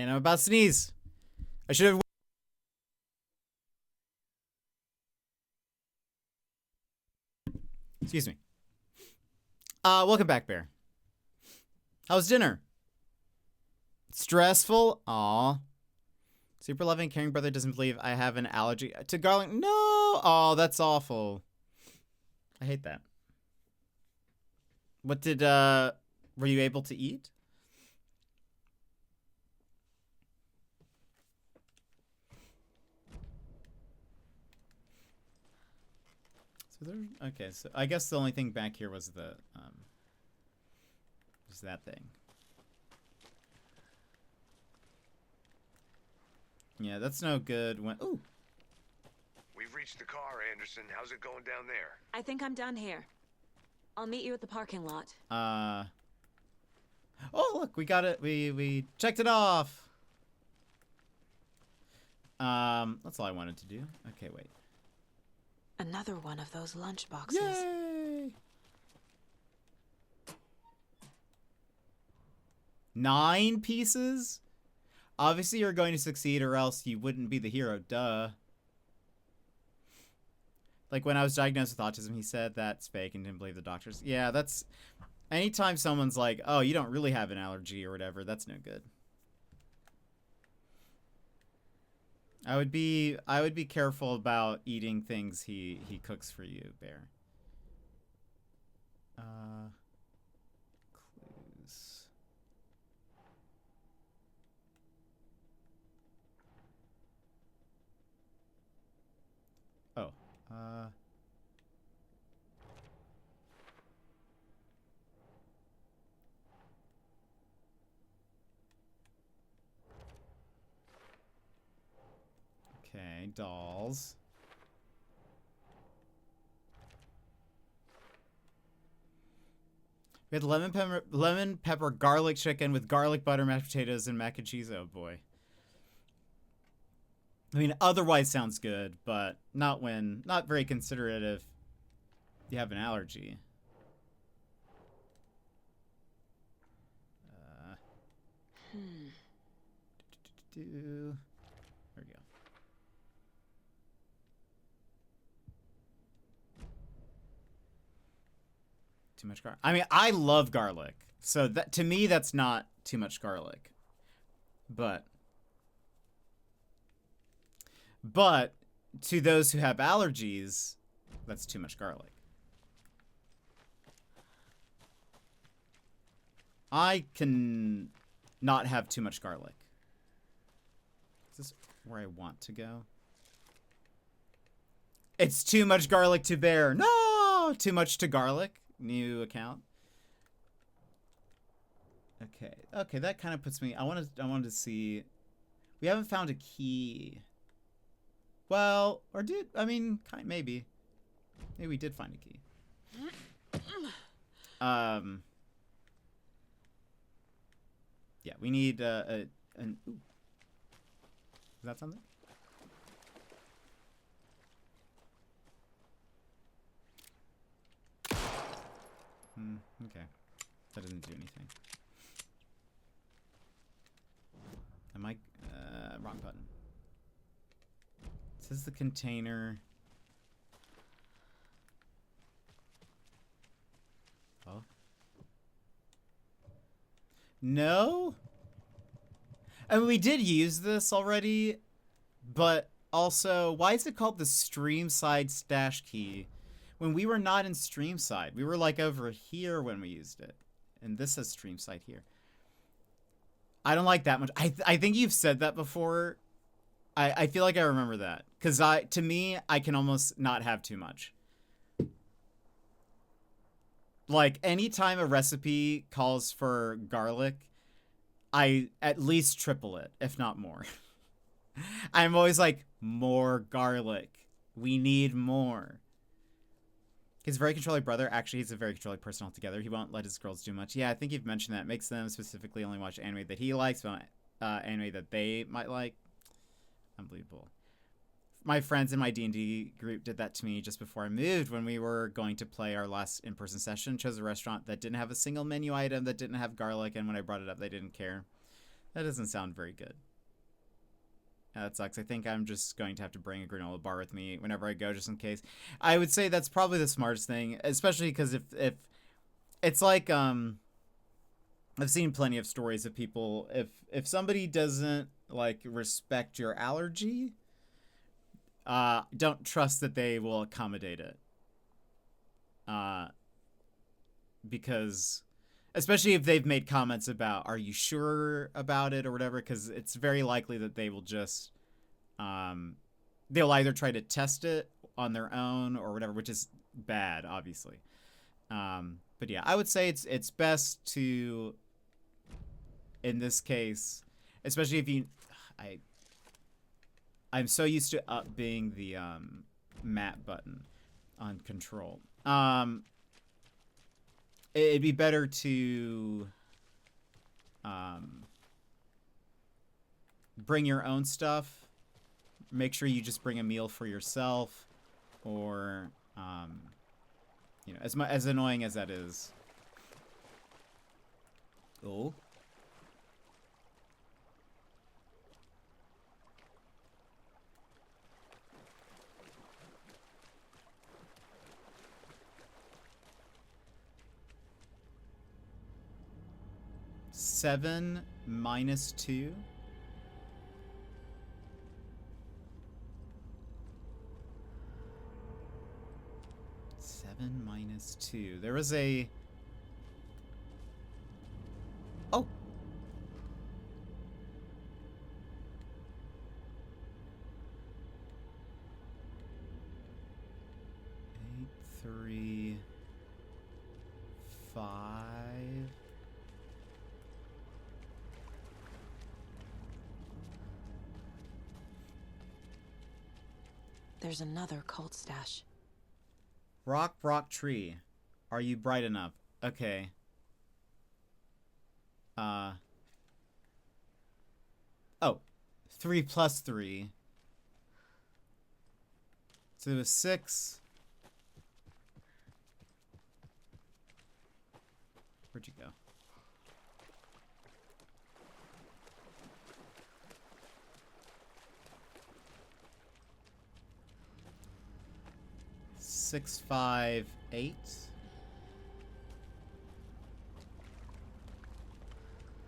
And I'm about to sneeze. I should have. Excuse me. Welcome back, Bear. How's dinner? Stressful? Aw. Super loving, caring brother doesn't believe I have an allergy to garlic. No! Oh, that's awful. I hate that. What did, were you able to eat? So there, okay, so I guess the only thing back here was the, was that thing. Yeah, that's no good when, ooh. We've reached the car, Anderson. How's it going down there? I think I'm done here. I'll meet you at the parking lot. Oh, look, we got it. We checked it off. That's all I wanted to do. Okay, wait. Another one of those lunch boxes. Yay! 9 pieces? Obviously you're going to succeed or else you wouldn't be the hero, duh. Like when I was diagnosed with autism, he said that's fake and didn't believe the doctors. Yeah, that's... Anytime someone's like, oh, you don't really have an allergy or whatever, that's no good. I would be careful about eating things he cooks for you, Bear. Clues. Oh, okay, dolls. We had lemon pepper garlic chicken with garlic butter, mashed potatoes, and mac and cheese. Oh boy. I mean, otherwise sounds good, but not very considerate if you have an allergy. There we go. Too much garlic. I mean, I love garlic, so that to me that's not too much garlic, but to those who have allergies, that's too much garlic. I can not have too much garlic. Is this where I want to go? It's too much garlic to bear. No! Too much to garlic. New account. Okay. Okay, that kind of puts me... I wanted to see... We haven't found a key. Well, or did... I mean, maybe. Maybe we did find a key. Yeah, we need an... Ooh. Is that something? Okay. That doesn't do anything. Am I... wrong button. It says the container... Oh. No? I mean, we did use this already, but also, why is it called the stream side stash key? When we were not in stream side, we were like over here when we used it. And this says stream side here. I don't like that much. I think you've said that before. I feel like I remember that. Because to me, I can almost not have too much. Like, anytime a recipe calls for garlic, I at least triple it, if not more. I'm always like, more garlic. We need more. His very controlling brother, actually, he's a very controlling person altogether. He won't let his girls do much. Yeah, I think you've mentioned that. Makes them specifically only watch anime that he likes, but anime that they might like. Unbelievable. My friends in my D&D group did that to me just before I moved when we were going to play our last in-person session. Chose a restaurant that didn't have a single menu item, that didn't have garlic, and when I brought it up, they didn't care. That doesn't sound very good. That sucks. I think I'm just going to have to bring a granola bar with me whenever I go, just in case. I would say that's probably the smartest thing, especially because if it's like I've seen plenty of stories of people, if somebody doesn't like respect your allergy, don't trust that they will accommodate it. Because especially if they've made comments about, are you sure about it or whatever, because it's very likely that they will just, they'll either try to test it on their own or whatever, which is bad, obviously. But yeah, I would say it's best to, in this case, especially if you, I'm so used to up being the map button on control. It'd be better to bring your own stuff. Make sure you just bring a meal for yourself, or you know, as annoying as that is. Oh. Seven minus 2. Seven minus 2. There was a... Oh! 8, 3, 5... There's another cult stash. Rock tree. Are you bright enough? Okay. Oh. 3 plus 3. So it was 6. Where'd you go? Six, 5, 8.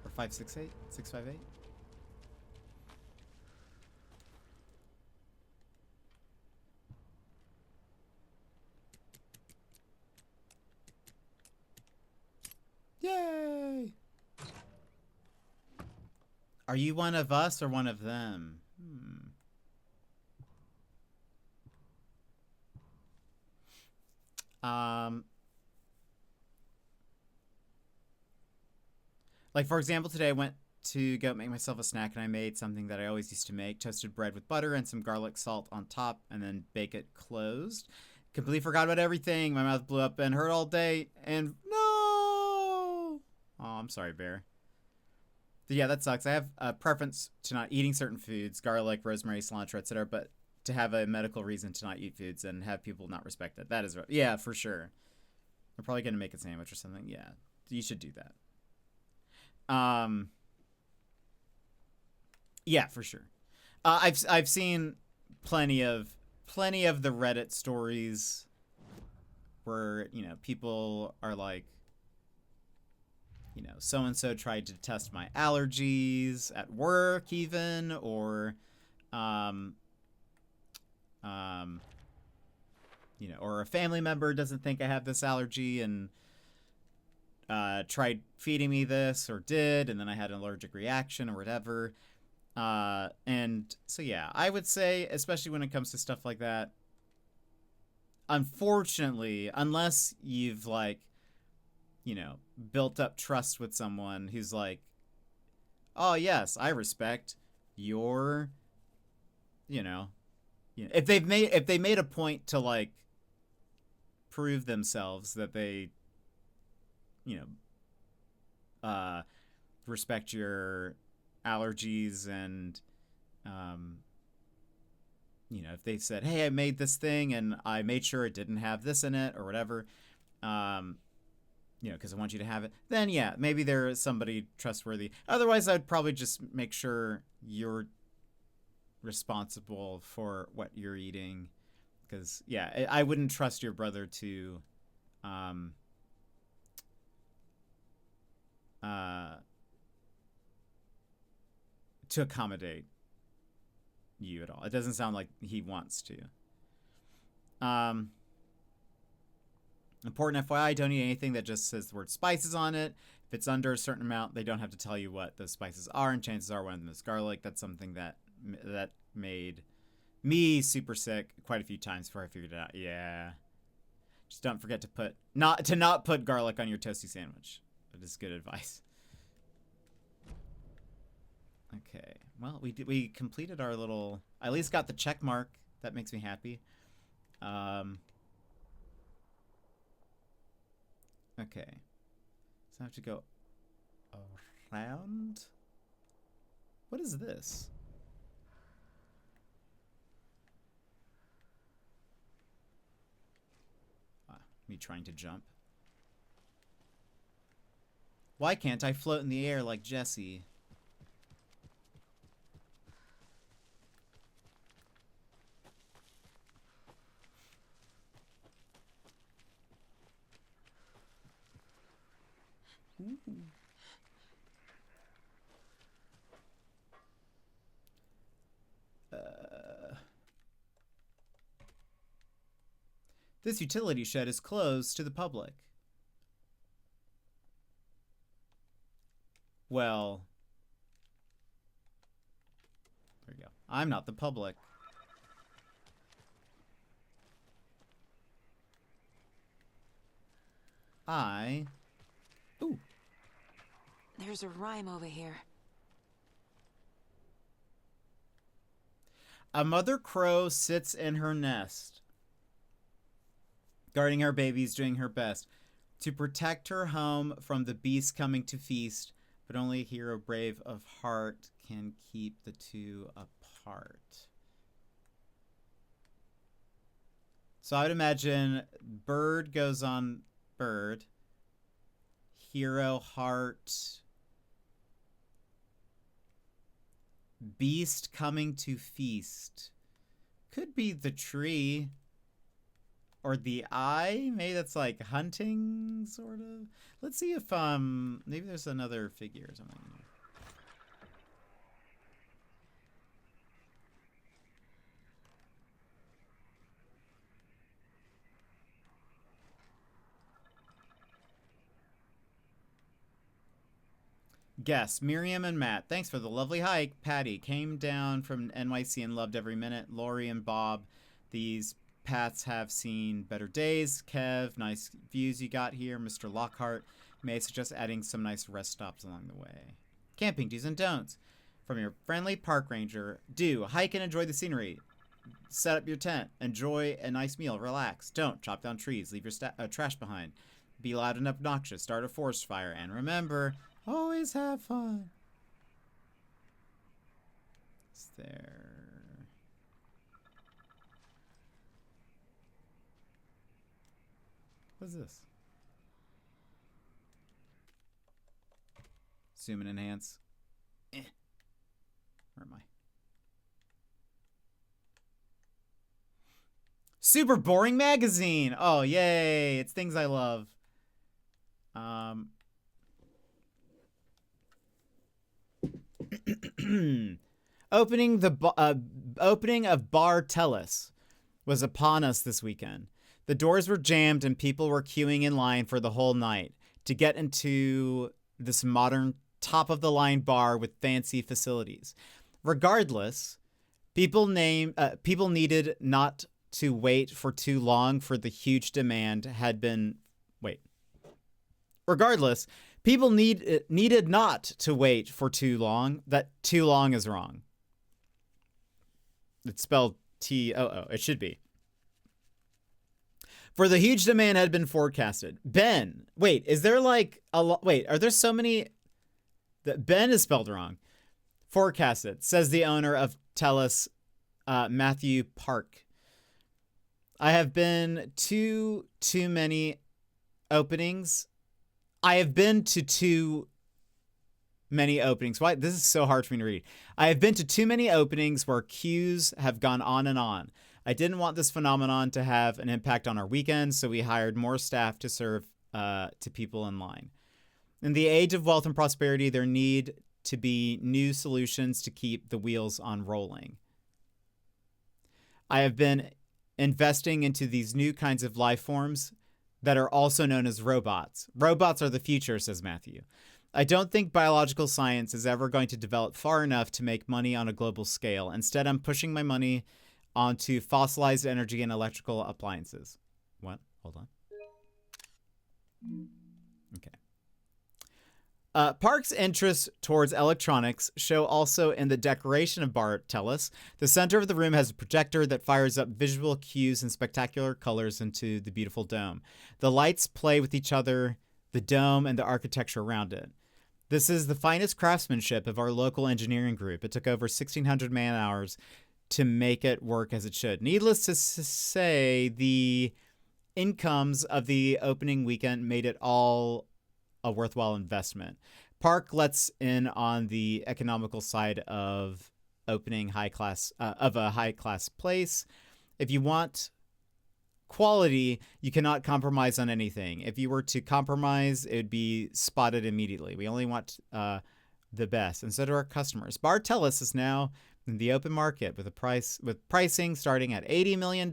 Or 5, 6, 8? 6, 5, 8? Yay! Are you one of us or one of them? Like, for example, today I went to go make myself a snack and I made something that I always used to make: toasted bread with butter and some garlic salt on top, and then bake it closed. Completely forgot about everything. My mouth blew up and hurt all day, and no! Oh, I'm sorry, Bear. But yeah, that sucks. I have a preference to not eating certain foods, garlic, rosemary, cilantro, etc., but to have a medical reason to not eat foods and have people not respect it. That is, yeah, for sure. I'm probably going to make a sandwich or something. Yeah, you should do that. Yeah, for sure. I've seen plenty of the Reddit stories where, you know, people are like, you know, so and so tried to test my allergies at work, even, or you know, or a family member doesn't think I have this allergy and tried feeding me this, or did, and then I had an allergic reaction or whatever. And so, yeah, I would say, especially when it comes to stuff like that, unfortunately, unless you've, like, you know, built up trust with someone who's like, oh, yes, I respect your, you know, if they made a point to, like, prove themselves that they, you know, respect your allergies, and you know, if they said, hey, I made this thing and I made sure it didn't have this in it or whatever, you know, because I want you to have it, then yeah, maybe there is somebody trustworthy. Otherwise, I'd probably just make sure you're responsible for what you're eating, because yeah, I wouldn't trust your brother to accommodate you at all. It doesn't sound like he wants to. Important FYI, don't eat anything that just says the word spices on it. If it's under a certain amount, they don't have to tell you what those spices are, and chances are one of them is garlic. That's something that made me super sick quite a few times before I figured it out. Yeah. Just don't forget to not put garlic on your toasty sandwich. That is good advice. Okay. Well, we completed our little, I at least got the check mark. That makes me happy. Okay. So I have to go around. What is this? Me trying to jump. Why can't I float in the air like Jesse? Ooh. This utility shed is closed to the public. Well, there you go. I'm not the public. Ooh. There's a rhyme over here. A mother crow sits in her nest, guarding her babies, doing her best to protect her home from the beast coming to feast, but only a hero brave of heart can keep the two apart. So I would imagine bird goes on bird, hero heart, beast coming to feast. Could be the tree. Or the eye? Maybe that's like hunting, sort of. Let's see if maybe there's another figure or something. Guess Miriam and Matt. Thanks for the lovely hike. Patty came down from NYC and loved every minute. Lori and Bob. These paths have seen better days. Kev, nice views you got here. Mr. Lockhart may suggest adding some nice rest stops along the way. Camping do's and don'ts. From your friendly park ranger. Do hike and enjoy the scenery. Set up your tent. Enjoy a nice meal. Relax. Don't chop down trees. Leave your trash behind. Be loud and obnoxious. Start a forest fire. And remember, always have fun. Is there... What is this? Zoom and enhance. Where am I? Super boring magazine. Oh, yay. It's things I love. Opening of Bar Tellus was upon us this weekend. The doors were jammed and people were queuing in line for the whole night to get into this modern top-of-the-line bar with fancy facilities. Regardless, people needed not to wait for too long for the huge demand had been... Wait. Regardless, people needed not to wait for too long. That too long is wrong. It's spelled T-O-O. It should be. For the huge demand had been forecasted. Ben. Wait, is there like a lot? Wait, are there so many? Ben is spelled wrong. Forecasted, says the owner of Tellus, Matthew Park. I have been too many openings I have been to too many openings. Why? This is so hard for me to read. I have been to too many openings where queues have gone on and on. I didn't want this phenomenon to have an impact on our weekends, so we hired more staff to serve to people in line. In the age of wealth and prosperity, there need to be new solutions to keep the wheels on rolling. I have been investing into these new kinds of life forms that are also known as robots. Robots are the future, says Matthew. I don't think biological science is ever going to develop far enough to make money on a global scale. Instead, I'm pushing my money onto fossilized energy and electrical appliances. What? Hold on. Okay. Park's interest towards electronics show also in the decoration of Bar Tellus. The center of the room has a projector that fires up visual cues and spectacular colors into the beautiful dome. The lights play with each other, the dome, and the architecture around it. This is the finest craftsmanship of our local engineering group. It took over 1,600 man-hours to make it work as it should. Needless to say, the incomes of the opening weekend made it all a worthwhile investment. Park lets in on the economical side of opening a high-class place. If you want quality, you cannot compromise on anything. If you were to compromise, it would be spotted immediately. We only want the best, and so do our customers. Bar Tellus is now in the open market with pricing starting at $80 million.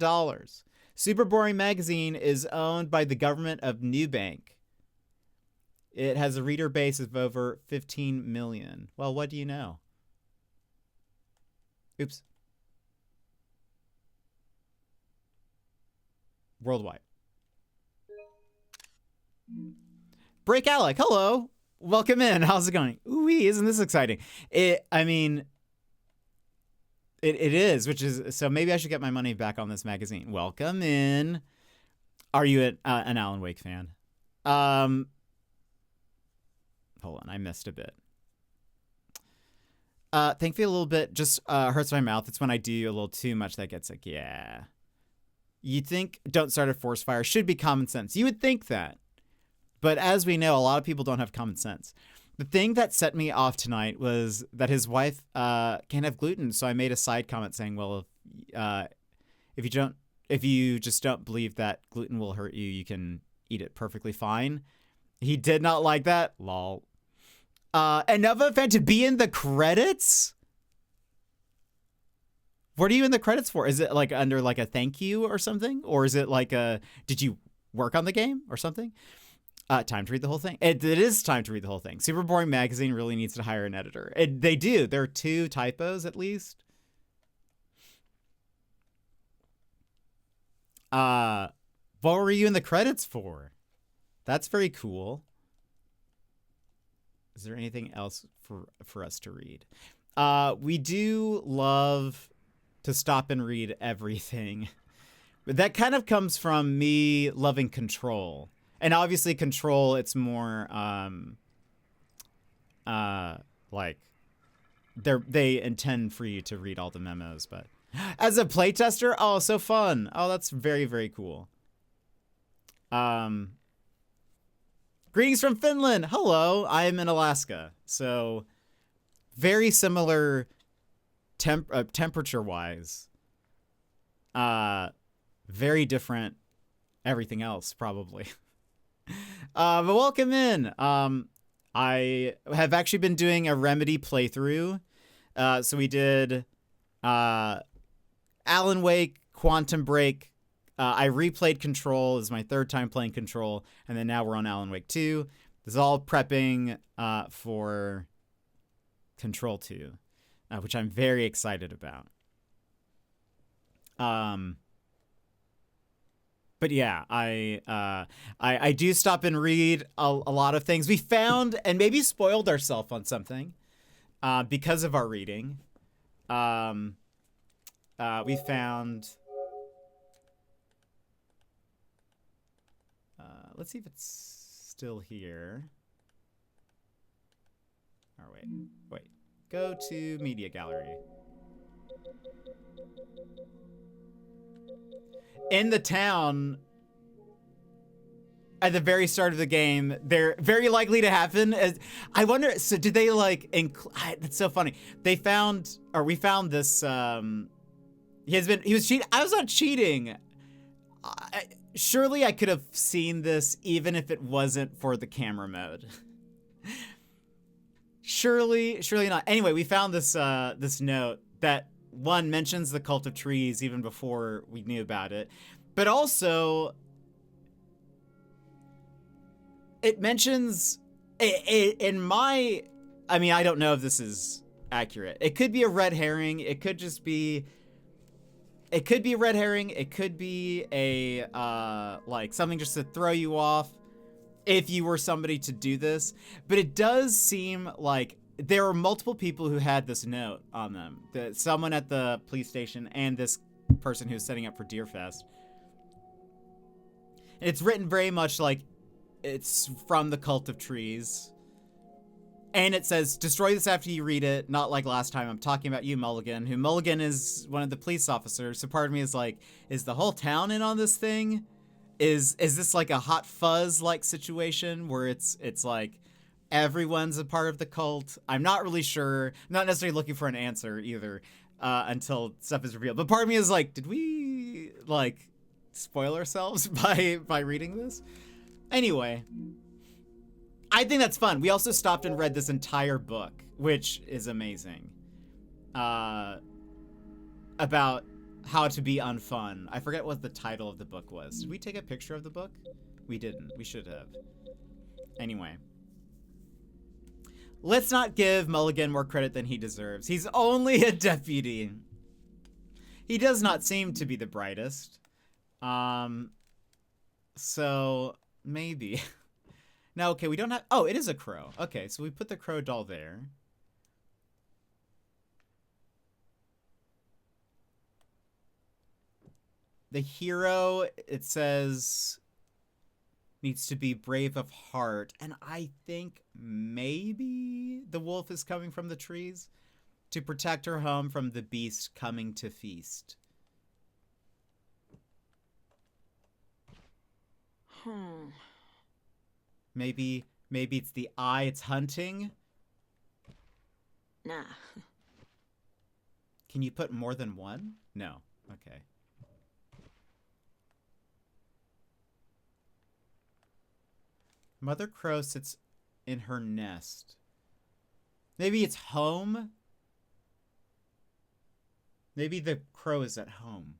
Super Boring Magazine is owned by the government of New Bank. It has a reader base of over 15 million. Well, what do you know? Oops. Worldwide. Break Alec, hello. Welcome in. How's it going? Ooh, isn't this exciting? It is, which is, so maybe I should get my money back on this magazine. Welcome in. Are you an Alan Wake fan? Hold on, I missed a bit. Thankfully a little bit just hurts my mouth. It's when I do a little too much that gets like, yeah. You'd think don't start a forest fire should be common sense. You would think that. But as we know, a lot of people don't have common sense. The thing that set me off tonight was that his wife can't have gluten. So I made a side comment saying, well, if you just don't believe that gluten will hurt you, you can eat it perfectly fine. He did not like that. Lol. Another fan to be in the credits? What are you in the credits for? Is it like under like a thank you or something? Or is it like did you work on the game or something? Time to read the whole thing. It is time to read the whole thing. Super Boring Magazine really needs to hire an editor. They do. There are 2 typos at least. What were you in the credits for? That's very cool. Is there anything else for us to read? We do love to stop and read everything. But that kind of comes from me loving Control. And obviously Control, it's more like they intend for you to read all the memos, but as a playtester, oh, so fun. Oh, that's very, very cool. Greetings from Finland. Hello, I am in Alaska. So very similar temperature-wise. Very different everything else, probably. But welcome in. I have actually been doing a Remedy playthrough. So we did Alan Wake, Quantum Break. I replayed Control. This is my 3rd time playing Control. And then now we're on Alan Wake 2. This is all prepping for Control 2, which I'm very excited about. But yeah, I do stop and read a lot of things. We found and maybe spoiled ourselves on something because of our reading. We found... let's see if it's still here. Or wait. Go to Media Gallery. In the town, at the very start of the game. They're very likely to happen. I wonder, so did they like, it's so funny. We found this, he was cheating. I was not cheating. Surely I could have seen this even if it wasn't for the camera mode. Surely not. Anyway, we found this, this note that one mentions the cult of trees even before we knew about it, but also it mentions in my, I mean, I don't know if this is accurate. It could be a red herring. It could just be, it could be a red herring. It could be a, like something just to throw you off if you were somebody to do this. But it does seem like there were multiple people who had this note on them. Someone at the police station and this person who's setting up for Deerfest. And it's written very much like it's from the Cult of Trees. And it says, destroy this after you read it. Not like last time. I'm talking about you, Mulligan. Who Mulligan is one of the police officers. So part of me is like, is the whole town in on this thing? Is this like a Hot Fuzz like situation where it's like everyone's a part of the cult? I'm not really sure. I'm not necessarily looking for an answer either until stuff is revealed. But part of me is like, did we like spoil ourselves by reading this? Anyway, I think that's fun. We also stopped and read this entire book, which is amazing. About how to be unfun. I forget what the title of the book was. Did we take a picture of the book? We didn't. We should have. Anyway. Let's not give Mulligan more credit than he deserves. He's only a deputy. He does not seem to be the brightest. So maybe. Now, okay, we don't have... Oh, it is a crow. Okay, so we put the crow doll there. The hero, it says, needs to be brave of heart. And I think maybe the wolf is coming from the trees to protect her home from the beast coming to feast. Maybe it's the eye it's hunting? Nah. Can you put more than one? No. Okay. Mother crow sits in her nest. Maybe it's home? Maybe the crow is at home.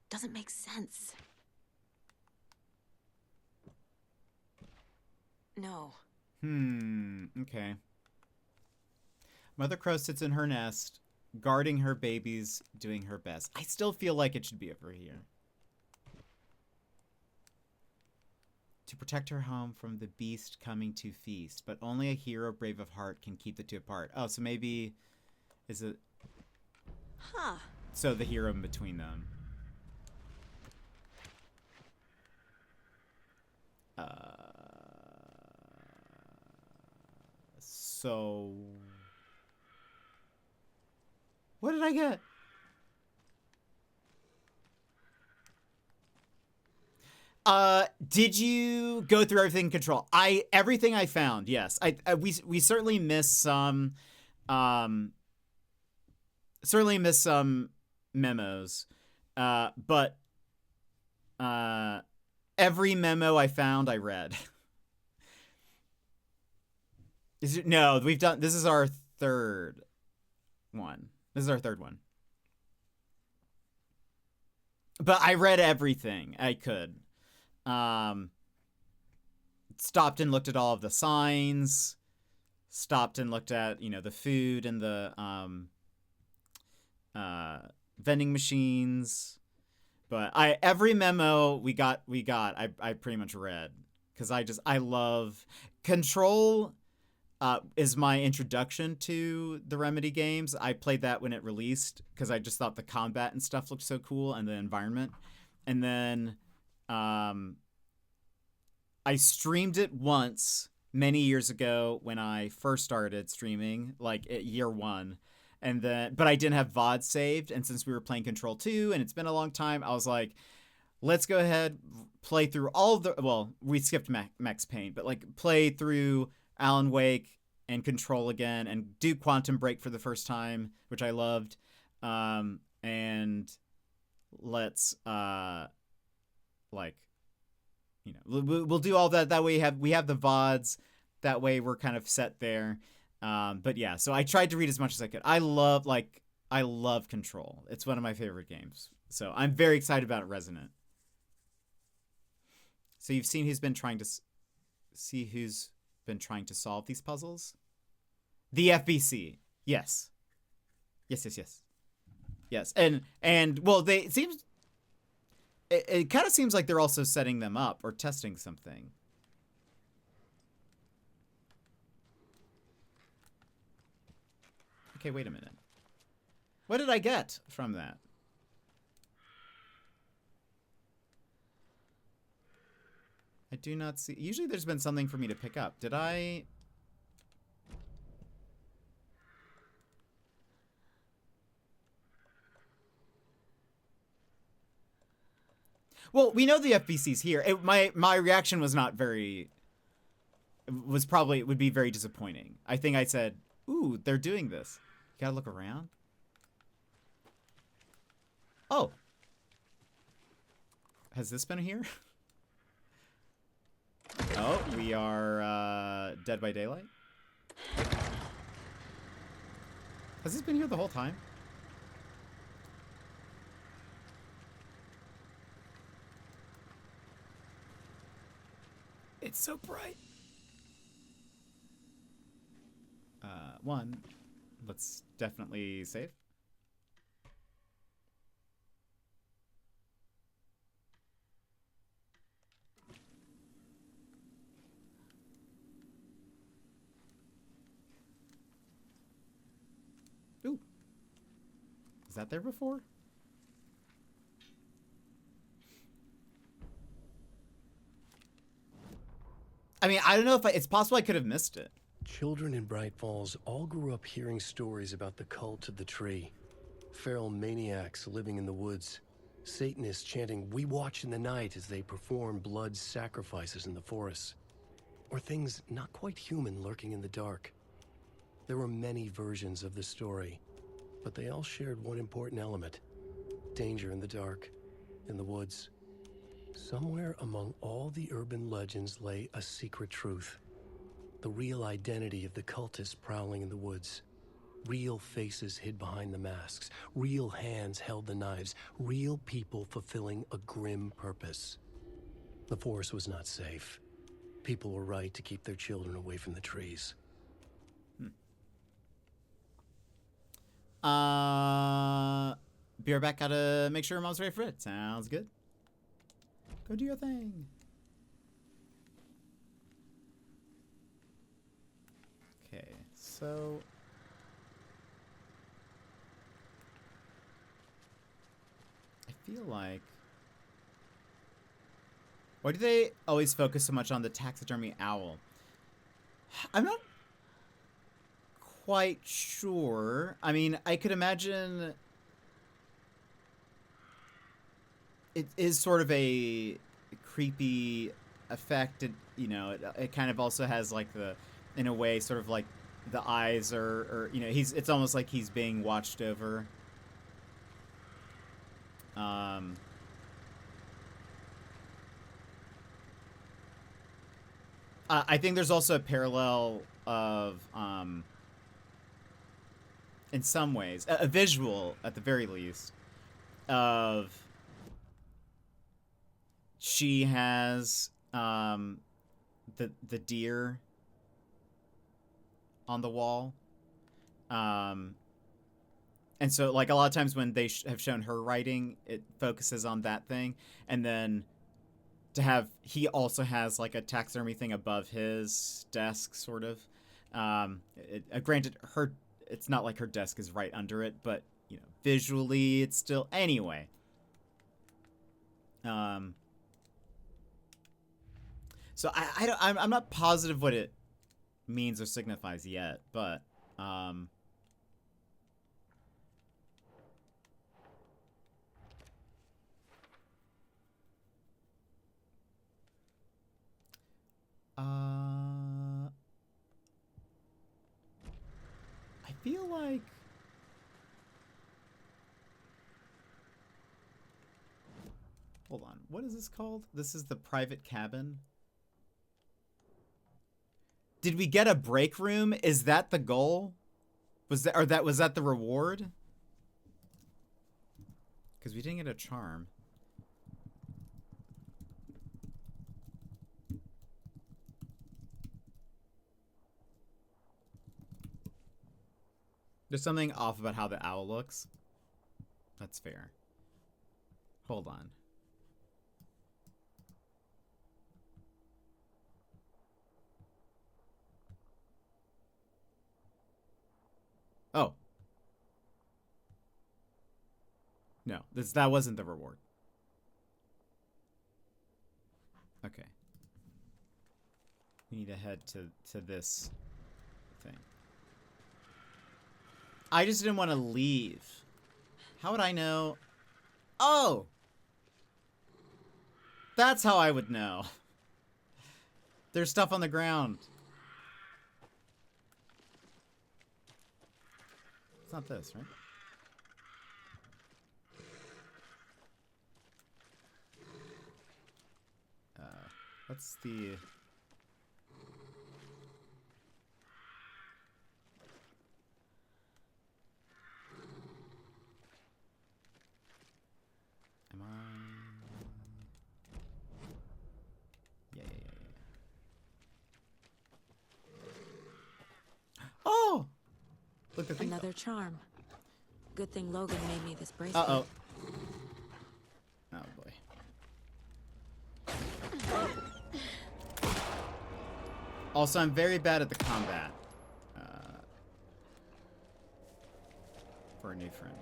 Doesn't make sense. No. Okay. Mother crow sits in her nest, guarding her babies, doing her best. I still feel like it should be over here. To protect her home from the beast coming to feast, but only a hero brave of heart can keep the two apart. Oh, so maybe... Is it... Huh. So the hero in between them. So... What did I get? Did you go through everything in Control? Everything I found, yes. We certainly missed some, memos. But every memo I found, I read. No, we've done, this is our third one. This is our third one. But I read everything I could. Stopped and looked at all of the signs. Stopped and looked at, the food and the vending machines. But every memo we got, I pretty much read. Because I love... Control... is my introduction to the Remedy games. I played that when it released because I just thought the combat and stuff looked so cool and the environment. And then I streamed it once many years ago when I first started streaming, like at year 1. And then, but I didn't have VOD saved. And since we were playing Control 2 and it's been a long time, I was like, let's go ahead, play through all of the, well, we skipped Max Payne, but like play through Alan Wake and Control again and do Quantum Break for the first time, which I loved. And let's, like, you know, we'll do all that. That way we have the VODs. That way we're kind of set there. But yeah, so I tried to read as much as I could. I love Control. It's one of my favorite games. So I'm very excited about Resonant. So you've seen who's been trying to solve these puzzles? The FBC. Yes. Yes. And well, it kind of seems like they're also setting them up or testing something. Okay, wait a minute. What did I get from that? I do not see. Usually there's been something for me to pick up. Did I? Well, we know the FBC's here. My reaction was not very. It would be very disappointing. I think I said, "Ooh, they're doing this." You gotta look around. Oh. Has this been here? Oh, we are Dead by Daylight. Has this been here the whole time? It's so bright. One, let's definitely save. Ooh. Was that there before? I mean, I don't know if it's possible I could have missed it. Children in Bright Falls all grew up hearing stories about the cult of the tree. Feral maniacs living in the woods. Satanists chanting, "We watch in the night," as they perform blood sacrifices in the forests. Or things not quite human lurking in the dark. There were many versions of the story, but they all shared one important element. Danger in the dark, in the woods. Somewhere among all the urban legends lay a secret truth. The real identity of the cultists prowling in the woods. Real faces hid behind the masks. Real hands held the knives. Real people fulfilling a grim purpose. The forest was not safe. People were right to keep their children away from the trees. Be right back. Gotta make sure mom's ready for it. Sounds good. Go do your thing. Okay, so I feel like, why do they always focus so much on the taxidermy owl? I'm not quite sure. I mean, I could imagine it is sort of a creepy effect. You know, it kind of also has like the, in a way, sort of like the eyes or you know, it's almost like he's being watched over. I think there's also a parallel of, in some ways, a visual at the very least, of she has the deer on the wall, and so like a lot of times when they have shown her writing, it focuses on that thing, and then to have, he also has like a taxidermy thing above his desk, sort of. Granted, it's not like her desk is right under it, but you know, visually it's still, anyway. So I'm not positive what it means or signifies yet, but I feel like hold on, what is this called? This is the private cabin. Did we get a break room? Is that the goal? Was that the reward? Because we didn't get a charm. There's something off about how the owl looks. That's fair. Hold on. Oh. No, that wasn't the reward. Okay. We need to head to this thing. I just didn't want to leave. How would I know? Oh! That's how I would know. There's stuff on the ground. It's not this, right? What's the... Am I... Yeah. Oh! Look, the thing... Another charm. Good thing Logan made me this bracelet. Uh-oh. Oh, boy. Also, I'm very bad at the combat. For a new friend.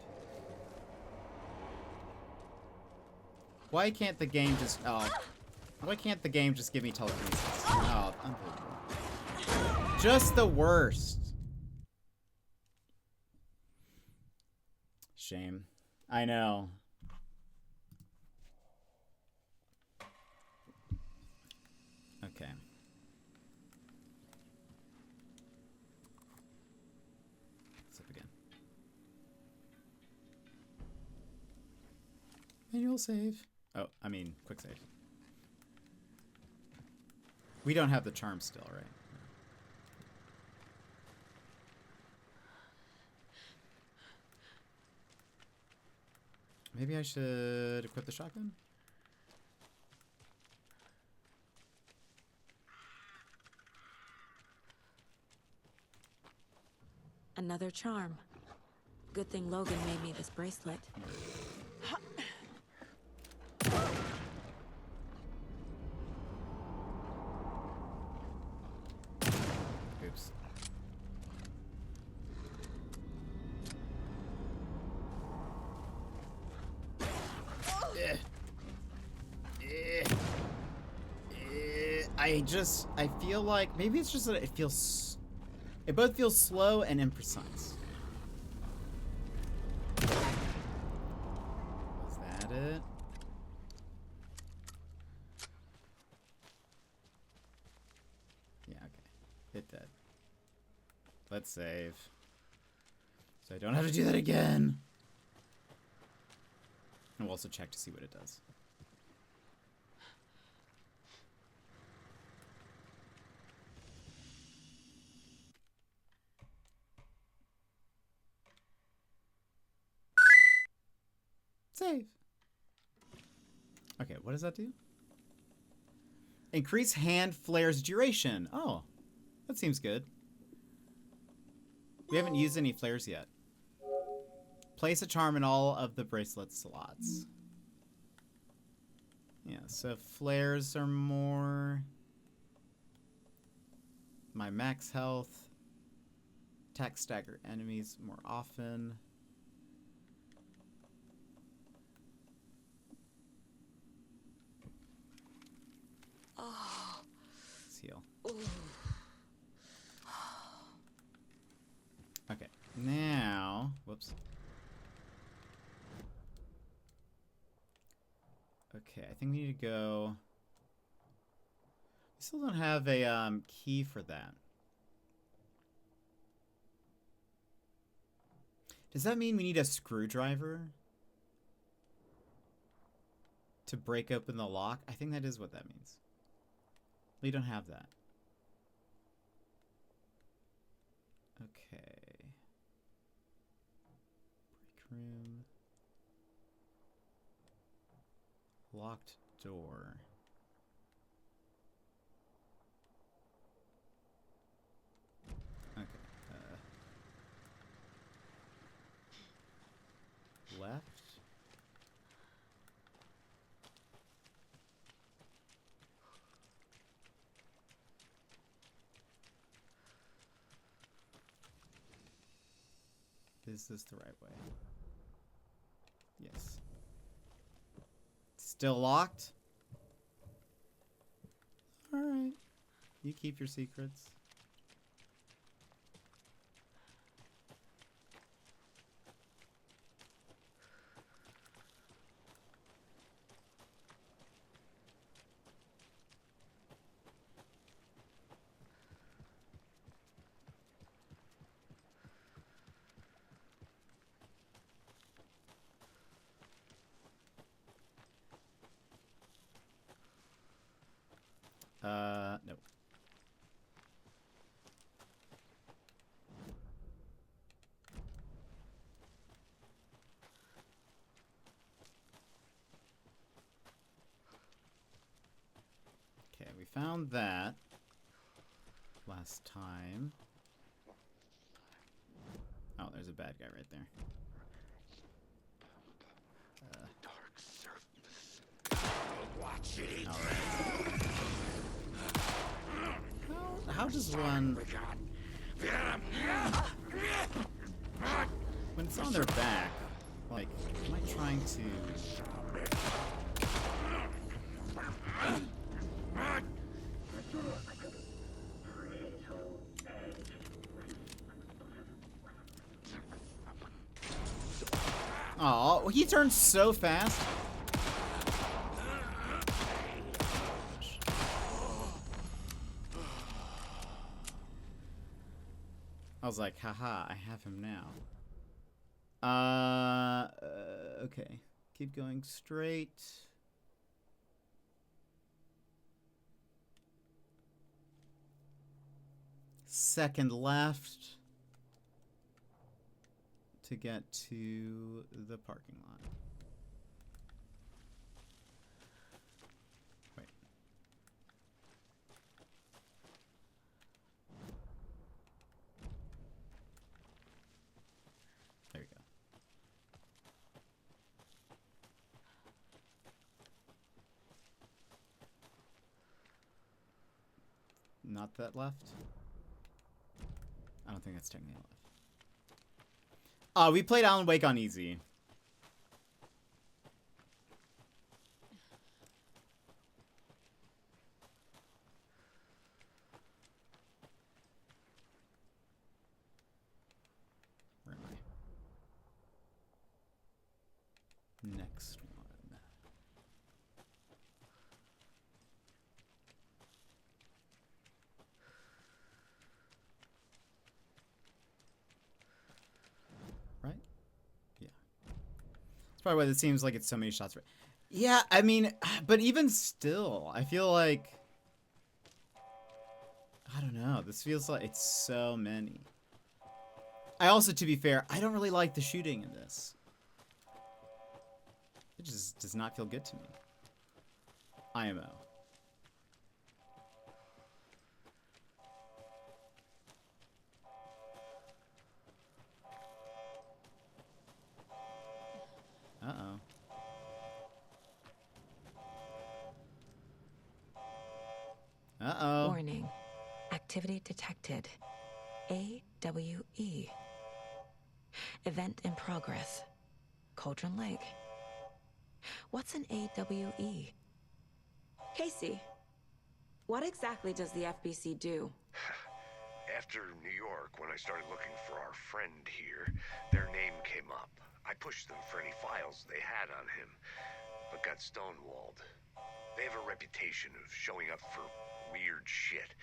Why can't the game just... Oh. Why can't the game just give me telekinesis? Oh, unbelievable. Just the worst. Shame. I know. Okay. Let's up again. Manual save. Oh, I mean, quick save. We don't have the charm still, right? Maybe I should equip the shotgun? Another charm. Good thing Logan made me this bracelet. Oops. I feel like maybe it's just that it both feels slow and imprecise. Was that it? Yeah, okay. It did. Let's save. So I don't have to do that again. And we'll also check to see what it does. Save. Okay, what does that do? Increase hand flare's duration. Oh, that seems good. We haven't used any flares yet. Place a charm in all of the bracelet slots. Yeah, so flares are more... My max health. Attack stagger enemies more often. Let's heal. Okay, I think we need to go... We still don't have a key for that. Does that mean we need a screwdriver to break open the lock? I think that is what that means. We don't have that. Okay. Break room. Locked door. Okay. Left. Is this the right way? Yes. Still locked? Alright. You keep your secrets. No. Okay, we found that last time. Oh, there's a bad guy right there. Dark surface. Watch it. All right. How does one... When it's on their back, like, am I trying to... Oh, he turns so fast. I was like, haha, I have him now. Okay. Keep going straight. Second left to get to the parking lot. Wait. There we go. Not that left? I don't think that's technically left. We played Alan Wake on easy. Where am I? Next one. Right? Yeah. That's probably why it seems like it's so many shots. Yeah, I mean, but even still, I feel like... I don't know. This feels like it's so many. I also, to be fair, I don't really like the shooting in this. It just does not feel good to me. IMO. Uh-oh. Uh-oh. Warning. Activity detected. AWE. Event in progress. Cauldron Lake. What's an AWE? Casey, what exactly does the FBC do? After New York, when I started looking for our friend here, their name came up. I pushed them for any files they had on him. but got stonewalled. They have a reputation of showing up for weird shit.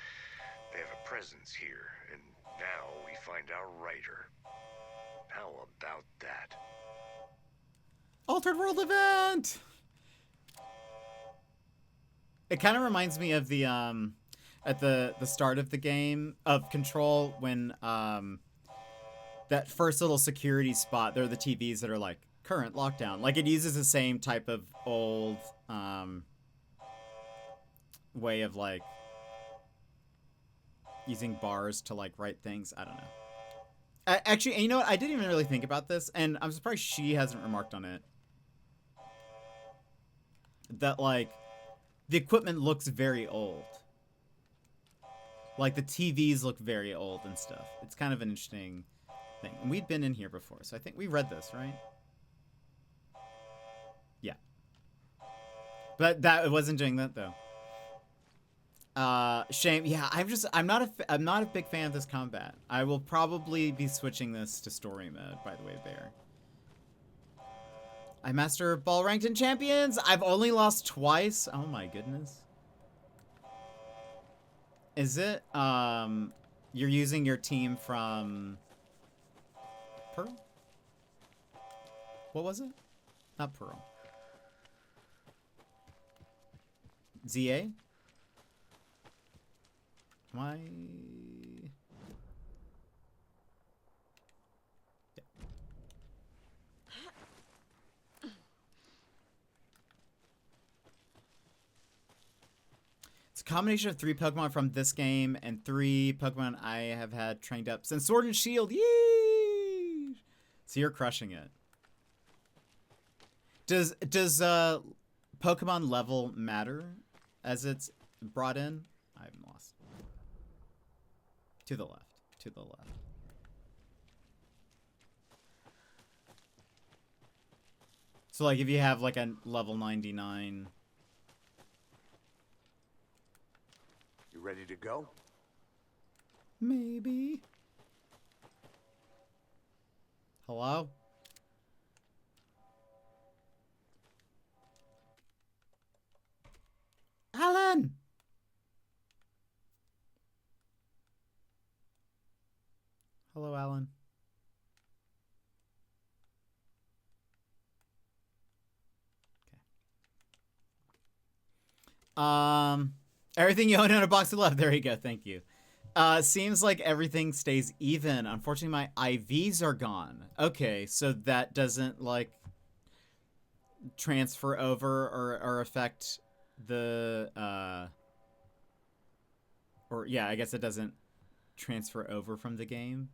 They have a presence here, and now we find our writer. How about that? Altered World event! It kind of reminds me of the, at the start of the game, of Control, when, that first little security spot, there are the TVs that are like, current lockdown. Like, it uses the same type of old, way of, like, using bars to, like, write things. I don't know. Actually, and you know what? I didn't even really think about this, and I'm surprised she hasn't remarked on it. That, like, the equipment looks very old. Like, the TVs look very old and stuff. It's kind of an interesting thing. And we'd been in here before, so I think we read this, right? Yeah. But it wasn't doing that, though. Shame. Yeah, I'm not a big fan of this combat. I will probably be switching this to story mode, by the way, Bear. I master ball ranked in champions. I've only lost twice. Oh my goodness. Is it, you're using your team from Pearl? What was it? Not Pearl. ZA? Why? Yeah. It's a combination of 3 Pokemon from this game and 3 Pokemon I have had trained up since Sword and Shield. Yee! So you're crushing it. Does Pokemon level matter as it's brought in? I'm lost. To the left. To the left. So, like, if you have, like, a level 99... You ready to go? Maybe. Hello? Alan! Hello, Alan. Okay. Everything you own in a box of love. There you go. Thank you. Seems like everything stays even. Unfortunately, my IVs are gone. Okay, so that doesn't, like, transfer over or affect the, or, yeah, I guess it doesn't transfer over from the game.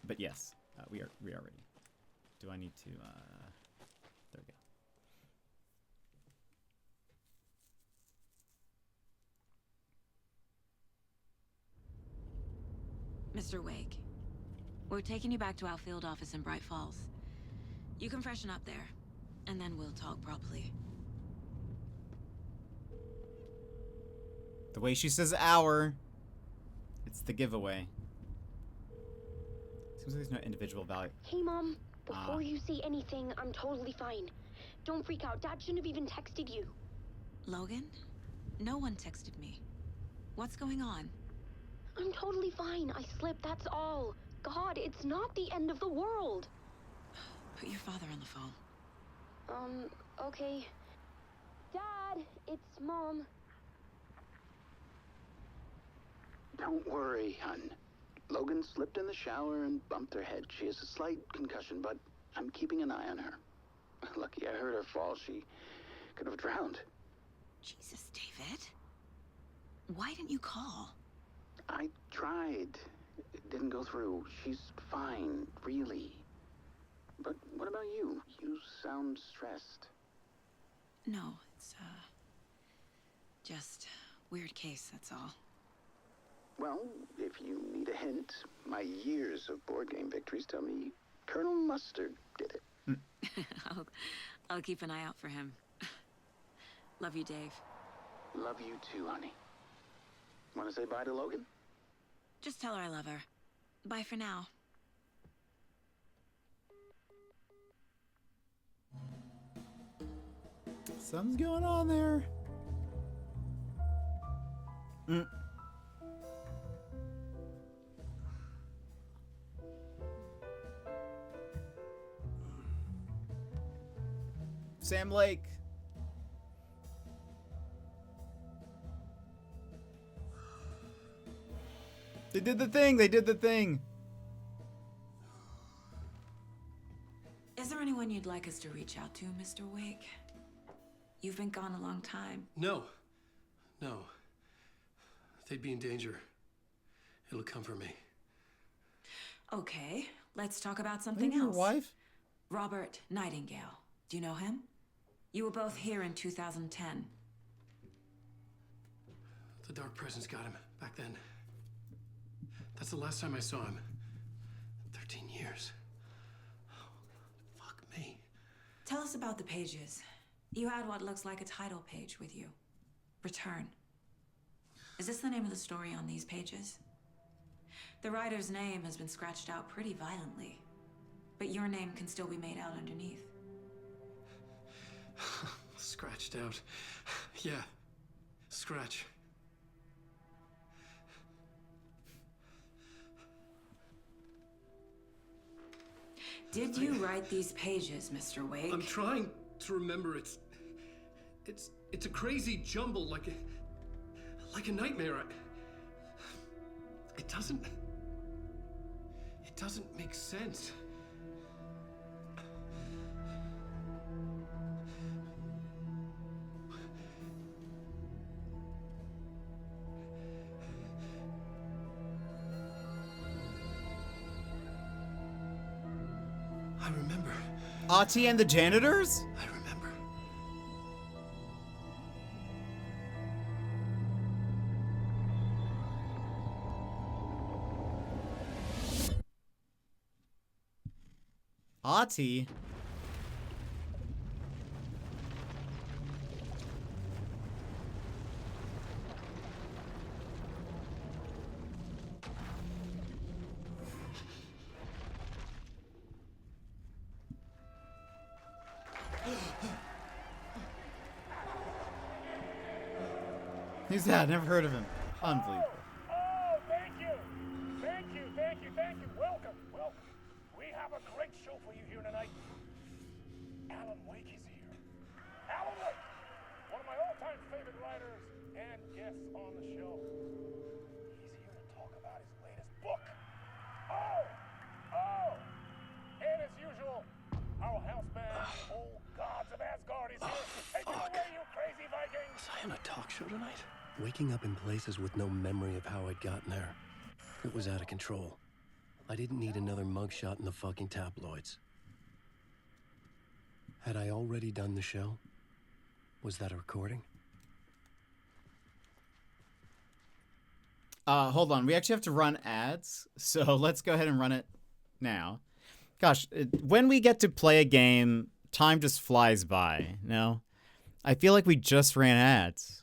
But yes, we are ready. Do I need to, there we go. Mr. Wake, we're taking you back to our field office in Bright Falls. You can freshen up there, and then we'll talk properly. The way she says "our," it's the giveaway. Seems like there's no individual value. Hey, Mom. Before you say anything, I'm totally fine. Don't freak out. Dad shouldn't have even texted you. Logan? No one texted me. What's going on? I'm totally fine. I slipped, that's all. God, it's not the end of the world. Put your father on the phone. Okay. Dad, it's Mom. Don't worry, hun. Logan slipped in the shower and bumped her head. She has a slight concussion, but I'm keeping an eye on her. Lucky I heard her fall. She could have drowned. Jesus, David. Why didn't you call? I tried. It didn't go through. She's fine, really. But what about you? You sound stressed. No, it's, just weird case, that's all. Well, if you need a hint, my years of board game victories tell me Colonel Mustard did it. I'll keep an eye out for him. Love you, Dave. Love you too, honey. Want to say bye to Logan? Just tell her I love her. Bye for now. Something's going on there. Sam Lake. They did the thing. They did the thing. Is there anyone you'd like us to reach out to, Mr. Wake? You've been gone a long time. No. No. They'd be in danger. It'll come for me. Okay, let's talk about something Maybe your else. wife? Robert Nightingale. Do you know him? You were both here in 2010. The Dark Presence got him back then. That's the last time I saw him. 13 years. Oh, fuck me. Tell us about the pages. You had what looks like a title page with you. Return. Is this the name of the story on these pages? The writer's name has been scratched out pretty violently, but your name can still be made out underneath. Scratched out. Yeah. Scratch. Did you write these pages, Mr. Wake? I'm trying to remember. It's a crazy jumble, like a nightmare. It doesn't make sense. I remember. Ati and the janitors? I remember. Ati? Who's that? Never heard of him. Unbelievable. Oh, thank you. Thank you, thank you, thank you. Welcome, welcome. We have a great show for you here tonight. Alan Wake is here. Alan Wake, one of my all-time favorite writers and guests on the show. He's here to talk about his latest book. Oh! And as usual, our house band, Old Gods of Asgard, is here. Take it away, you crazy Vikings! Was I on a talk show tonight? Waking up in places with no memory of how I'd gotten there. It was out of control. I didn't need another mugshot in the fucking tabloids. Had I already done the show? Was that a recording? Hold on. We actually have to run ads, so let's go ahead and run it now. Gosh, when we get to play a game, time just flies by, no? I feel like we just ran ads.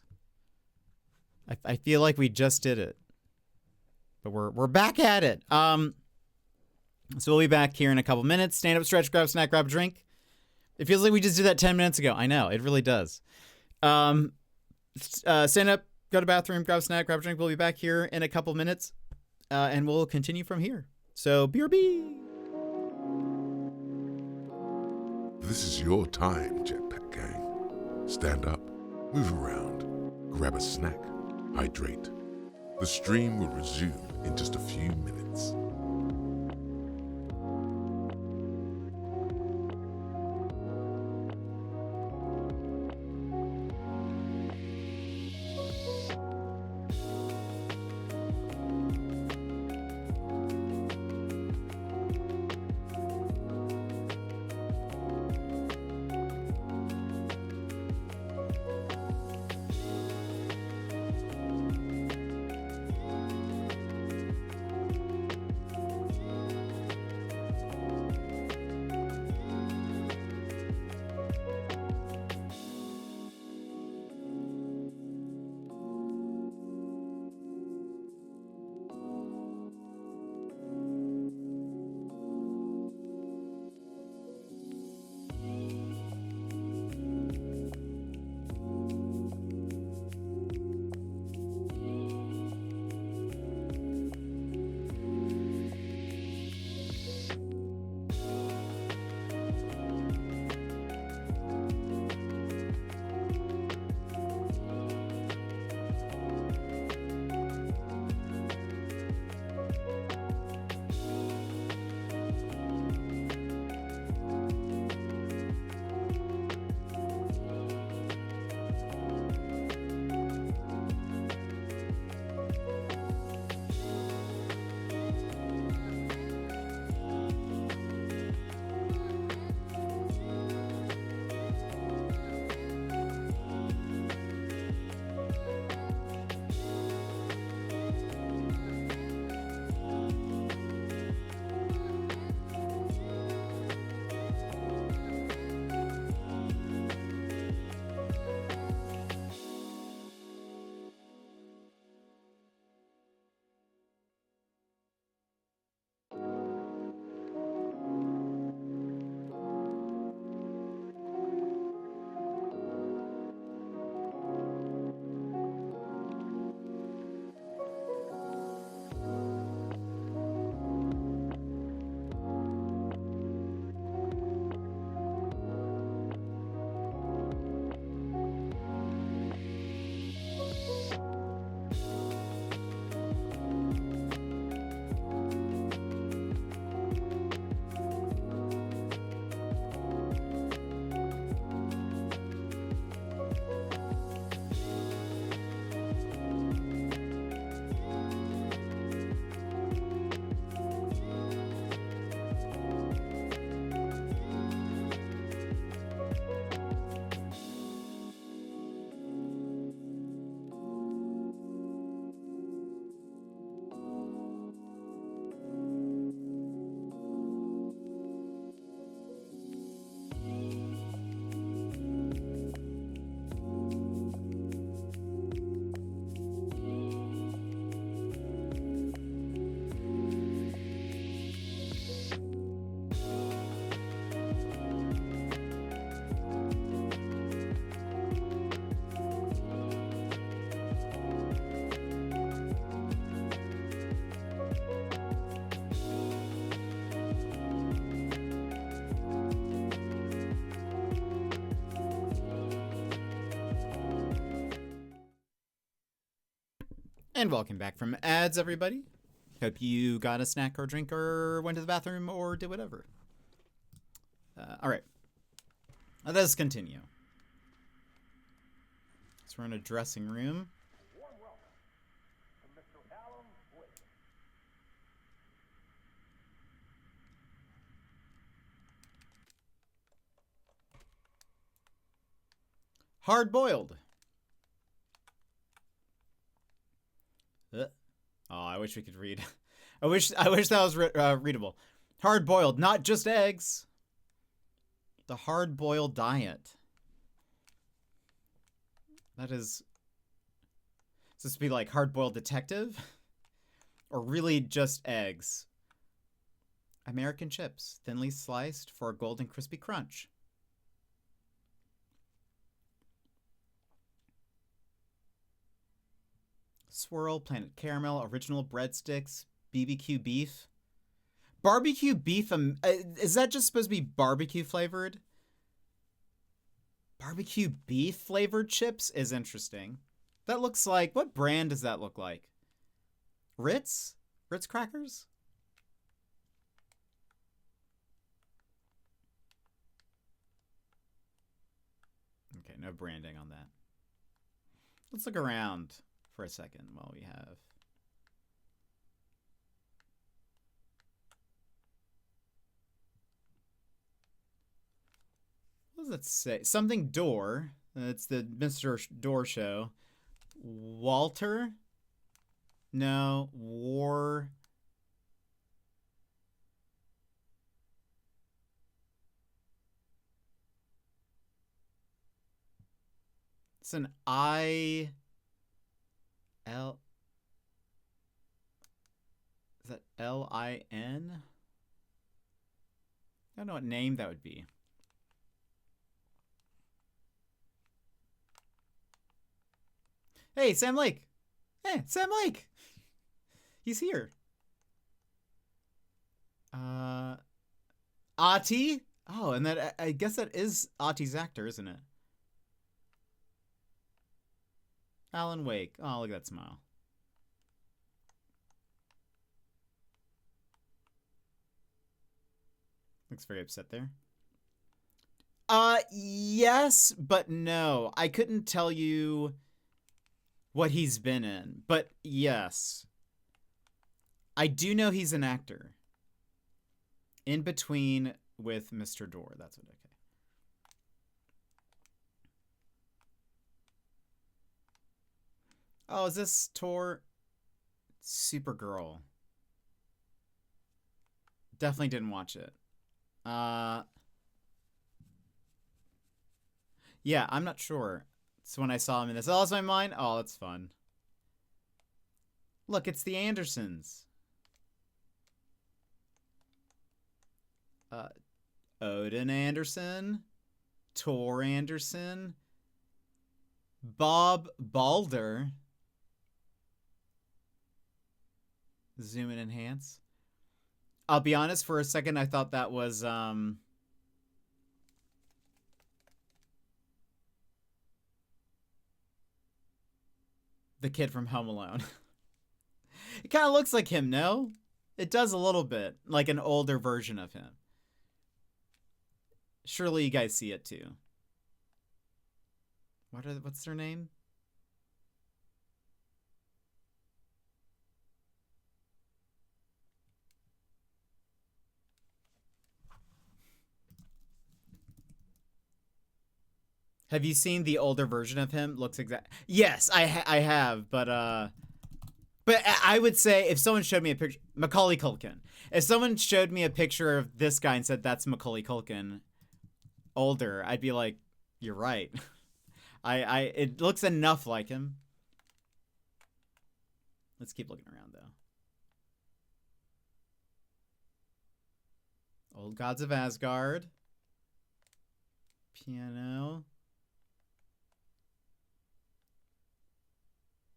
I feel like we just did it. But we're back at it. So we'll be back here in a couple minutes. Stand up, stretch, grab a snack, grab a drink. It feels like we just did that 10 minutes ago. I know, it really does. Stand up, go to the bathroom, grab a snack, grab a drink. We'll be back here in a couple minutes. And we'll continue from here. So BRB. This is your time, Jetpack Gang. Stand up, move around, grab a snack, hydrate. The stream will resume in just a few minutes. And welcome back from ads, everybody. Hope you got a snack or drink or went to the bathroom or did whatever. All right. Let us continue. So we're in a dressing room. Warm welcome to Mr. Alan Wake. Hard boiled. Oh, I wish we could read. I wish that was readable. Hard boiled, not just eggs. The hard boiled diet. That is supposed to be like hard boiled detective, or really just eggs. American chips, thinly sliced for a golden crispy crunch. Swirl, Planet Caramel, original breadsticks, BBQ beef. Barbecue beef, is that just supposed to be barbecue flavored? Barbecue beef flavored chips is interesting. That looks like, what brand does that look like? Ritz? Ritz crackers? Okay, no branding on that. Let's look around for a second while we have. What does it say? Something Door. It's the Mr. Door show. Walter? No. War. It's an I. L. Is that L-I-N? I don't know what name that would be. Hey, Sam Lake. Hey, Sam Lake. He's here. Ati? Oh, and that, I guess that is Ati's actor, isn't it? Alan Wake. Oh, look at that smile. Looks very upset there. Yes, but no. I couldn't tell you what he's been in, but yes. I do know he's an actor. In between with Mr. Door. That's what, okay. Oh, is this Tor? Supergirl. Definitely didn't watch it. Yeah, I'm not sure. So when I saw him in this, oh, that's my mind. Oh, that's fun. Look, it's the Andersons. Odin Anderson, Tor Anderson, Bob Balder. Zoom and enhance. I'll be honest, for a second I thought that was the kid from Home Alone. It kind of looks like him, no? It does a little bit, like an older version of him. Surely you guys see it too. What's their name? Have you seen the older version of him? Looks exact. Yes, I have, but I would say if someone showed me a picture, Macaulay Culkin. If someone showed me a picture of this guy and said that's Macaulay Culkin, older, I'd be like, you're right. It looks enough like him. Let's keep looking around though. Old Gods of Asgard. Piano.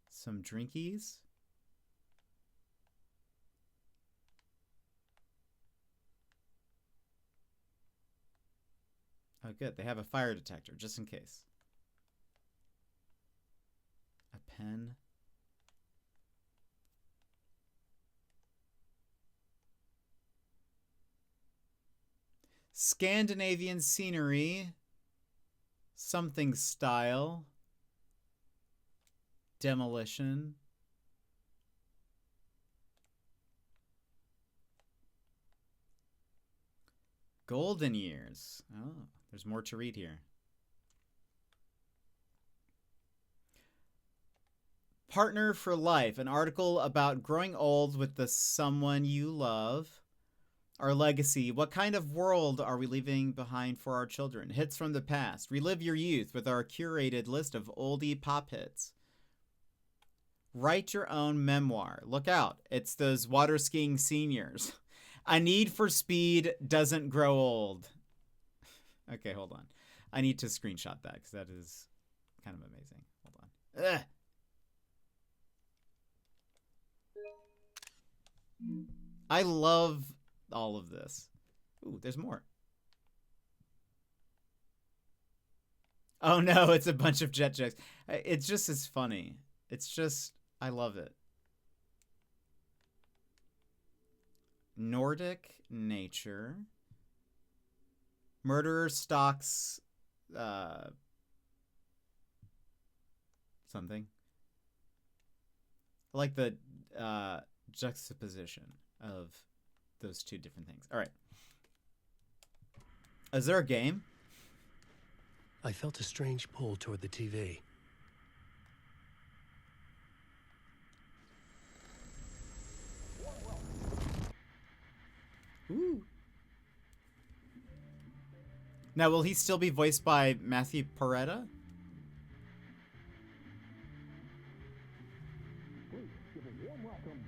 Some drinkies. Oh, good. They have a fire detector, just in case. A pen. Scandinavian scenery. Something style. Demolition. Golden years. Oh, there's more to read here. Partner for life. An article about growing old with the someone you love. Our legacy. What kind of world are we leaving behind for our children? Hits from the past. Relive your youth with our curated list of oldie pop hits. Write your own memoir. Look out. It's those water skiing seniors. A Need for Speed doesn't grow old. Okay, hold on. I need to screenshot that because that is kind of amazing. Hold on. Ugh. I love all of this. Ooh, there's more. Oh no, it's a bunch of jet jacks. It's just as funny. It's just, I love it. Nordic nature. Murderer stalks something. I like the juxtaposition of those two different things. All right. Is there a game? I felt a strange pull toward the TV. Ooh. Now, will he still be voiced by Matthew Peretta? Please give a warm welcome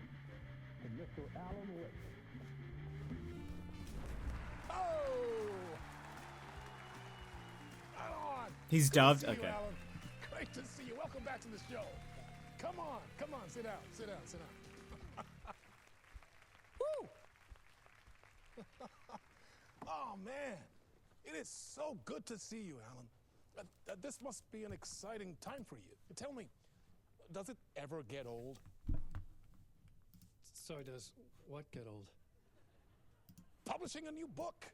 to Mr. Alan Wake. Oh! Alan! He's Good to dubbed? see you, Okay. Alan. Great to see you. Welcome back to the show. Come on, sit down, sit down, sit down. Woo! Oh, man. It is so good to see you, Alan. This must be an exciting time for you. Tell me, does it ever get old? So does what get old? Publishing a new book.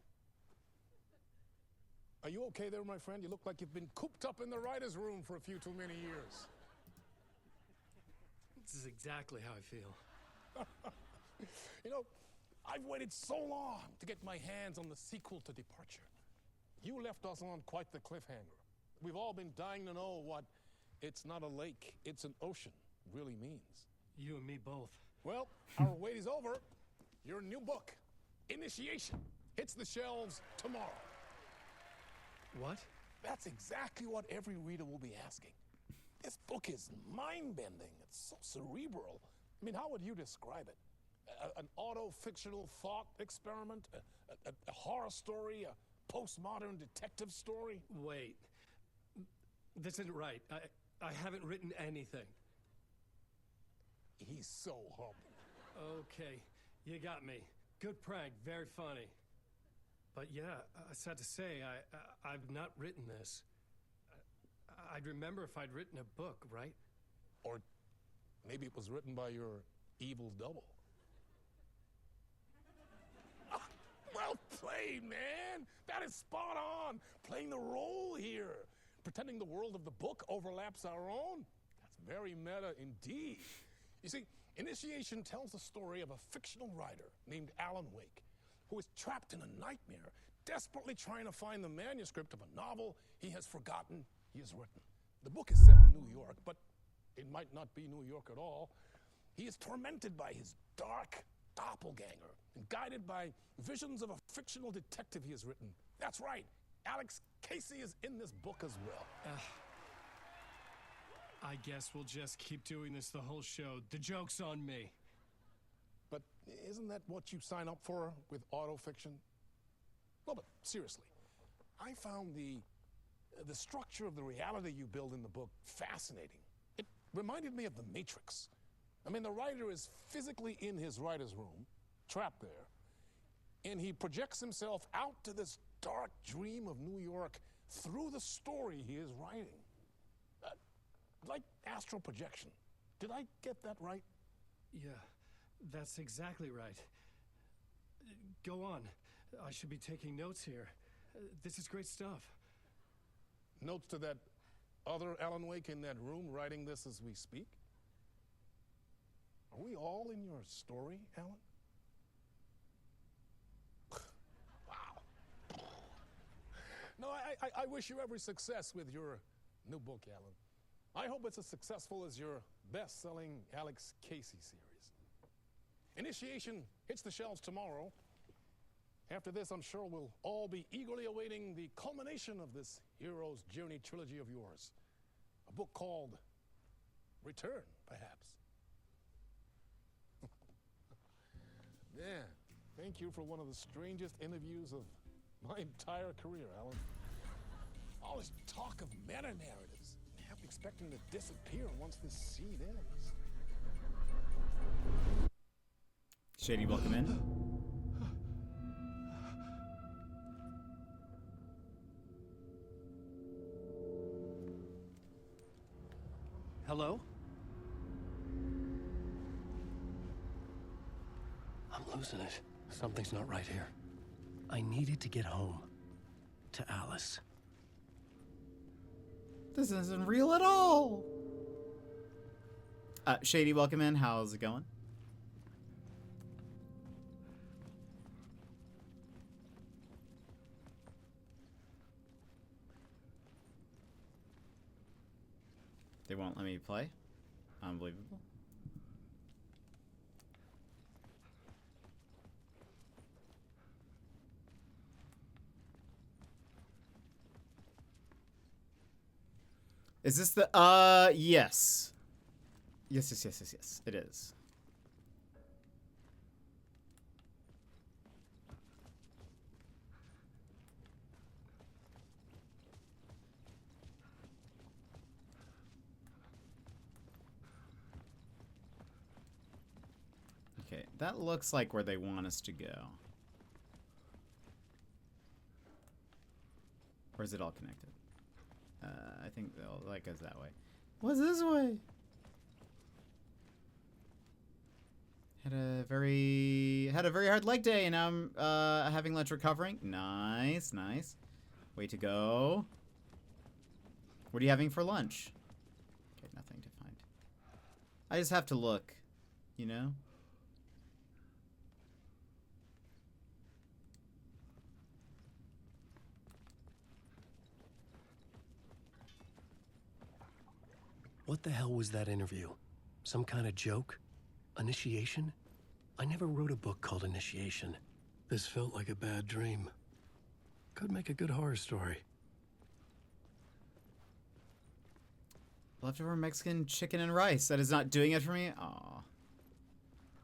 Are you okay there, my friend? You look like you've been cooped up in the writer's room for a few too many years. This is exactly how I feel. You know, I've waited so long to get my hands on the sequel to Departure. You left us on quite the cliffhanger. We've all been dying to know what "it's not a lake, it's an ocean" really means. You and me both. Well, our wait is over. Your new book, Initiation, hits the shelves tomorrow. What? That's exactly what every reader will be asking. This book is mind-bending. It's so cerebral. I mean, how would you describe it? An auto-fictional thought experiment? A horror story? A postmodern detective story? Wait. This isn't right. I haven't written anything. He's so humble. Okay, you got me. Good prank, very funny. But yeah, sad to say, I've not written this. I'd remember if I'd written a book, right? Or maybe it was written by your evil double. Well played, man! That is spot on! Playing the role here. Pretending the world of the book overlaps our own. That's very meta indeed. You see, Initiation tells the story of a fictional writer named Alan Wake, who is trapped in a nightmare, desperately trying to find the manuscript of a novel he has forgotten he has written. The book is set in New York, but it might not be New York at all. He is tormented by his dark doppelganger and guided by visions of a fictional detective he has written. That's right, Alex Casey is in this book as well. I guess we'll just keep doing this the whole show. The joke's on me. But isn't that what you sign up for with autofiction? Well, but seriously, I found the structure of the reality you build in the book fascinating. It reminded me of The Matrix. I mean, the writer is physically in his writer's room, trapped there, and he projects himself out to this dark dream of New York through the story he is writing. Like astral projection. Did I get that right? Yeah, that's exactly right. Go on. I should be taking notes here. This is great stuff. Notes to that other Alan Wake in that room writing this as we speak? Are we all in your story, Alan? Wow. No, I wish you every success with your new book, Alan. I hope it's as successful as your best-selling Alex Casey series. Initiation hits the shelves tomorrow. After this, I'm sure we'll all be eagerly awaiting the culmination of this hero's journey trilogy of yours. A book called Return, perhaps. Yeah, thank you for one of the strangest interviews of my entire career, Alan. All this talk of meta-narratives. Half expecting to disappear once this seed ends. Shady, welcome in. Hello? I'm losing it. Something's not right here. I needed to get home. To Alice. This isn't real at all. Shady, welcome in. How's it going? They won't let me play? Unbelievable. Is this the, yes. Yes, it is. Okay, that looks like where they want us to go. Or is it all connected? I think that goes that way. What's this way? Had a very hard leg day, and now I'm having lunch recovering. Nice. Way to go. What are you having for lunch? Okay, nothing to find. I just have to look, you know? What the hell was that interview? Some kind of joke? Initiation? I never wrote a book called Initiation. This felt like a bad dream. Could make a good horror story. Leftover Mexican chicken and rice. That is not doing it for me? Aw.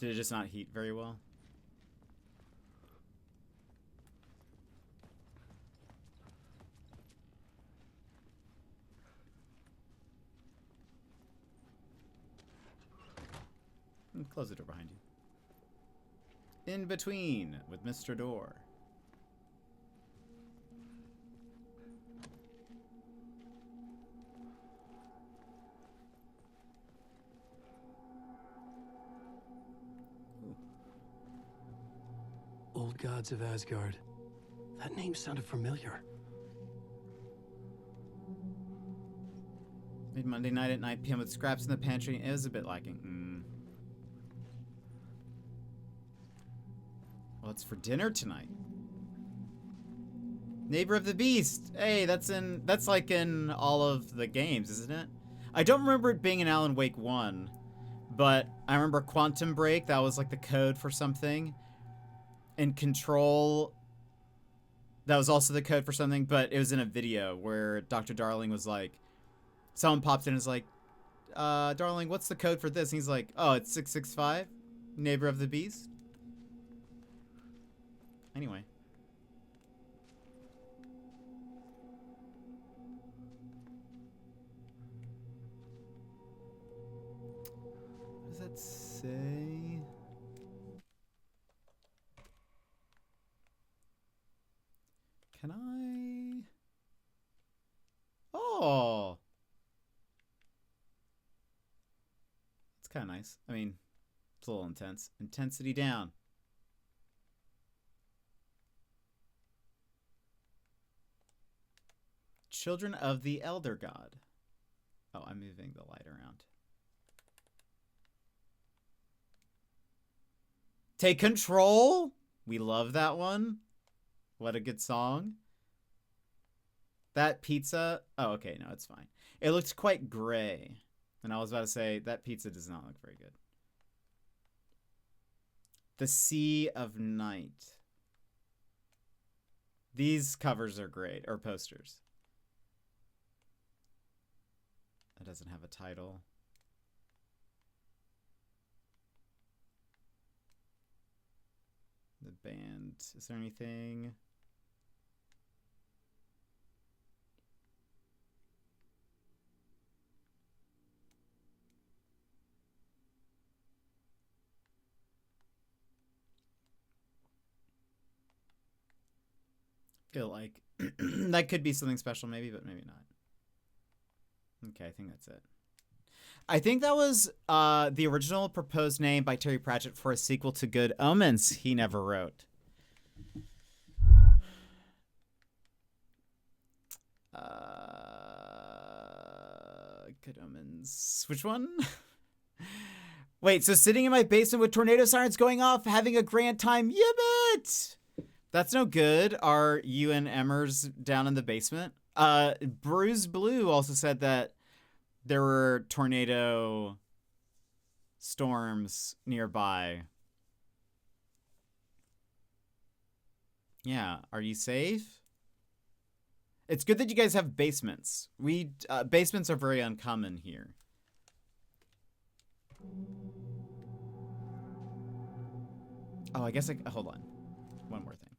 Did it just not heat very well? Close the door behind you. In between with Mr. Door. Ooh. Old Gods of Asgard. That name sounded familiar. Made Monday night at 9 p.m. with scraps in the pantry. It was a bit lacking. Well, it's for dinner tonight. Neighbor of the Beast. Hey, that's like in all of the games, isn't it? I don't remember it being in Alan Wake 1, but I remember Quantum Break. That was like the code for something. And Control, that was also the code for something, but it was in a video where Dr. Darling was like, someone popped in and was like, Darling, what's the code for this? And he's like, oh, it's 665, Neighbor of the Beast. Anyway. What does that say? Can I? Oh! It's kind of nice. I mean, it's a little intense. Intensity down. Children of the Elder God. Oh, I'm moving the light around. Take Control. We love that one. What a good song. That pizza. Oh, okay. No, it's fine. It looks quite gray. And I was about to say, that pizza does not look very good. The Sea of Night. These covers are great. Or posters. That doesn't have a title. The band. Is there anything? Feel like that could be something special maybe, but maybe not. Okay, I think that's it. I think that was the original proposed name by Terry Pratchett for a sequel to Good Omens he never wrote. Good Omens. Which one? Wait, so sitting in my basement with tornado sirens going off, having a grand time. Yibbit! That's no good. Are you and Emmers down in the basement? Bruce Blue also said that there were tornado storms nearby. Yeah, are you safe? It's good that you guys have basements. Basements are very uncommon here. Oh, I guess hold on. One more thing.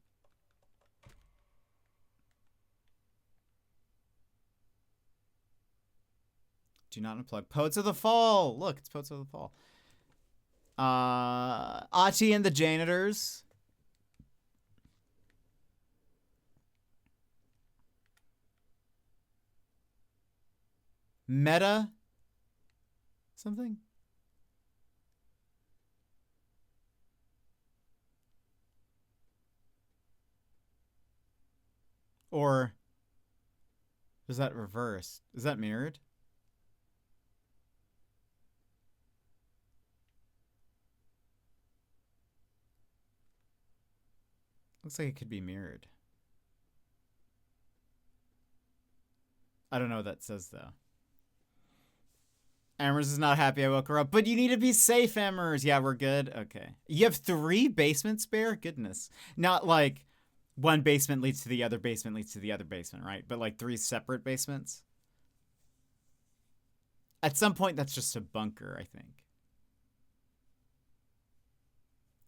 Do not unplug. Poets of the Fall. Look, it's Poets of the Fall. Achi and the Janitors. Meta. Something. Or is that reversed? Is that mirrored? Looks like it could be mirrored. I don't know what that says, though. Amers is not happy I woke her up, but you need to be safe, Amers. Yeah, we're good. Okay. You have 3 basements spare? Goodness. Not like one basement leads to the other basement leads to the other basement, right? But like 3 separate basements? At some point, that's just a bunker, I think.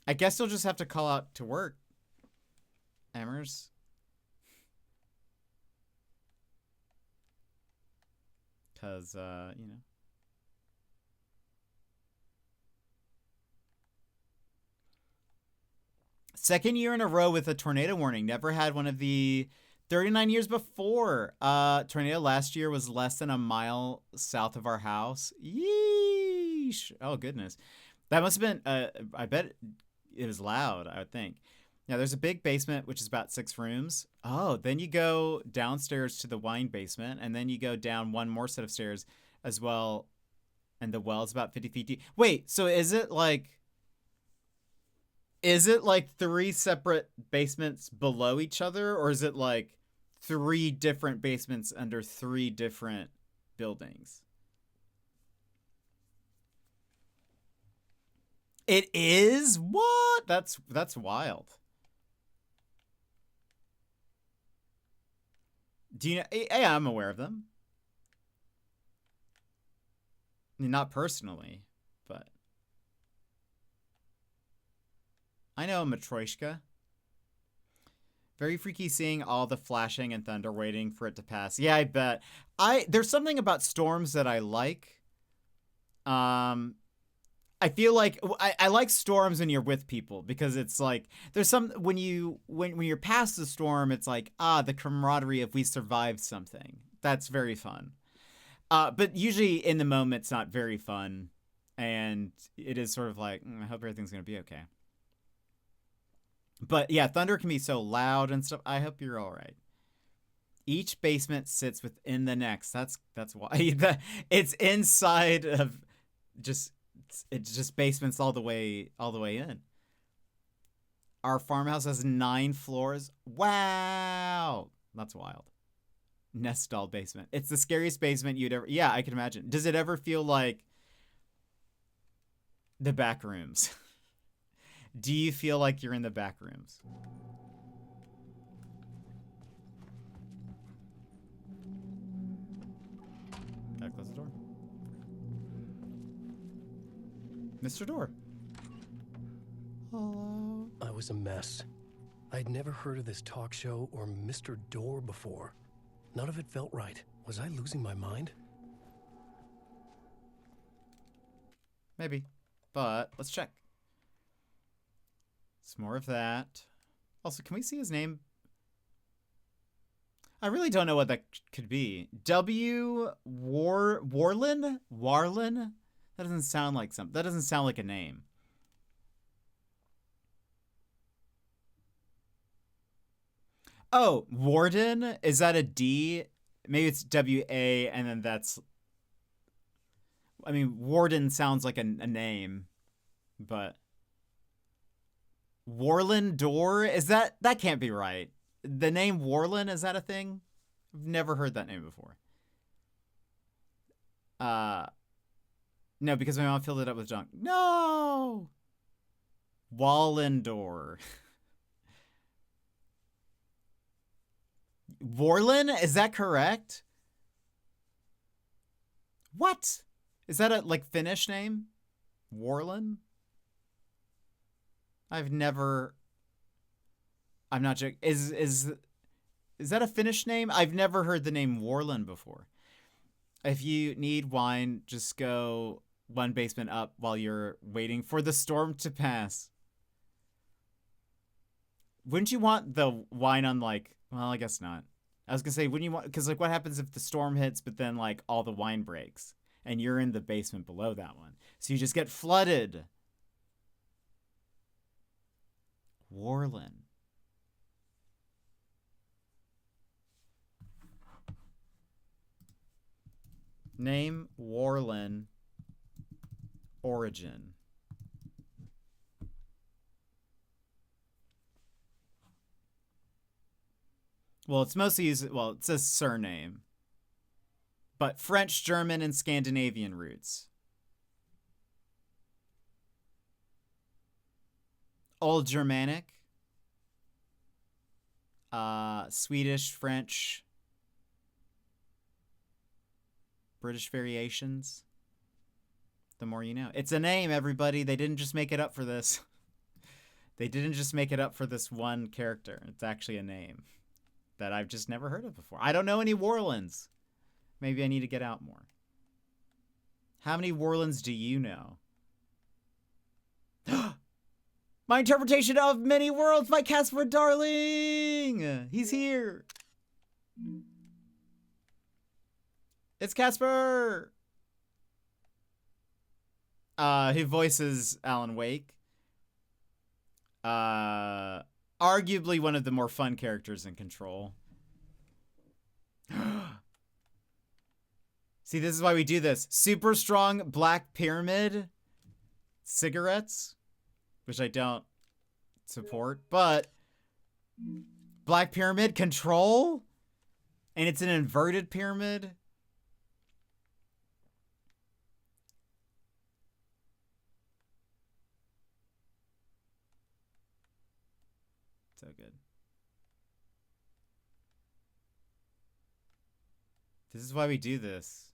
I guess you'll just have to call out to work, Amers. Because, you know. Second year in a row with a tornado warning. Never had one of the 39 years before. Tornado last year was less than a mile south of our house. Yeesh. Oh, goodness. That must have been, I bet it was loud, I would think. Now, there's a big basement, which is about 6 rooms. Oh, then you go downstairs to the wine basement, and then you go down one more set of stairs as well, and the well is about 50 feet deep. Wait, so is it like 3 separate basements below each other, or is it like 3 different basements under 3 different buildings? It is? What? That's wild. Do you know? Yeah, I'm aware of them. I mean, not personally, but I know Matryoshka. Very freaky seeing all the flashing and thunder waiting for it to pass. Yeah, I bet. There's something about storms that I like. I feel like I like storms when you're with people, because it's like there's some when you're past the storm, it's like the camaraderie of we survived something. That's very fun. But usually in the moment it's not very fun, and it is sort of like I hope everything's gonna be okay. But yeah, thunder can be so loud and stuff. I hope you're all right. Each basement sits within the next. That's why it's inside of just it's just basements all the way in. Our farmhouse has 9 floors. Wow, that's wild. Nest doll basement. It's the scariest basement you'd ever. Yeah, I can imagine. Does it ever feel like the back rooms? Do you feel like you're in the back rooms? Gotta close the door. Mr. Door. Hello. I was a mess. I'd never heard of this talk show or Mr. Door before. None of it felt right. Was I losing my mind? Maybe. But let's check. It's more of that. Also, can we see his name? I really don't know what that could be. Warlin? Warlin? That doesn't sound like something. That doesn't sound like a name. Oh, Warden? Is that a D? Maybe it's W-A and then that's... I mean, Warden sounds like a name, but... Warlin Door? Is that can't be right. The name Warlin, is that a thing? I've never heard that name before. No, because my mom filled it up with junk. No! Wallendor. Warlin? Is that correct? What? Is that a, like, Finnish name? Warlin? I've never... I'm not joking. Is that a Finnish name? I've never heard the name Warlin before. If you need wine, just go 1 basement up while you're waiting for the storm to pass. Wouldn't you want the wine on, like... Well, I guess not. I was gonna say, wouldn't you want... Because, like, what happens if the storm hits, but then, like, all the wine breaks? And you're in the basement below that one. So you just get flooded. Warlin. Name, Warlin. Origin. Well, it's mostly used, well, it says surname. But French, German, and Scandinavian roots. Old Germanic. Swedish, French. British variations. The more you know. It's a name, everybody. They didn't just make it up for this. They didn't just make it up for this one character. It's actually a name that I've just never heard of before. I don't know any Warlins. Maybe I need to get out more. How many Warlins do you know? My interpretation of Many Worlds by Casper Darling! He's here! It's Casper! He voices Alan Wake. Arguably one of the more fun characters in Control. See, this is why we do this. Super strong Black Pyramid cigarettes, which I don't support, but Black Pyramid Control, and it's an inverted pyramid. So good. This is why we do this.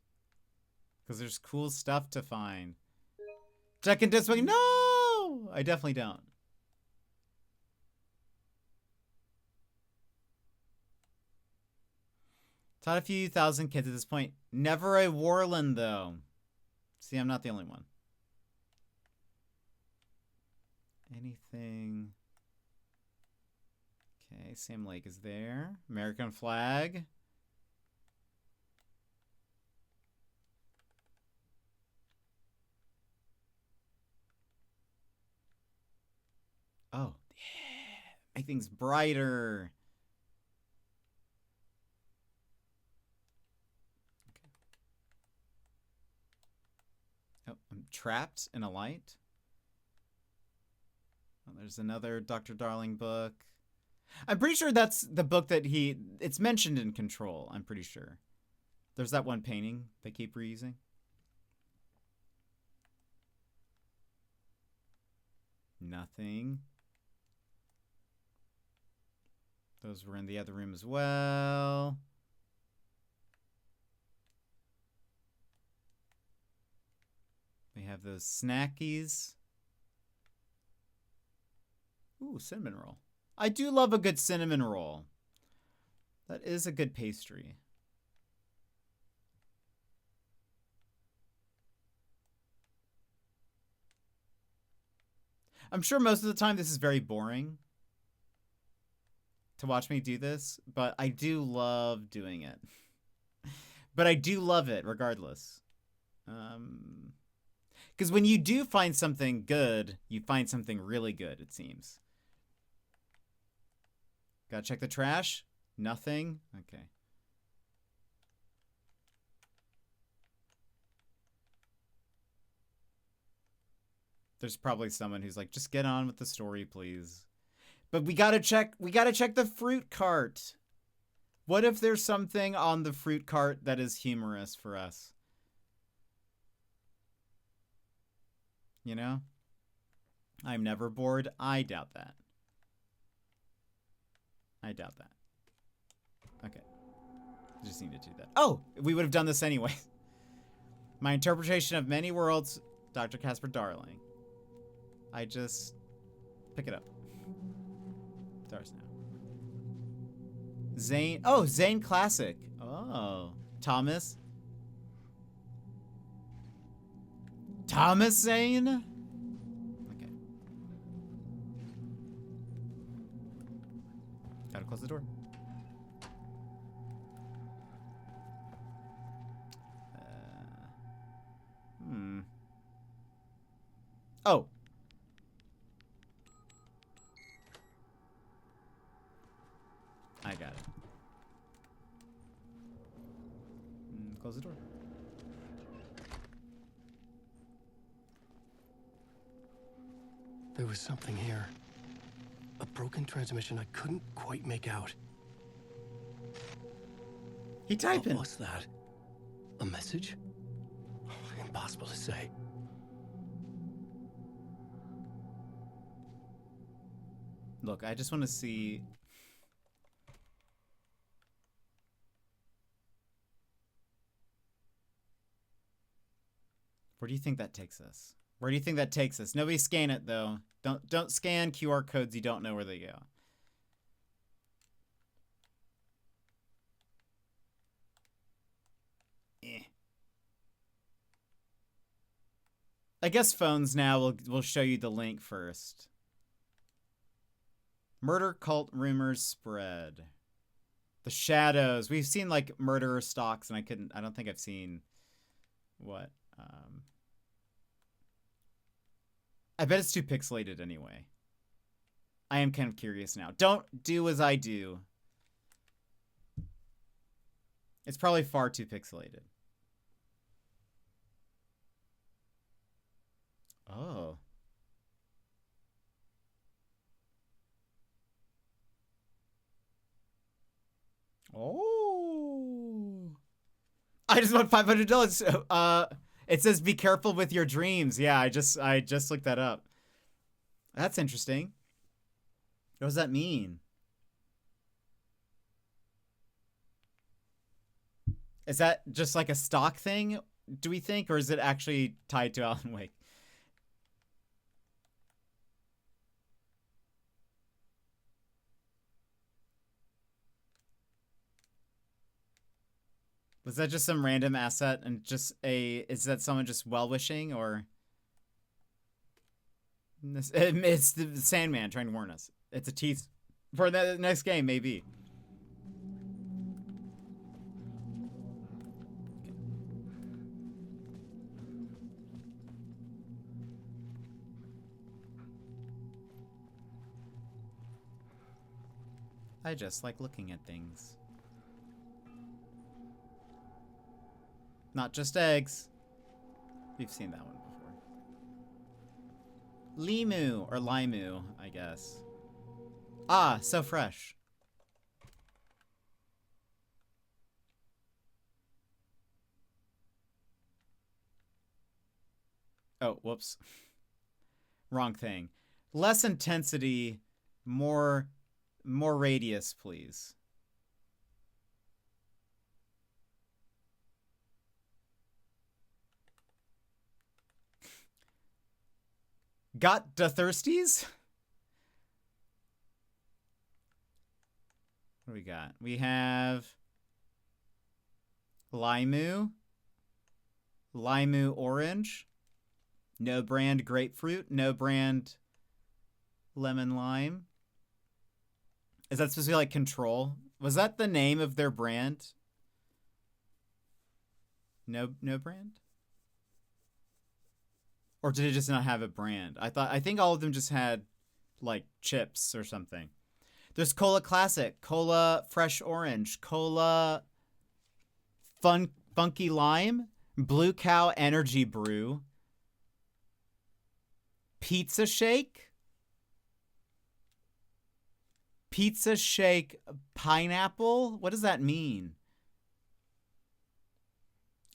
Because there's cool stuff to find. Check and display. No! I definitely don't. Taught a few thousand kids at this point. Never a Warland, though. See, I'm not the only one. Anything... Okay, Sam Lake is there. American flag. Oh, yeah. Make things brighter. Trapped in a Light. Oh, there's another Dr. Darling book. I'm pretty sure that's the book that it's mentioned in Control, I'm pretty sure. There's that one painting they keep reusing. Nothing. Those were in the other room as well. We have those snackies. Ooh, cinnamon roll. I do love a good cinnamon roll. That is a good pastry. I'm sure most of the time this is very boring to watch me do this, but I do love doing it. But I do love it regardless. Because when you do find something good, you find something really good, it seems. Gotta check the trash. Nothing. Okay. There's probably someone who's like, just get on with the story, please. But we gotta check the fruit cart. What if there's something on the fruit cart that is humorous for us? You know? I'm never bored. I doubt that. I doubt that. Okay. Just need to do that. Oh! We would have done this anyway. My interpretation of many worlds, Dr. Casper Darling. I just pick it up. It's ours now. Zane. Oh, Zane Classic. Oh. Thomas. Thomas Zane? Okay. Gotta close the door. Oh. I got it. Close the door. There was something here. A broken transmission I couldn't quite make out. He typing. What was that? A message? Impossible to say. Look, I just want to see. Where do you think that takes us? Where do you think that takes us? Nobody scan it though. Don't scan QR codes you don't know where they go. I guess phones now will show you the link first. Murder cult rumors spread. The Shadows. We've seen like murderer stocks, and I don't think I've seen what. I bet it's too pixelated anyway. I am kind of curious now. Don't do as I do. It's probably far too pixelated. Oh. Oh. I just want $500. It says be careful with your dreams. Yeah, I just looked that up. That's interesting. What does that mean? Is that just like a stock thing, do we think, or is it actually tied to Alan Wake? Was that just some random asset and just is that someone just well-wishing, or? It's the Sandman trying to warn us. It's a tease for the next game, maybe. I just like looking at things. Not just eggs. We've seen that one before. Limu, or Limu, I guess. Ah, so fresh. Oh, whoops. Wrong thing. Less intensity, more radius, please. Got the thirsties? What do we got? We have Limu, Limu orange, no brand grapefruit, no brand lemon lime. Is that supposed to be like Control? Was that the name of their brand? No brand? Or did it just not have a brand? I think all of them just had like chips or something. There's Cola Classic, Cola Fresh Orange, Cola Funky Lime, Blue Cow Energy Brew, Pizza Shake, Pizza Shake Pineapple. What does that mean?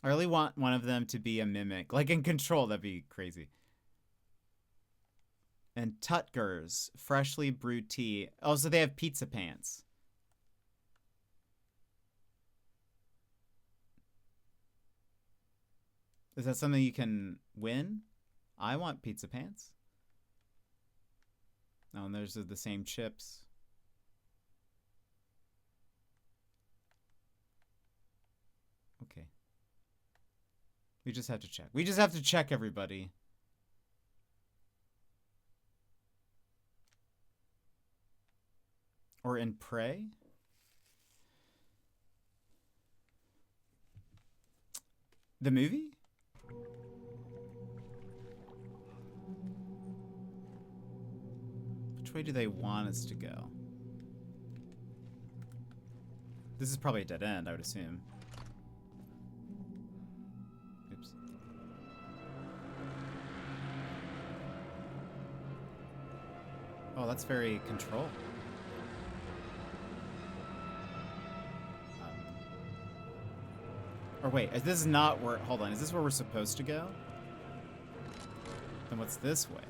I really want one of them to be a mimic. Like in Control, that'd be crazy. And Tutgers, freshly brewed tea. Oh, so they have pizza pants. Is that something you can win? I want pizza pants. Oh, and those are the same chips. Okay. We just have to check. We just have to check, everybody. Or in Prey? The movie? Which way do they want us to go? This is probably a dead end, I would assume. Oops. Oh, that's very Control. Or wait, this is not where... Hold on, is this where we're supposed to go? Then what's this way?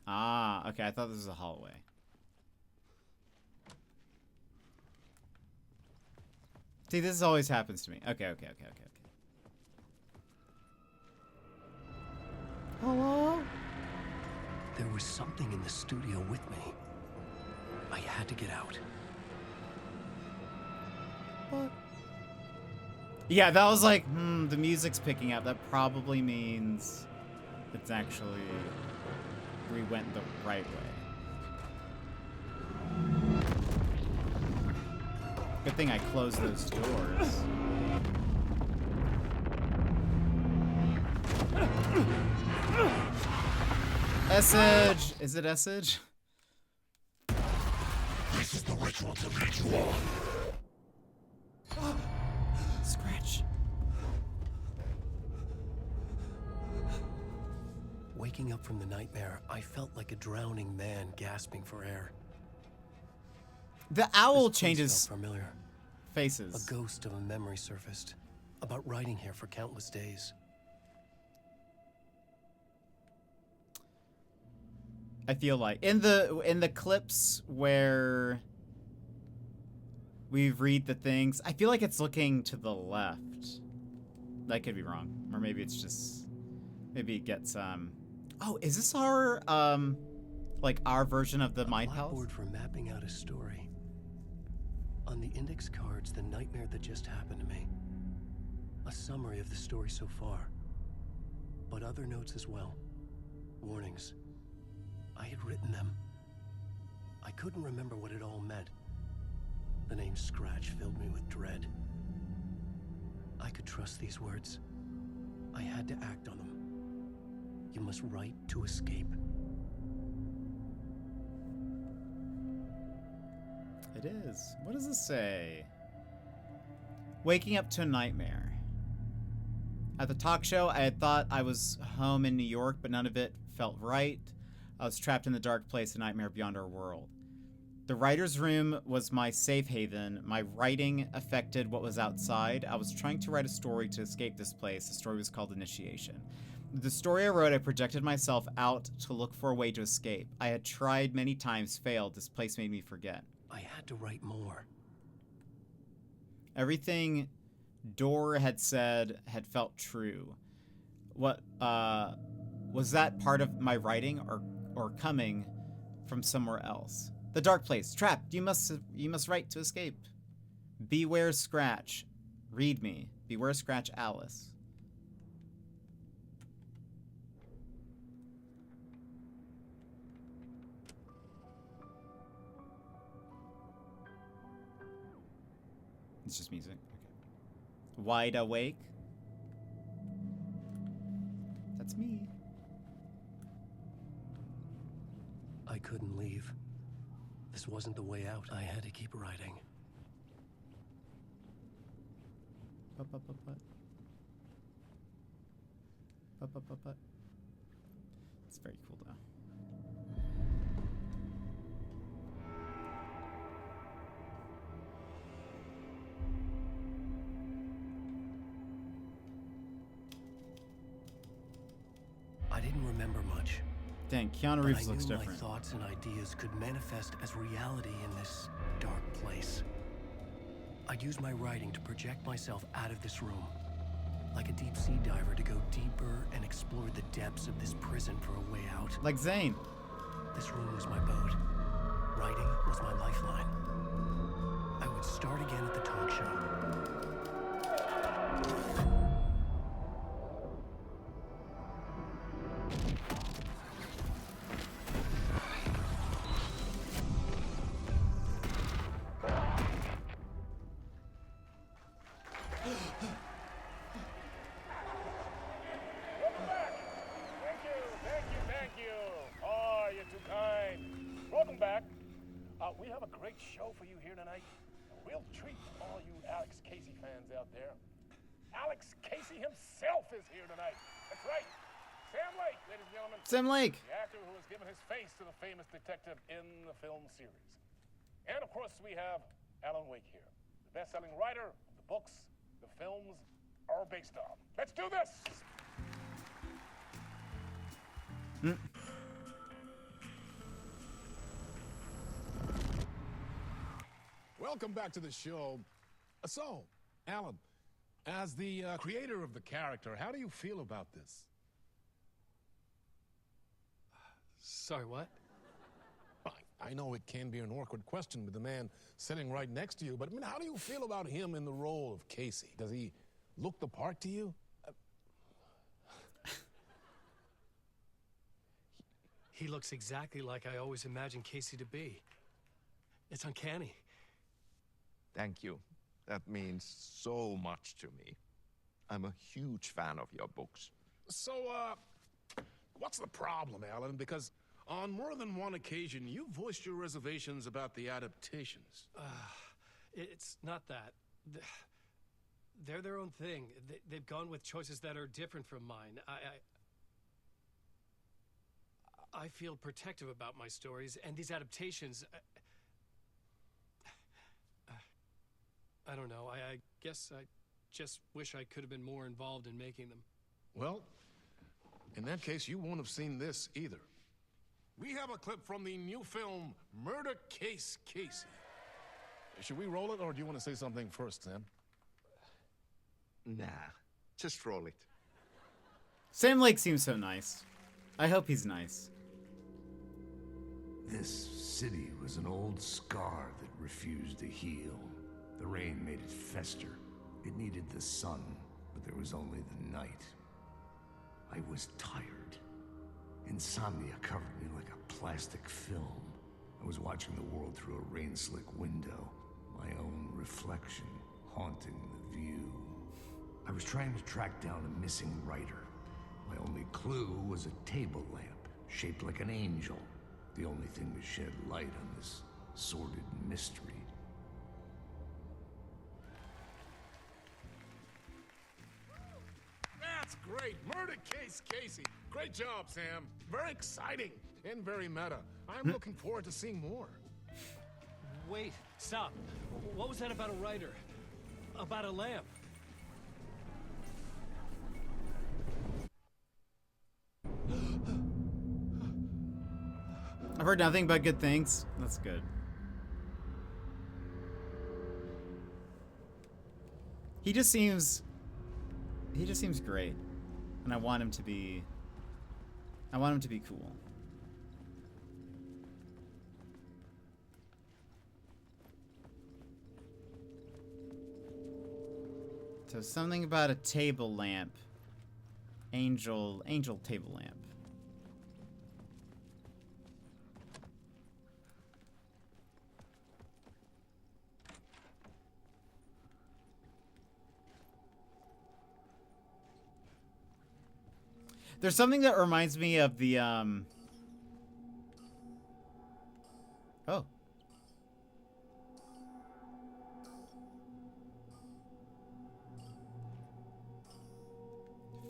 Ah, okay, I thought this was a hallway. See, this always happens to me. Okay. Hello? There was something in the studio with me. I had to get out. What? Yeah, that was like, the music's picking up. That probably means it's actually... we went the right way. Good thing I closed those doors. Essage! Is it Essage? This is the ritual to lead you on. Scratch. Waking up from the nightmare, I felt like a drowning man gasping for air. The owl This place changes felt familiar. faces. A ghost of a memory surfaced about riding here for countless days. I feel like in the clips where we read the things, I feel like it's looking to the left. That could be wrong, or maybe it's just maybe it gets Oh, is this our like our version of the Mind Palace? Blackboard for mapping out a story. On the index cards, the nightmare that just happened to me. A summary of the story so far, but other notes as well. Warnings. I had written them. I couldn't remember what it all meant. The name Scratch filled me with dread. I could trust these words. I had to act on them. You must write to escape. It is. What does this say? Waking up to a nightmare. At the talk show, I had thought I was home in New York, but none of it felt right. I was trapped in the dark place, a nightmare beyond our world. The writer's room was my safe haven. My writing affected what was outside. I was trying to write a story to escape this place. The story was called Initiation. The story I wrote, I projected myself out to look for a way to escape. I had tried many times, failed. This place made me forget. I had to write more. Everything Dor had said had felt true. What, was that part of my writing or coming from somewhere else? The dark place, trapped. You must write to escape. Beware Scratch. Read me. Beware Scratch Alice. It's just music. Okay. Wide awake. That's me. I couldn't leave. This wasn't the way out. I had to keep writing. It's very cool though. I didn't remember much. Dang, Keanu But Reeves I looks knew different. my thoughts and ideas could manifest as reality in this dark place. I'd use my writing to project myself out of this room, like a deep sea diver to go deeper and explore the depths of this prison for a way out. Like Zane. This room was my boat. Writing was my lifeline. I would start again at the talk show. Welcome back. Thank you. Oh, you're too kind. Welcome back. We have a great show for you here tonight. A real treat for all you Alex Casey fans out there. Alex Casey himself is here tonight. That's right. Sam Lake, ladies and gentlemen. Sam Lake. The actor who has given his face to the famous detective in the film series. And of course, we have Alan Wake here, the best-selling writer of the books the films are based on. Let's do this! Welcome back to the show. So, Alan, as the creator of the character, how do you feel about this? Sorry, what? I know it can be an awkward question with the man sitting right next to you, but I mean, how do you feel about him in the role of Casey? Does he look the part to you? He looks exactly like I always imagined Casey to be. It's uncanny. Thank you. That means so much to me. I'm a huge fan of your books. So, what's the problem, Alan? Because on more than one occasion, you voiced your reservations about the adaptations. It's not that. They're their own thing. They've gone with choices that are different from mine. I feel protective about my stories, and these adaptations... I don't know. I guess I just wish I could have been more involved in making them. Well, in that case, you won't have seen this either. We have a clip from the new film, Murder Case Casey. Should we roll it, or do you want to say something first, Sam? Nah, just roll it. Sam Lake seems so nice. I hope he's nice. This city was an old scar that refused to heal. The rain made it fester. It needed the sun, but there was only the night. I was tired. Insomnia covered me like a plastic film. I was watching the world through a rain-slick window, my own reflection haunting the view. I was trying to track down a missing writer. My only clue was a table lamp, shaped like an angel. The only thing to shed light on this sordid mystery. great. Murder case, Casey. Great job, Sam. Very exciting and very meta. I'm looking forward to seeing more. Wait, stop. What was that about a writer? About a lamp? I've heard nothing but good things. That's good. He just seems great. And I want him to be cool. So something about a table lamp. Angel table lamp. There's something that reminds me of the oh.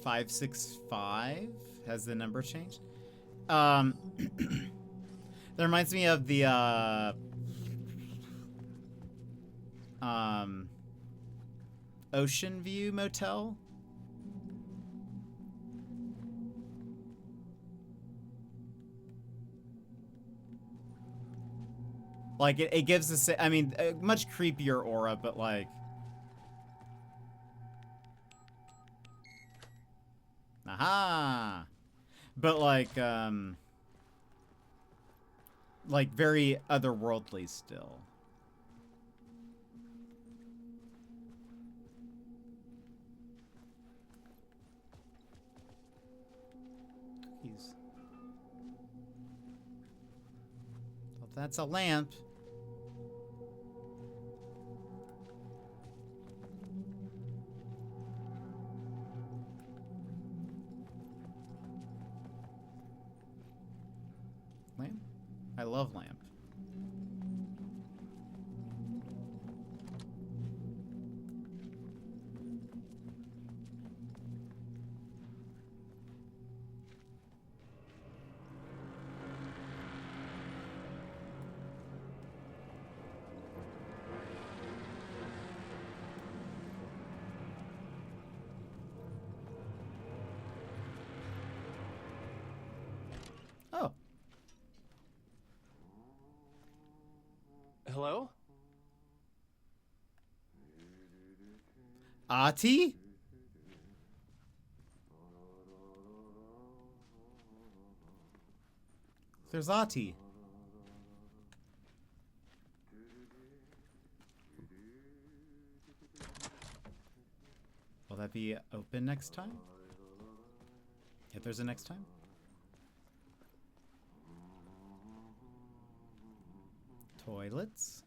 $565? Has the number changed? That reminds me of the Ocean View Motel. Like, it gives the I mean, a much creepier aura, but like... Aha! But like very otherworldly still. Cookies. Well, that's a lamp. Lamp? I love lamp. Oh. Hello? Ati? There's Ati. Will that be open next time? If there's a next time? Toilets?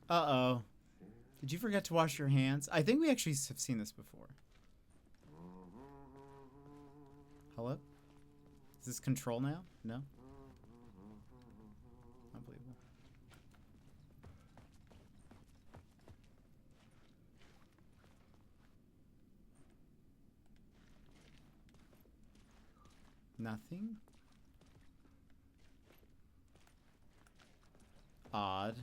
Uh-oh. Did you forget to wash your hands? I think we actually have seen this before. Hello? Is this control now? No? Unbelievable. Nothing? Odd.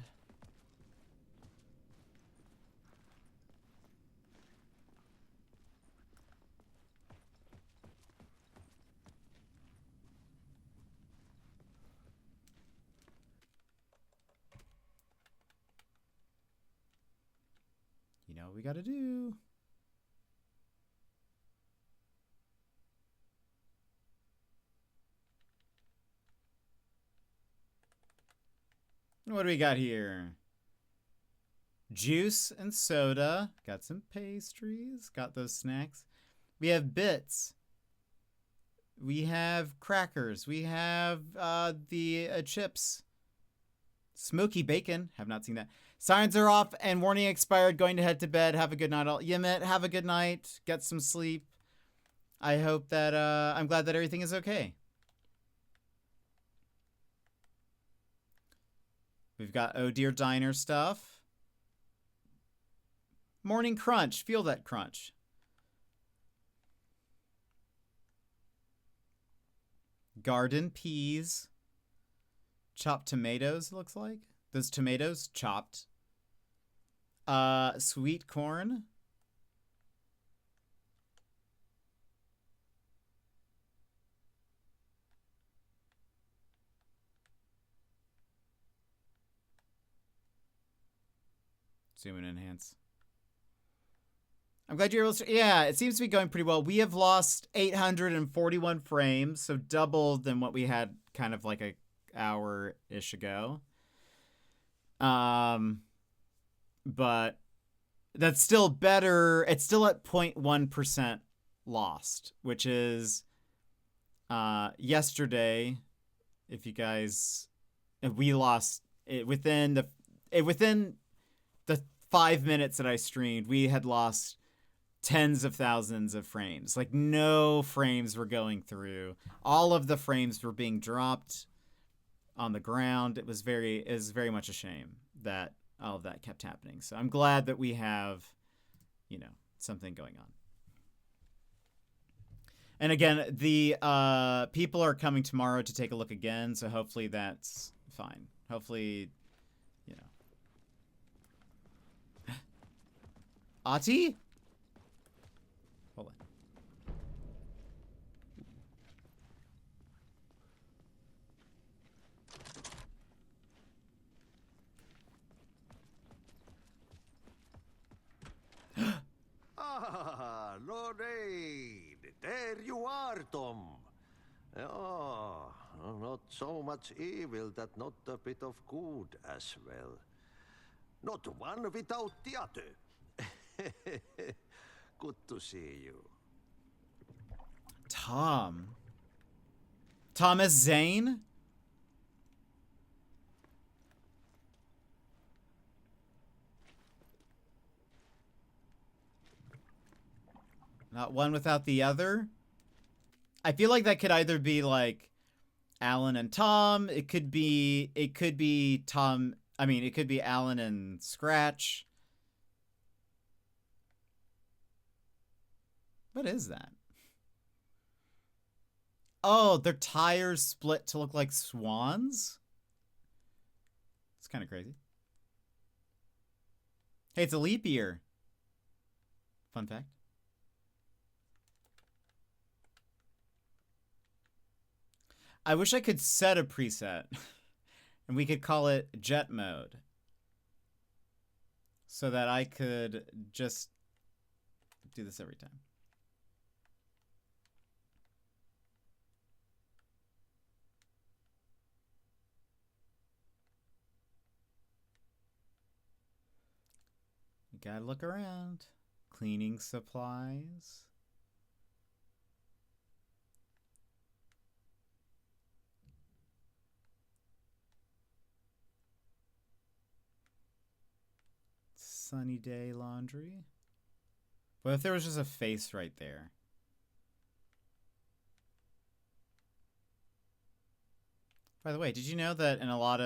You know what we gotta do. What do we got here? Juice and soda. Got some pastries. Got those snacks. We have bits. We have crackers. We have the chips. Smoky bacon. Have not seen that. Signs are off and warning expired. Going to head to bed. Have a good night. Yimit, have a good night. Get some sleep. I hope that I'm glad that everything is okay. We've got Oh Dear Diner stuff. Morning crunch. Feel that crunch. Garden peas. Chopped tomatoes, looks like. Those tomatoes chopped. Sweet corn. Zoom and enhance. I'm glad you're able to. Yeah, it seems to be going pretty well. We have lost 841 frames, so double than what we had kind of like a hour-ish ago. But that's still better. It's still at 0.1% lost, which is yesterday. If you guys, we lost it within the 5 minutes that I streamed, we had lost tens of thousands of frames. Like no frames were going through. All of the frames were being dropped on the ground. It was very much a shame that all of that kept happening. So I'm glad that we have, you know, something going on. And again, the people are coming tomorrow to take a look again, so hopefully that's fine. Hopefully, you know. Ati? Hold on. Ah, Lorraine, there you are, Tom. Oh, not so much evil that not a bit of good as well. Not one without the other. Good to see you. Tom. Thomas Zane? Not one without the other? I feel like that could either be like Alan and Tom. It could be Tom. I mean, it could be Alan and Scratch. What is that? Oh, their tires split to look like swans? It's kind of crazy. Hey, it's a leap year. Fun fact. I wish I could set a preset and we could call it jet mode so that I could just do this every time. You gotta look around. Cleaning supplies. Sunny day laundry. What if there was just a face right there? By the way, did you know that in a lot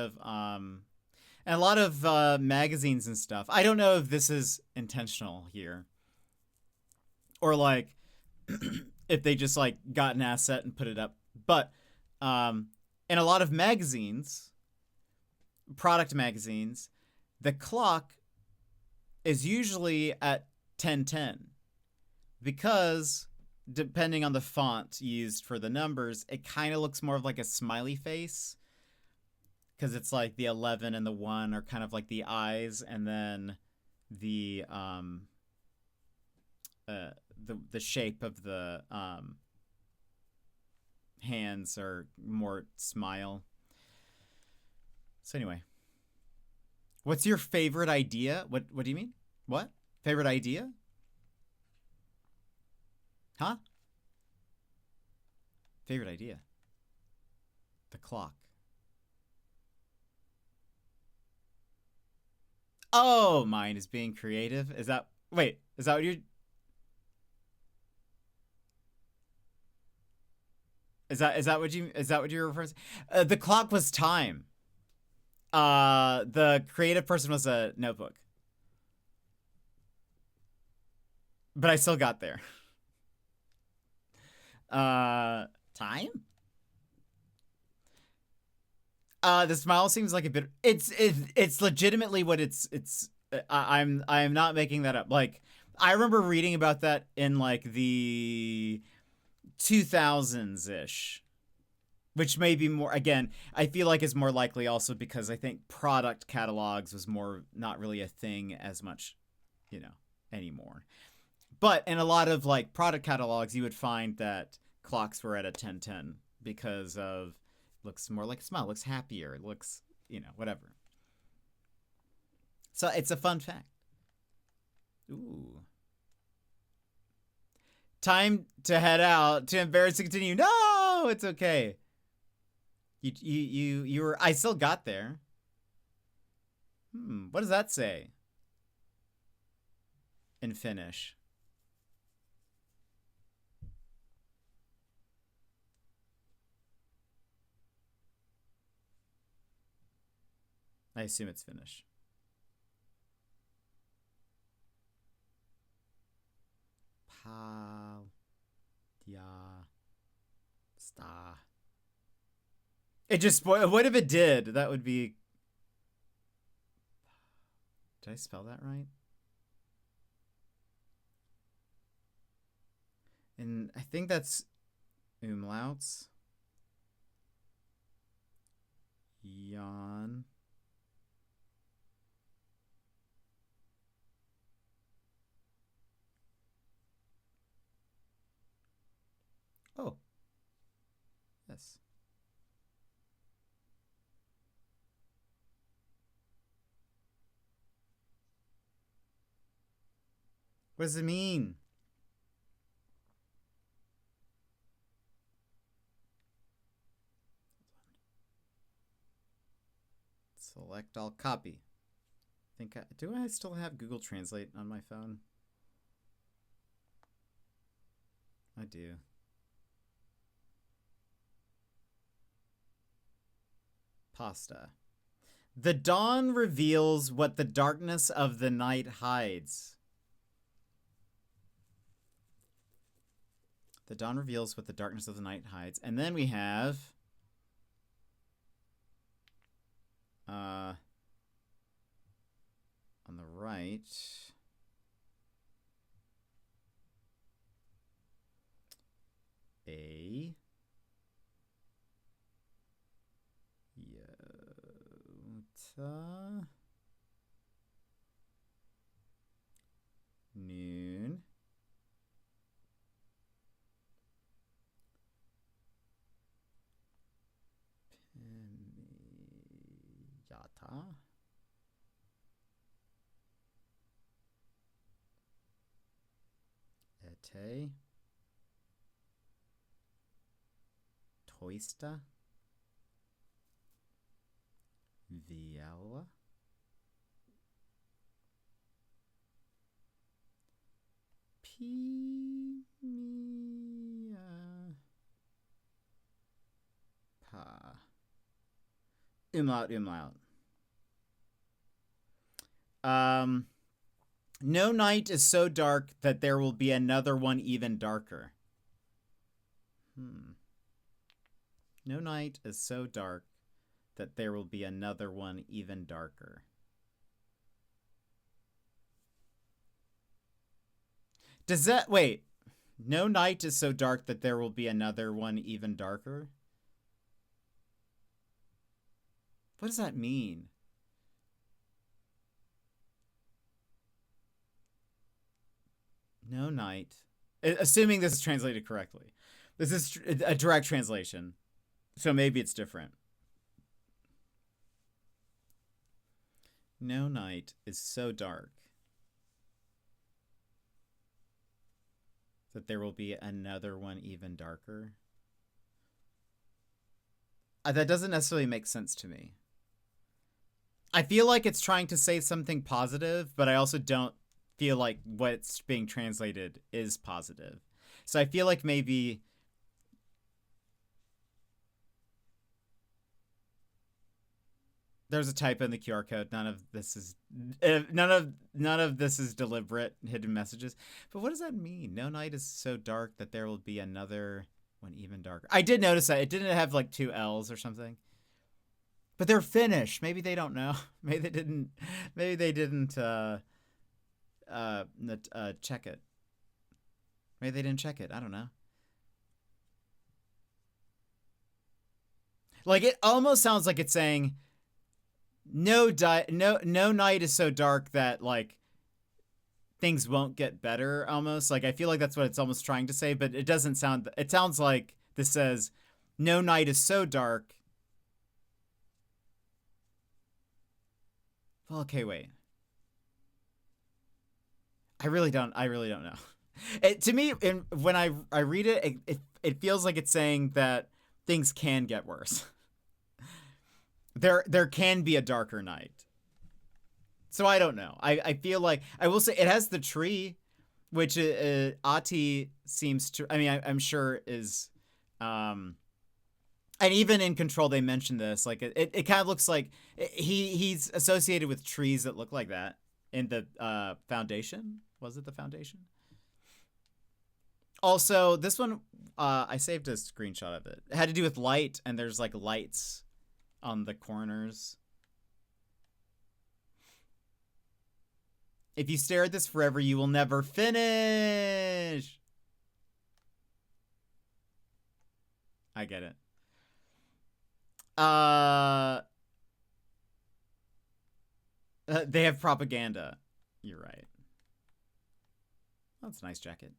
of magazines and stuff, I don't know if this is intentional here, or like if they just like got an asset and put it up, but in a lot of magazines, product magazines, the clock is usually at 10:10 because depending on the font used for the numbers, it kind of looks more of like a smiley face because it's like the 11 and the 1 are kind of like the eyes, and then the shape of the hands are more smile. So anyway, what's your favorite idea? What do you mean? What? Favorite idea? Huh? Favorite idea. The clock. Oh, mine is being creative. Is that what you're Is that what you're referring to? The clock was time. The creative person was a notebook. But I still got there. Time? The smile seems like a bit. It's legitimately what it's. I'm not making that up. Like, I remember reading about that in like the 2000s ish, which may be more. Again, I feel like is more likely also because I think product catalogs was more not really a thing as much, anymore. But in a lot of like product catalogs, you would find that clocks were at a 10:10 because of looks more like a smile, looks happier, looks, whatever. So it's a fun fact. Ooh. Time to head out. To embarrass to continue. No, it's okay. You were. I still got there. What does that say? In Finnish. I assume it's Finnish. Pal. Ja. Sta. It just spoiled. What if it did? That would be. Did I spell that right? And I think that's umlauts. Yawn. Oh. Yes. What does it mean? Select all copy. Do I still have Google Translate on my phone? I do. Pasta. The dawn reveals what the darkness of the night hides. The dawn reveals what the darkness of the night hides. And then we have... on the right... A... Yota... Noon... Yata... Ete... Toista... Viella... Pimia... Pa... Umlaut. No night is so dark that there will be another one even darker. No night is so dark that there will be another one even darker. Does that... Wait. No night is so dark that there will be another one even darker? What does that mean? No night. Assuming this is translated correctly. This is a direct translation. So maybe it's different. No night is so dark that there will be another one even darker. That doesn't necessarily make sense to me. I feel like it's trying to say something positive, but I also don't feel like what's being translated is positive. So I feel like maybe... There's a typo in the QR code. None of this is deliberate hidden messages. But what does that mean? No night is so dark that there will be another one even darker. I did notice that it didn't have like 2 L's or something. But they're Finnish. Maybe they don't know. Maybe they didn't check it. Maybe they didn't check it. I don't know. Like, it almost sounds like it's saying no night is so dark that like things won't get better, almost. Like, I feel like that's what it's almost trying to say, but it doesn't sound, it sounds like this says no night is so dark. Well, okay, wait. I really don't know. To me, when I read it, it feels like it's saying that things can get worse. There can be a darker night. So I don't know. I feel like, I will say it has the tree, which Ahti seems to, I mean, I'm sure is, and even in Control, they mentioned this. Like, it kind of looks like he's associated with trees that look like that in the Foundation. Was it the Foundation? Also, this one, I saved a screenshot of it. It had to do with light, and there's like lights on the corners. If you stare at this forever, you will never finish. I get it. They have propaganda. You're right. That's a nice jacket.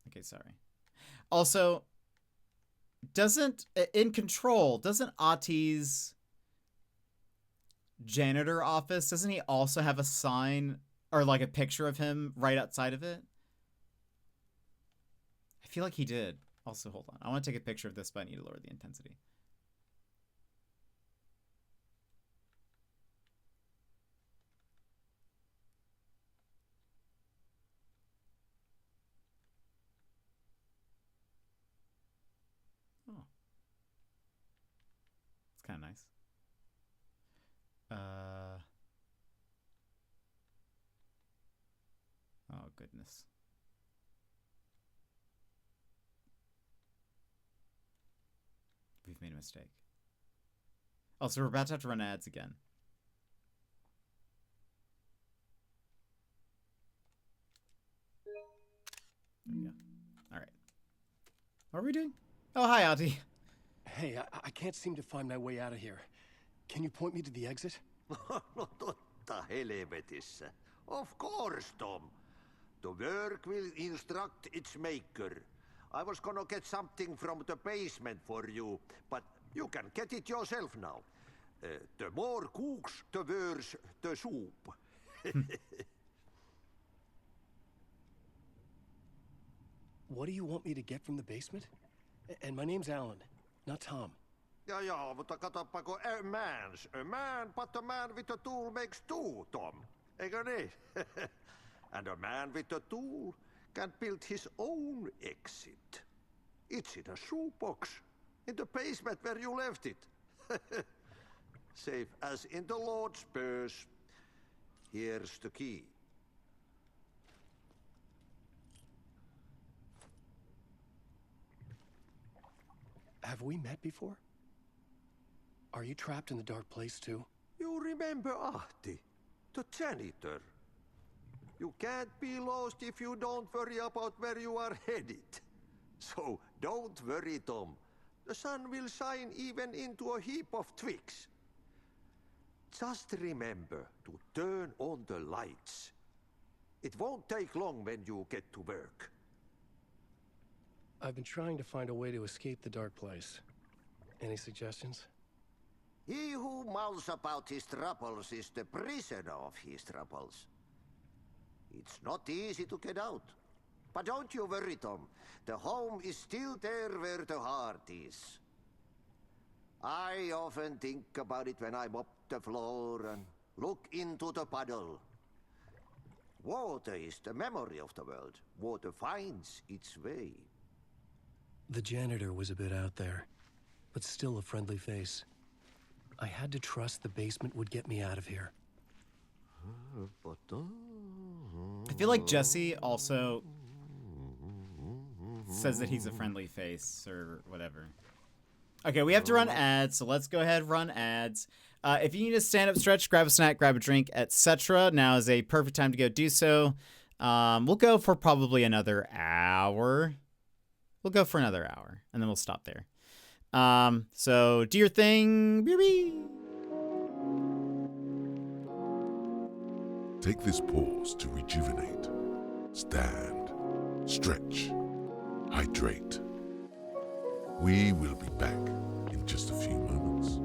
Okay, sorry. Also, in Control, doesn't Ahti's janitor office, doesn't he also have a sign or like a picture of him right outside of it? I feel like he did. Also, hold on. I want to take a picture of this, but I need to lower the intensity. Oh. It's kind of nice. Oh, goodness. We've made a mistake. Oh, so we're about to have to run ads again. There we go. All right. What are we doing? Oh, hi, Ahti. Hey, I can't seem to find my way out of here. Can you point me to the exit? No totta helvetissä. Of course, Tom. The work will instruct its maker. I was gonna get something from the basement for you, but you can get it yourself now. The more cooks, the worse the soup. What do you want me to get from the basement? And my name's Alan, not Tom. Ja, mutta katoppa, kun a man's a man, but a man with a tool makes two, Tom. Eikö niin? And a man with a tool can build his own exit. It's in a shoebox, in the basement where you left it. Safe as in the Lord's purse. Here's the key. Have we met before? Are you trapped in the dark place too? You remember Ahti, the janitor. You can't be lost if you don't worry about where you are headed. So don't worry, Tom. The sun will shine even into a heap of twigs. Just remember to turn on the lights. It won't take long when you get to work. I've been trying to find a way to escape the dark place. Any suggestions? He who mouths about his troubles is the prisoner of his troubles. It's not easy to get out. But don't you worry, Tom. The home is still there where the heart is. I often think about it when I mop the floor and look into the puddle. Water is the memory of the world. Water finds its way. The janitor was a bit out there. but still a friendly face. I had to trust the basement would get me out of here. I feel like Jesse also says that he's a friendly face or whatever. Okay, we have to run ads, so let's go ahead and run ads. If you need a stand-up stretch, grab a snack, grab a drink, etc. Now is a perfect time to go do so. We'll go for probably another hour. We'll go for another hour, and then we'll stop there. So do your thing. Take this pause to rejuvenate. Stand, stretch, hydrate. We will be back in just a few moments.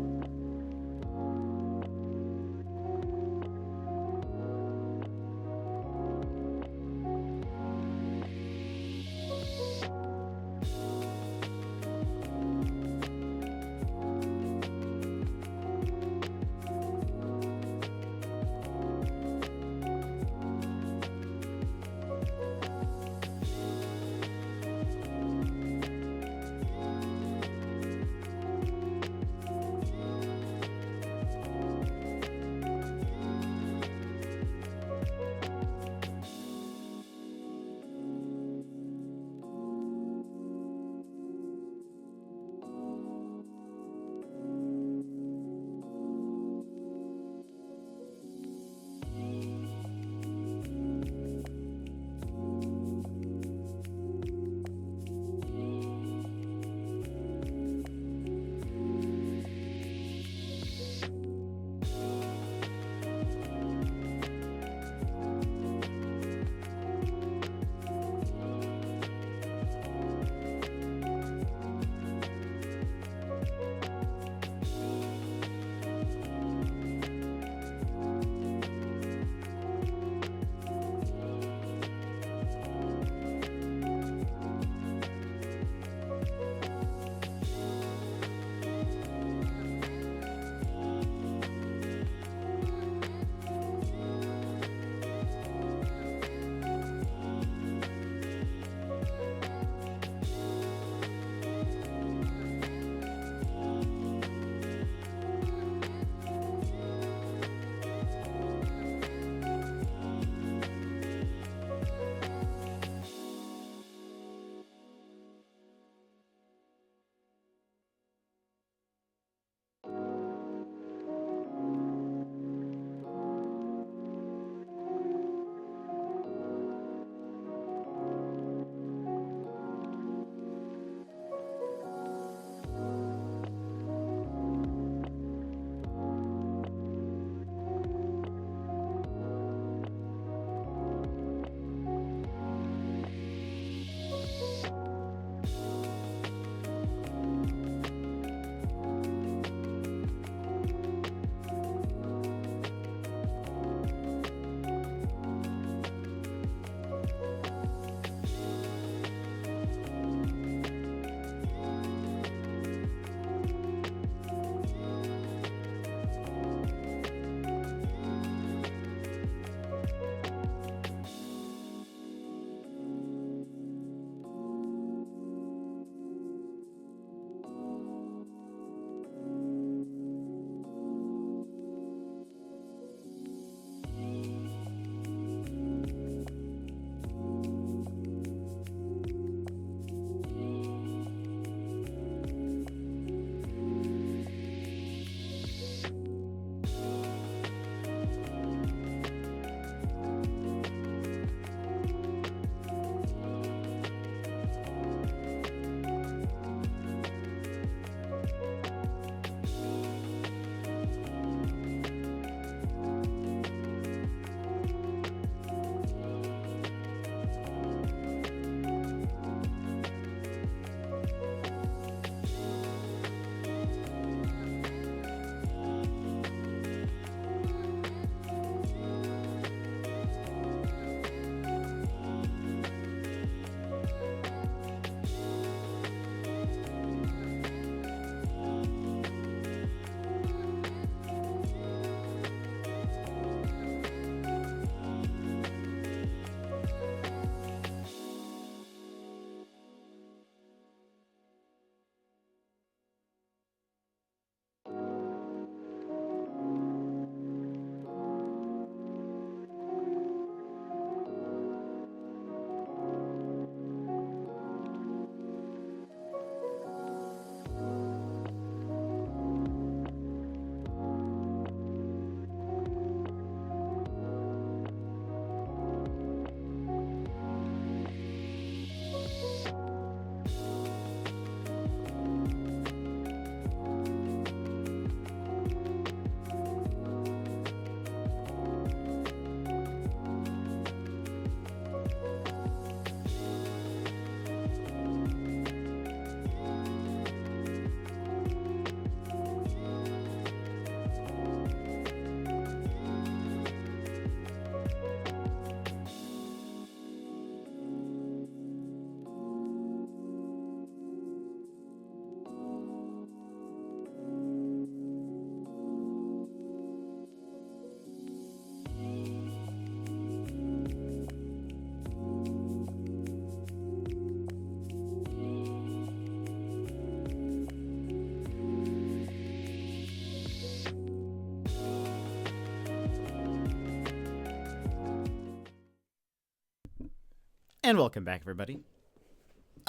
And welcome back, everybody.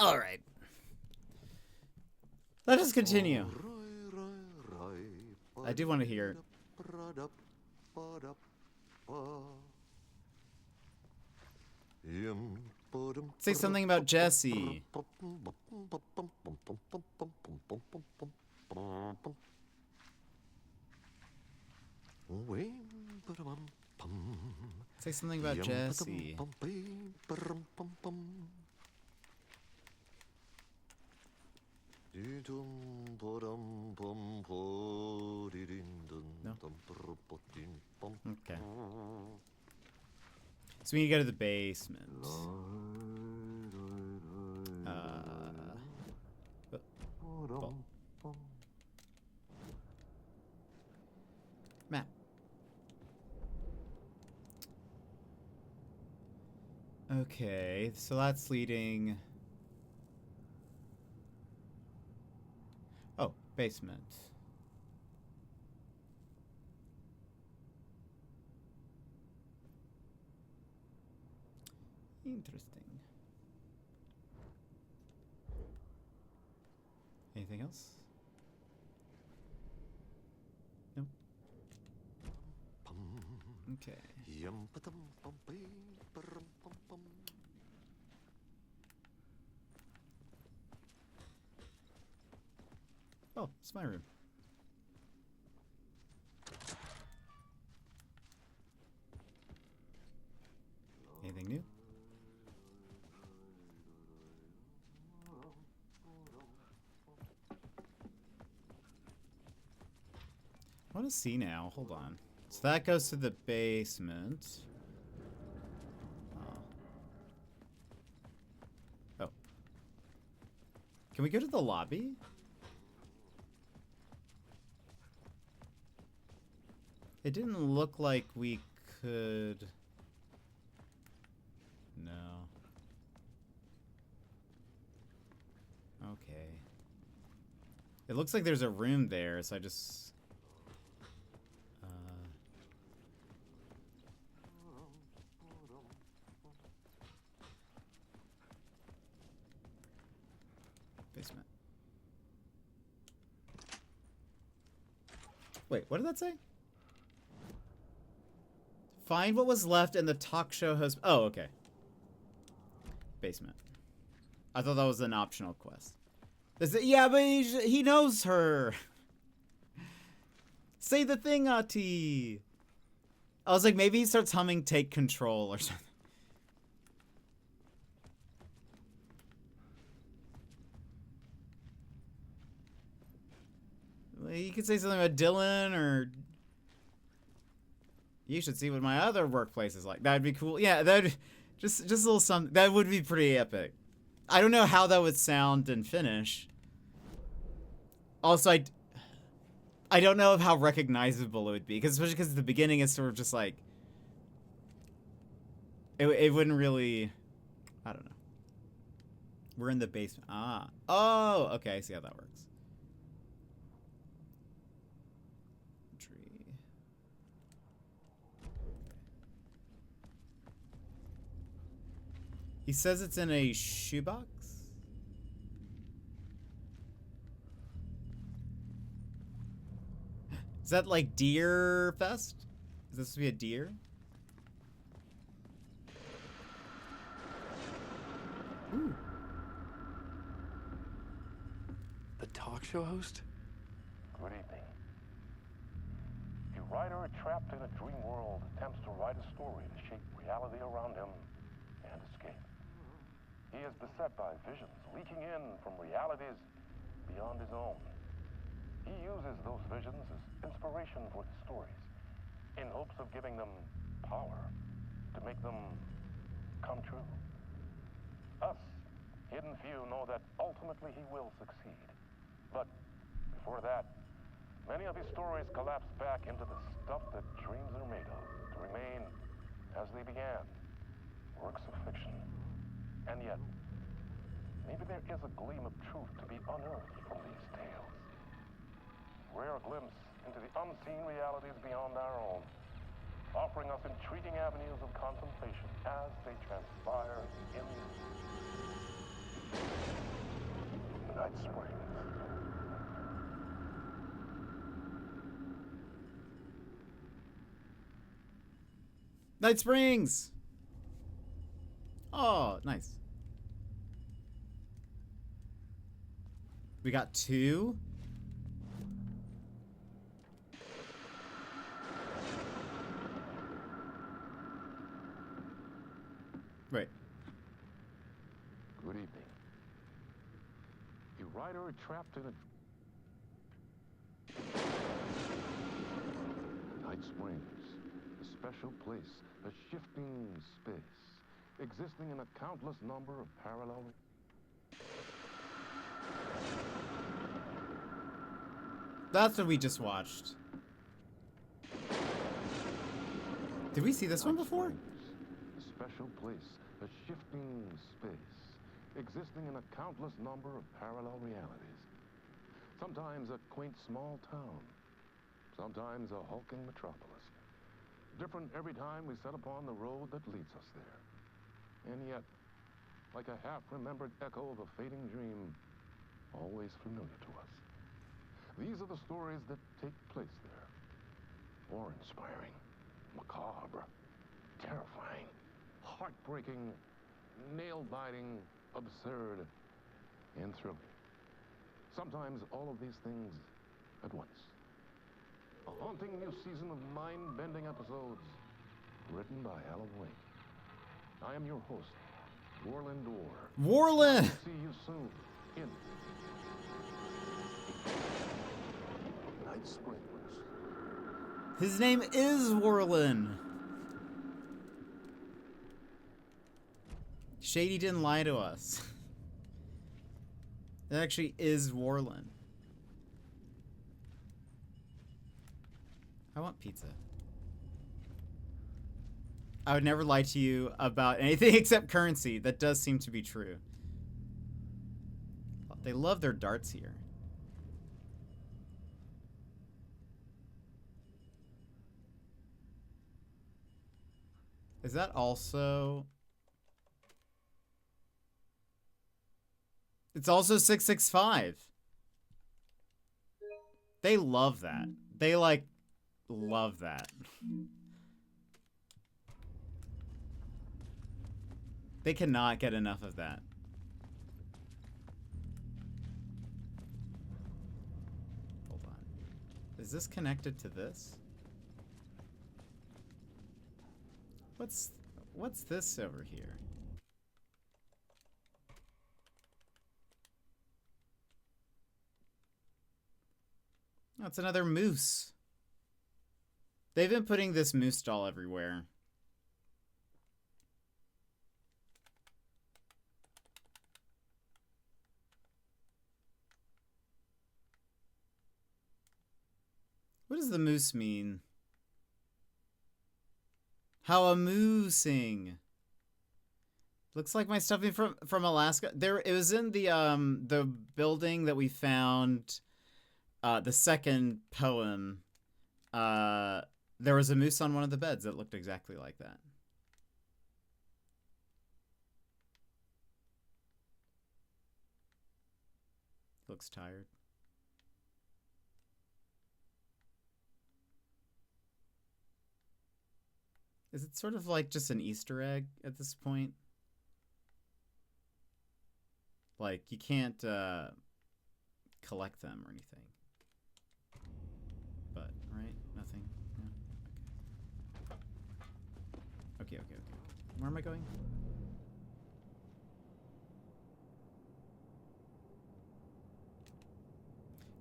All right. Let us continue. I do want to hear. Say something about Jesse. Say something about Jesse. No? Okay. So we need to go to the basement. Well. Map. Okay, so that's leading... Oh, basement. Interesting. Anything else? No. Okay. Oh, it's my room. Anything new? I want to see now. Hold on. So that goes to the basement. Oh. Can we go to the lobby? It didn't look like we could... No. Okay. It looks like there's a room there, so I just... Basement. Wait, what did that say? Find what was left in the talk show host... Oh, okay. Basement. I thought that was an optional quest. Yeah, but he knows her. Say the thing, Ati. I was like, maybe he starts humming Take Control or something. You could say something about Dylan, or you should see what my other workplace is like. That'd be cool. Yeah, that'd just a little something. That would be pretty epic. I don't know how that would sound in Finnish. Also, I don't know how recognizable it would be, especially because the beginning is sort of just like it wouldn't really. I don't know. We're in the basement. Ah. Oh. Okay. I see how that works. He says it's in a shoebox? Is that like Deer Fest? Is this supposed to be a deer? Ooh. The talk show host? Good evening. A writer trapped in a dream world attempts to write a story to shape reality around him and escape. He is beset by visions leaking in from realities beyond his own. He uses those visions as inspiration for his stories, in hopes of giving them power to make them come true. Us, hidden few, know that ultimately he will succeed. But before that, many of his stories collapse back into the stuff that dreams are made of, to remain as they began, works of fiction. And yet, maybe there is a gleam of truth to be unearthed from these tales. Rare glimpse into the unseen realities beyond our own. offering us intriguing avenues of contemplation as they transpire in Night Springs. Night Springs! Oh, nice. We got 2? Right. Good evening. A rider trapped in a... Night Springs, a special place, a shifting space, existing in a countless number of parallel... That's what we just watched. Did we see this one before? A special place, a shifting space, existing in a countless number of parallel realities. Sometimes a quaint small town, sometimes a hulking metropolis. Different every time we set upon the road that leads us there. And yet, like a half-remembered echo of a fading dream, always familiar to us. These are the stories that take place there. Awe-inspiring, macabre, terrifying, heartbreaking, nail-biting, absurd, and thrilling. Sometimes all of these things at once. A haunting new season of mind-bending episodes written by Alan Wake. I am your host, Warland Orr. Warland! See you soon in Night Springs. His name is Warland. Shady didn't lie to us. It actually is Warland. I want pizza. I would never lie to you about anything except currency. That does seem to be true. They love their darts here. Is that also... It's also 665. They love that. They, like, love that. They cannot get enough of that. Hold on. Is this connected to this? What's this over here? Oh, it's another moose. They've been putting this moose doll everywhere. What does the moose mean? How amusing. Looks like my stuffing from Alaska. It was in the building that we found the second poem. There was a moose on one of the beds that looked exactly like that. Looks tired. Is it sort of like just an Easter egg at this point? Like, you can't collect them or anything. But, right? Nothing? Yeah. Okay. Okay. Where am I going?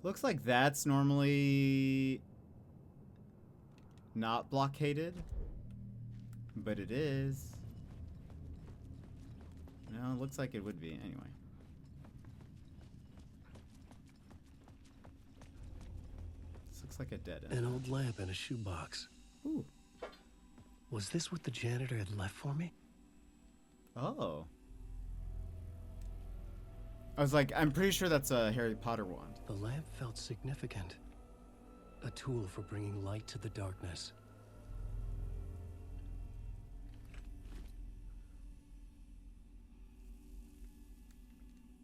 Looks like that's normally not blockaded. But it is. No, it looks like it would be anyway. This looks like a dead end. An old lamp in a shoebox. Ooh. Was this what the janitor had left for me? Oh. I was like, I'm pretty sure that's a Harry Potter wand. The lamp felt significant. A tool for bringing light to the darkness.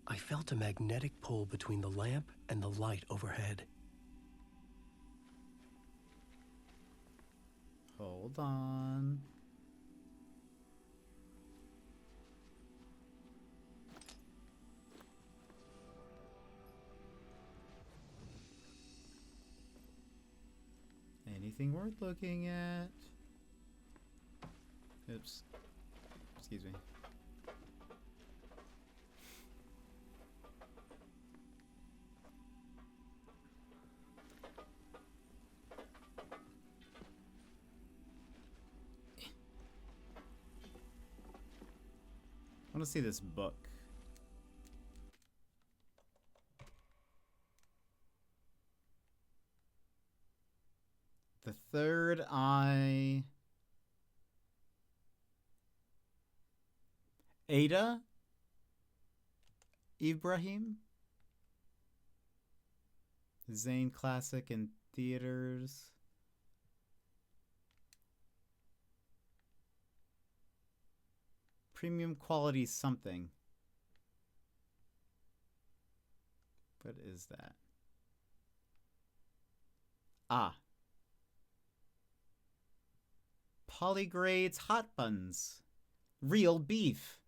I felt a magnetic pull between the lamp and the light overhead. Hold on. Anything worth looking at? Oops. Excuse me. I want to see this book. The Third Eye. Ada? Ibrahim? Zane classic in theaters. Premium quality something. What is that? Ah. Polygrades hot buns. Real beef.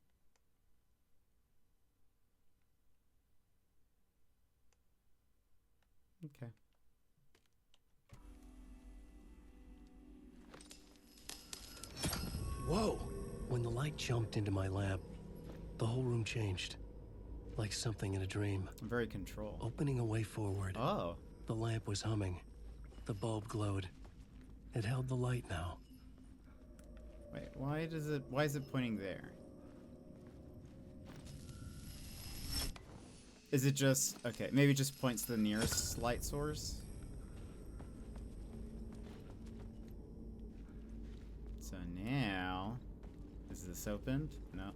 Okay. Whoa! When the light jumped into my lamp, the whole room changed. Like something in a dream. I'm very controlled. Opening a way forward. Oh. The lamp was humming. The bulb glowed. It held the light now. Wait, why is it pointing there? Is it just, okay, maybe it just points to the nearest light source? So now, is this opened? No.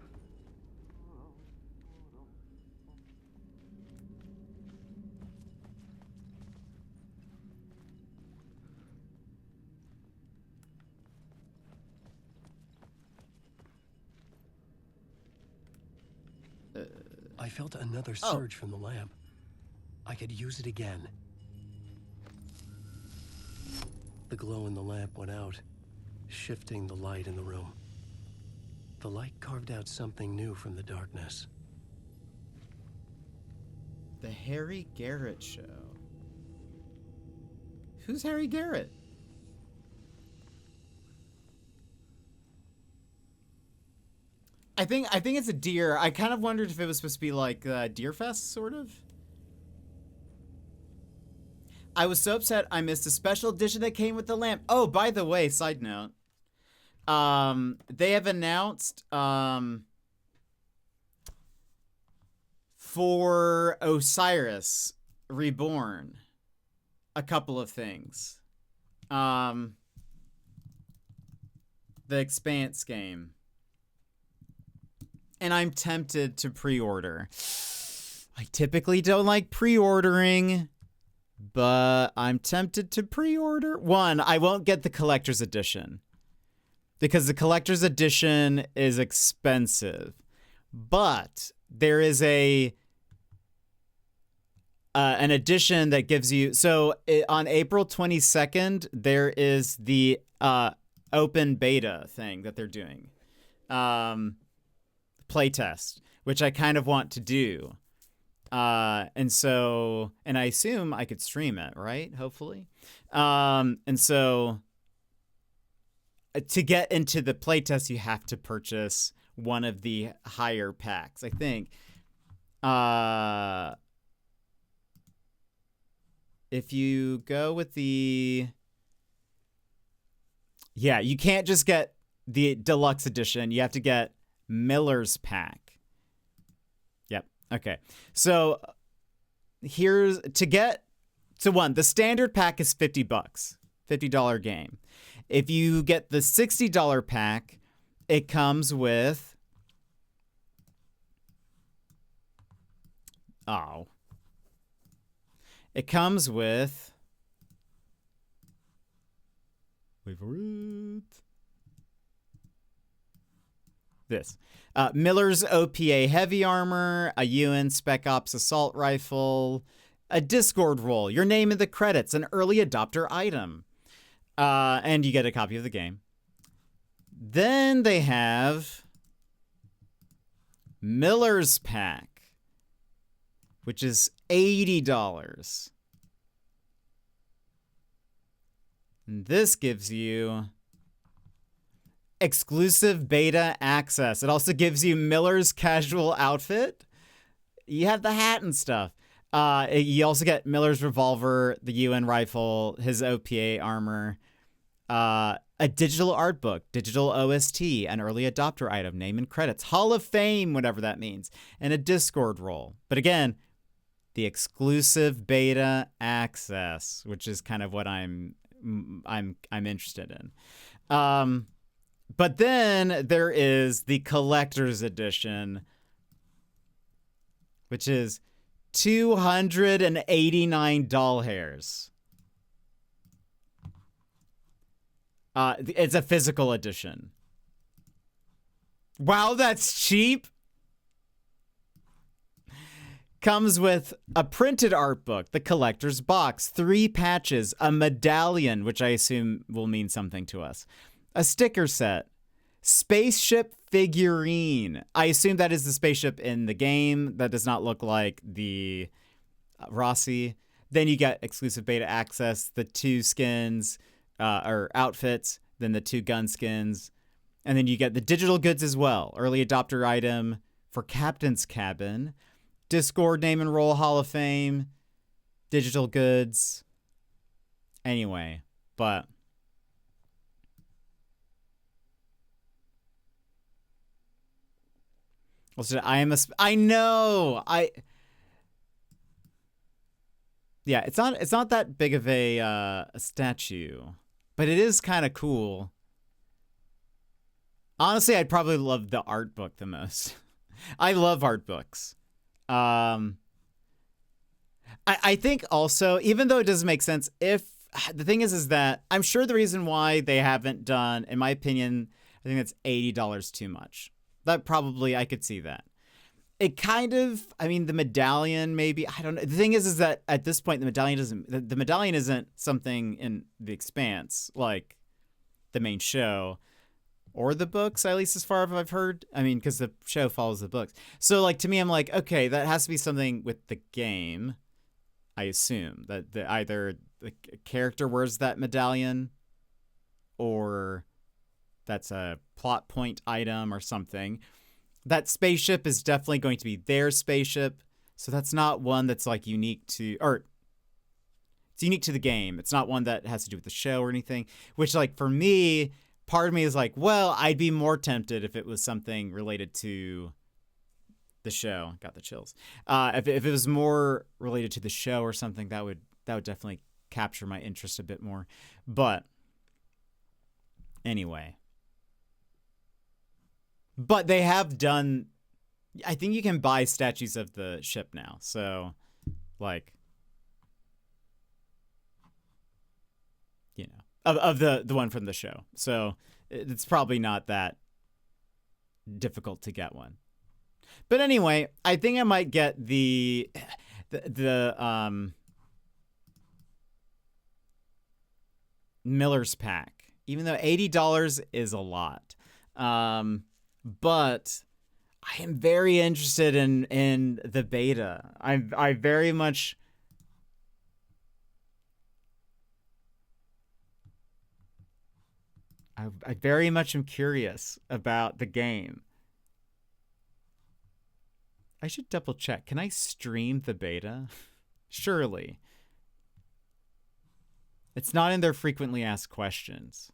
I felt another surge from the lamp. I could use it again. The glow in the lamp went out, shifting the light in the room. The light carved out something new from the darkness. The Harry Garrett Show. Who's Harry Garrett? I think it's a deer. I kind of wondered if it was supposed to be like Deer Fest, sort of. I was so upset I missed a special edition that came with the lamp. Oh, by the way, side note. They have announced for Osiris Reborn a couple of things. The Expanse game. And I'm tempted to pre-order. I typically don't like pre-ordering, but I'm tempted to pre-order. One, I won't get the collector's edition because the collector's edition is expensive. But there is an edition that gives you, so on April 22nd, there is the open beta thing that they're doing. Playtest, which I kind of want to do. And I assume I could stream it, right? Hopefully. And so to get into the playtest, you have to purchase one of the higher packs, I think. If you go with the... Yeah, you can't just get the deluxe edition. You have to get Miller's pack. Yep. Okay. So here's to get to one. The standard pack is $50, $50 game. If you get the $60 pack, it comes with it comes with wait for it. This. Miller's OPA heavy armor, a UN Spec Ops assault rifle, a Discord role, your name in the credits, an early adopter item. And you get a copy of the game. Then they have Miller's Pack, which is $80. And this gives you exclusive beta access. It also gives you Miller's casual outfit. You have the hat and stuff. You also get Miller's revolver, the UN rifle, his OPA armor, a digital art book, digital OST, an early adopter item, name and credits, Hall of Fame, whatever that means, and a Discord role. But again, the exclusive beta access, which is kind of what I'm interested in. But then there is the collector's edition, which is 289 doll hairs. It's a physical edition. Wow, that's cheap. Comes with a printed art book, the collector's box, 3 patches, a medallion, which I assume will mean something to us, a sticker set, spaceship figurine. I assume that is the spaceship in the game. That does not look like the Rossi. Then you get exclusive beta access, the 2 skins or outfits, then the 2 gun skins. And then you get the digital goods as well. Early adopter item for Captain's Cabin, Discord name and role Hall of Fame, digital goods. Anyway, but I know. Yeah, it's not that big of a statue, but it is kind of cool. Honestly, I'd probably love the art book the most. I love art books. I think also, even though it doesn't make sense, if the thing is that I'm sure the reason why they haven't done, in my opinion, I think that's $80 too much. That probably, I could see that. It kind of, I mean, the medallion, maybe, I don't know. The thing is that at this point, the medallion isn't something in The Expanse, like the main show, or the books, at least as far as I've heard. I mean, because the show follows the books. So, like, to me, I'm like, okay, that has to be something with the game, I assume. That either the character wears that medallion, or that's a plot point item or something. That spaceship is definitely going to be their spaceship. So that's not one that's like unique to, or it's unique to the game. It's not one that has to do with the show or anything, which, like, for me, part of me is like, well, I'd be more tempted if it was something related to the show. Got the chills. If it was more related to the show or something, that would definitely capture my interest a bit more. But anyway. But they have done, I think you can buy statues of the ship now. So, like, you know, of the one from the show. So it's probably not that difficult to get one. But anyway, I think I might get the Miller's Pack, even though $80 is a lot. But I am very interested in the beta. I very much am curious about the game. I should double check. Can I stream the beta? Surely. It's not in their frequently asked questions.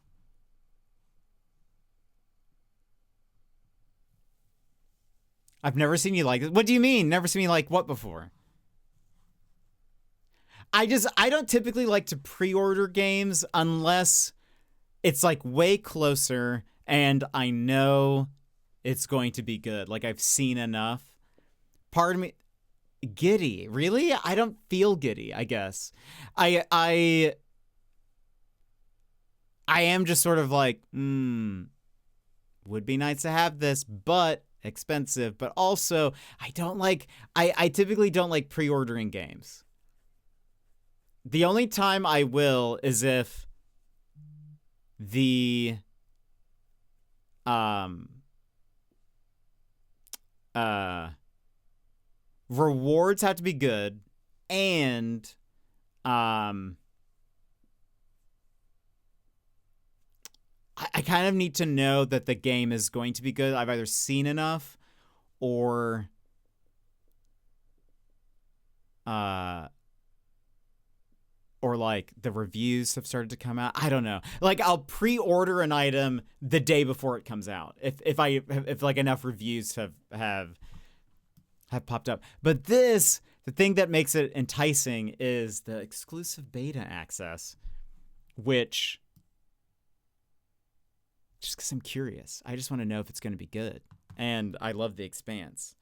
I've never seen you like this. What do you mean? Never seen me like what before? I don't typically like to pre-order games unless it's like way closer and I know it's going to be good. Like, I've seen enough. Part of me, giddy. Really? I don't feel giddy, I guess. I am just sort of like, would be nice to have this, but expensive. But also, I typically don't like pre-ordering games. The only time I will is if the rewards have to be good, and I kind of need to know that the game is going to be good. I've either seen enough or like the reviews have started to come out. I don't know. Like I'll pre-order an item the day before it comes out if like enough reviews have popped up. But the thing that makes it enticing is the exclusive beta access, which just because I'm curious. I just want to know if it's going to be good. And I love The Expanse.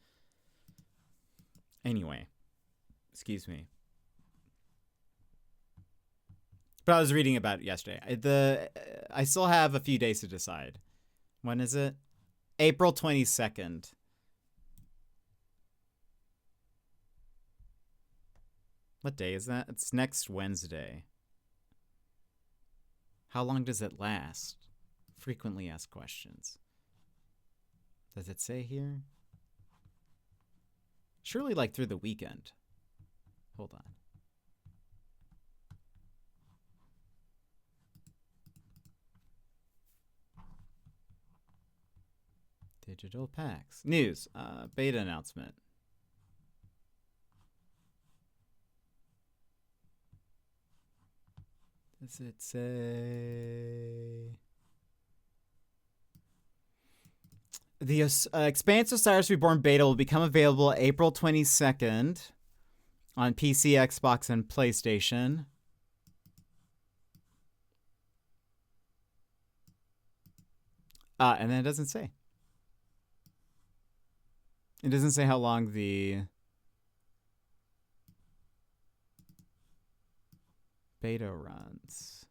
Anyway, excuse me. But I was reading about it yesterday. I still have a few days to decide. When is it? April 22nd. What day is that? It's next Wednesday. How long does it last? Frequently asked questions. Does it say here? Surely like through the weekend. Hold on. Digital packs. News. Beta announcement. Does it say... The Expanse of Cyrus Reborn beta will become available April 22nd on PC, Xbox, and PlayStation. And then it doesn't say. It doesn't say how long the beta runs.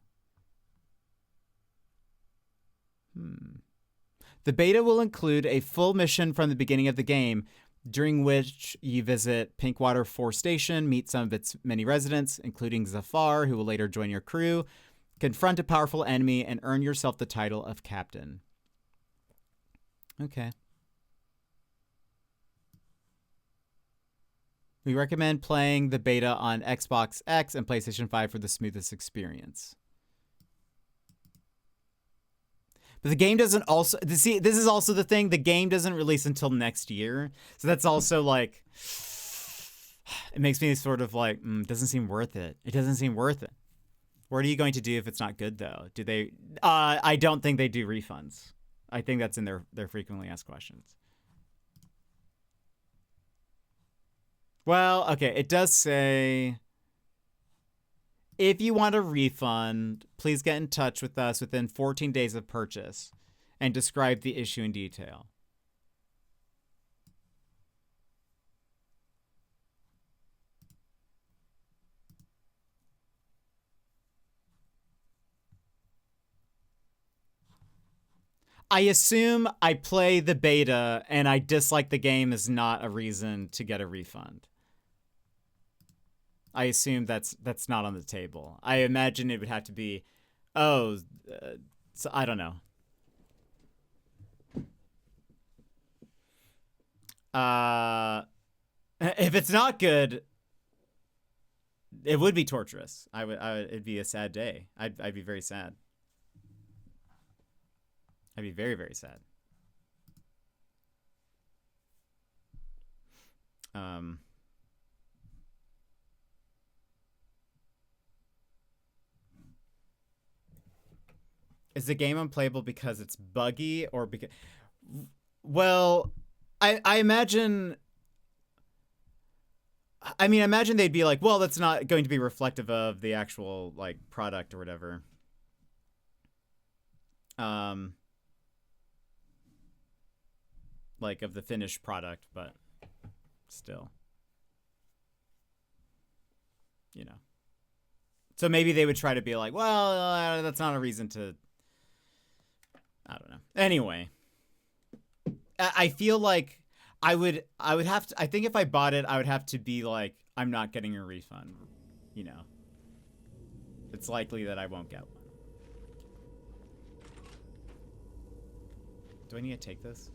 The beta will include a full mission from the beginning of the game, during which you visit Pinkwater 4 Station, meet some of its many residents, including Zafar, who will later join your crew, confront a powerful enemy, and earn yourself the title of captain. Okay. We recommend playing the beta on Xbox X and PlayStation 5 for the smoothest experience. But the game doesn't also... See, this is also the thing. The game doesn't release until next year. So that's also like... It makes me sort of like, doesn't seem worth it. It doesn't seem worth it. What are you going to do if it's not good, though? Do they... I don't think they do refunds. I think that's in their frequently asked questions. Well, okay, it does say... If you want a refund, please get in touch with us within 14 days of purchase and describe the issue in detail. I assume I play the beta and I dislike the game is not a reason to get a refund. I assume that's not on the table. I imagine it would have to be, so I don't know. If it's not good, it would be torturous. It'd be a sad day. I'd be very sad. I'd be very, very sad. Is the game unplayable because it's buggy or because... Well, I imagine... I mean, I imagine they'd be like, well, that's not going to be reflective of the actual, like, product or whatever. Like, of the finished product, but still. You know. So maybe they would try to be like, well, that's not a reason to... I don't know. Anyway. I feel like I would have to. I think if I bought it, I would have to be like, I'm not getting a refund. You know, it's likely that I won't get one. Do I need to take this?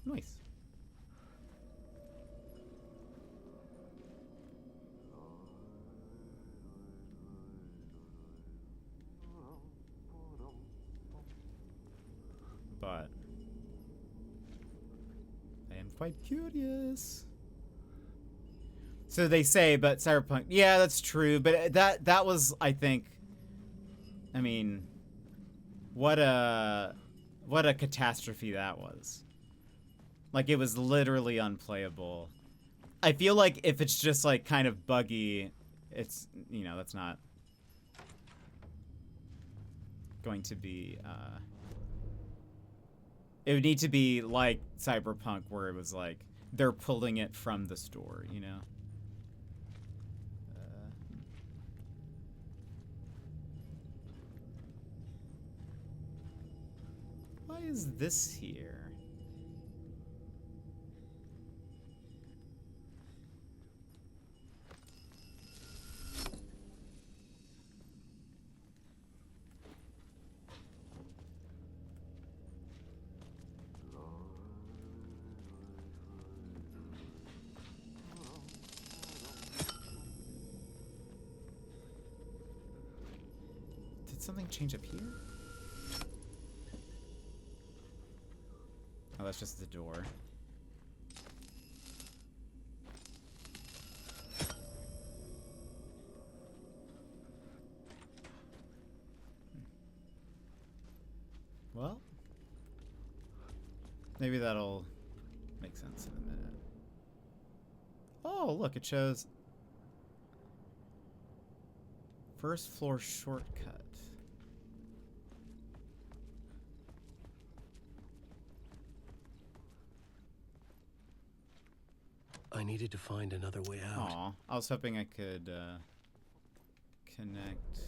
Nice. But I am quite curious. So they say, but Cyberpunk, yeah, that's true. But that was, I think, I mean, what a catastrophe that was. Like, it was literally unplayable. I feel like if it's just like kind of buggy, it's, you know, that's not going to be, it would need to be like Cyberpunk, where it was like they're pulling it from the store, you know? Why is this here? Did something change up here? Oh, that's just the door. Well, maybe that'll make sense in a minute. Oh, look, it shows first floor shortcut. I needed to find another way out. Aw, I was hoping I could connect.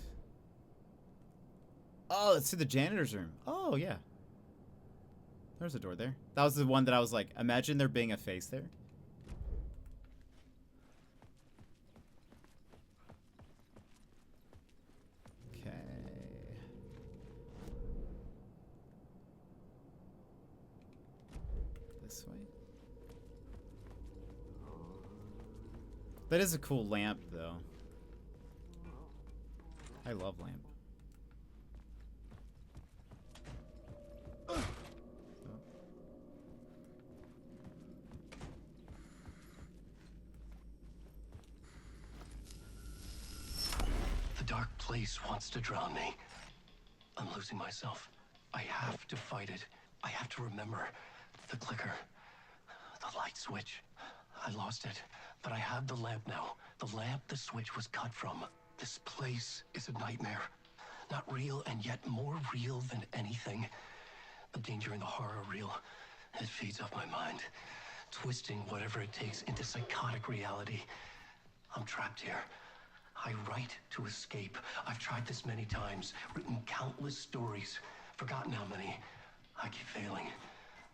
Oh, it's to the janitor's room. Oh, yeah. There's a door there. That was the one that I was like, imagine there being a face there. Okay. This way. That is a cool lamp, though. I love lamp. The dark place wants to drown me. I'm losing myself. I have to fight it. I have to remember the clicker, the light switch. I lost it, but I have the lamp now. The lamp the switch was cut from. This place is a nightmare. Not real, and yet more real than anything. The danger and the horror are real. It feeds off my mind, twisting whatever it takes into psychotic reality. I'm trapped here. I write to escape. I've tried this many times, written countless stories, forgotten how many. I keep failing,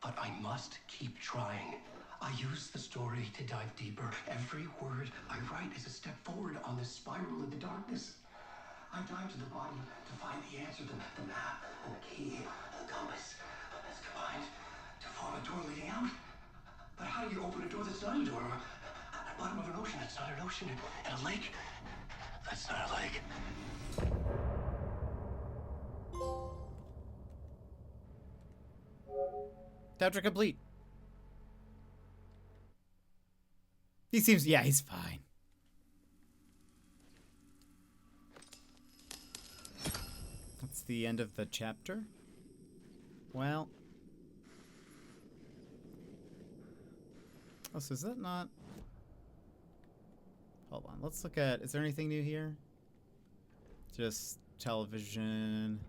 but I must keep trying. I use the story to dive deeper. Every word I write is a step forward on this spiral in the darkness. I dive to the bottom to find the answer, the map, and the key, and the compass. It's combined to form a door leading out. But how do you open a door that's not a door? At the bottom of an ocean, it's not an ocean. And a lake, that's not a lake. Chapter complete. He seems, yeah, he's fine. That's the end of the chapter. Well. Oh, so is that not? Hold on, let's look at, is there anything new here? Just television.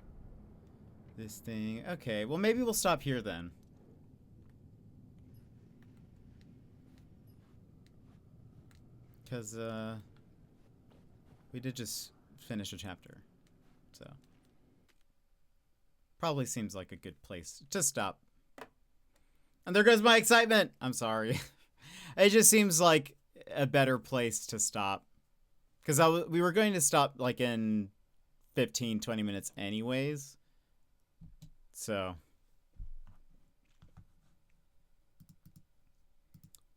This thing. Okay, well maybe we'll stop here then. Because, we did just finish a chapter, so. Probably seems like a good place to stop. And there goes my excitement. I'm sorry. It just seems like a better place to stop. Because we were going to stop like in 15, 20 minutes anyways. So.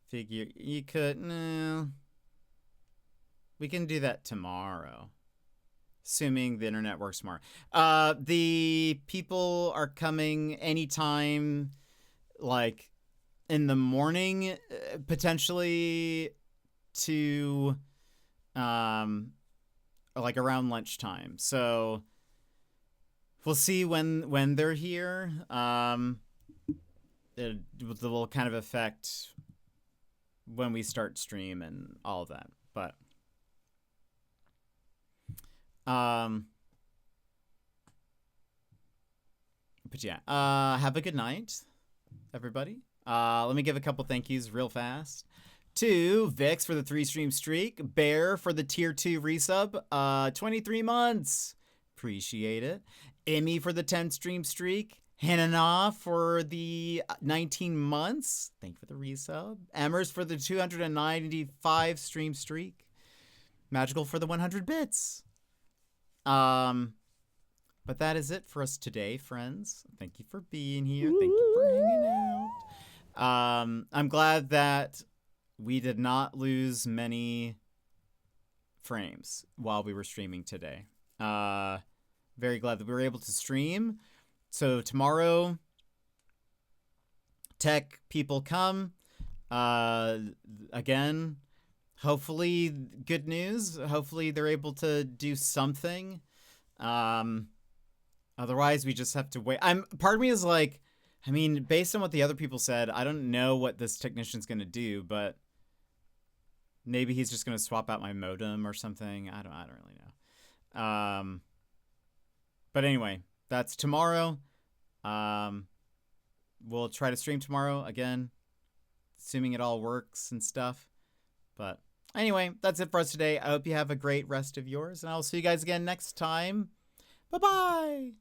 Figure you could. No. We can do that tomorrow. Assuming the internet works tomorrow. The people are coming anytime, like in the morning, potentially to, like around lunchtime. So we'll see when they're here. It will kind of affect when we start stream and all of that, but. But yeah, have a good night, everybody. Let me give a couple thank yous real fast. To Vix for the 3-stream streak, Bear for the tier 2 resub, 23 months. Appreciate it. Emmy for the 10-stream streak. Hanana for the 19 months. Thank you for the resub. Emmers for the 295 stream streak. Magical for the 100 bits. But that is it for us today, friends. Thank you for being here. Thank you for hanging out. I'm glad that we did not lose many frames while we were streaming today. Very glad that we were able to stream. So tomorrow, tech people come. Again, hopefully good news. Hopefully they're able to do something. Otherwise we just have to wait. Part of me is like, I mean, based on what the other people said, I don't know what this technician's going to do, but maybe he's just going to swap out my modem or something. I don't really know. But anyway, that's tomorrow. We'll try to stream tomorrow again, assuming it all works and stuff. But anyway, that's it for us today. I hope you have a great rest of yours, and I'll see you guys again next time. Bye-bye!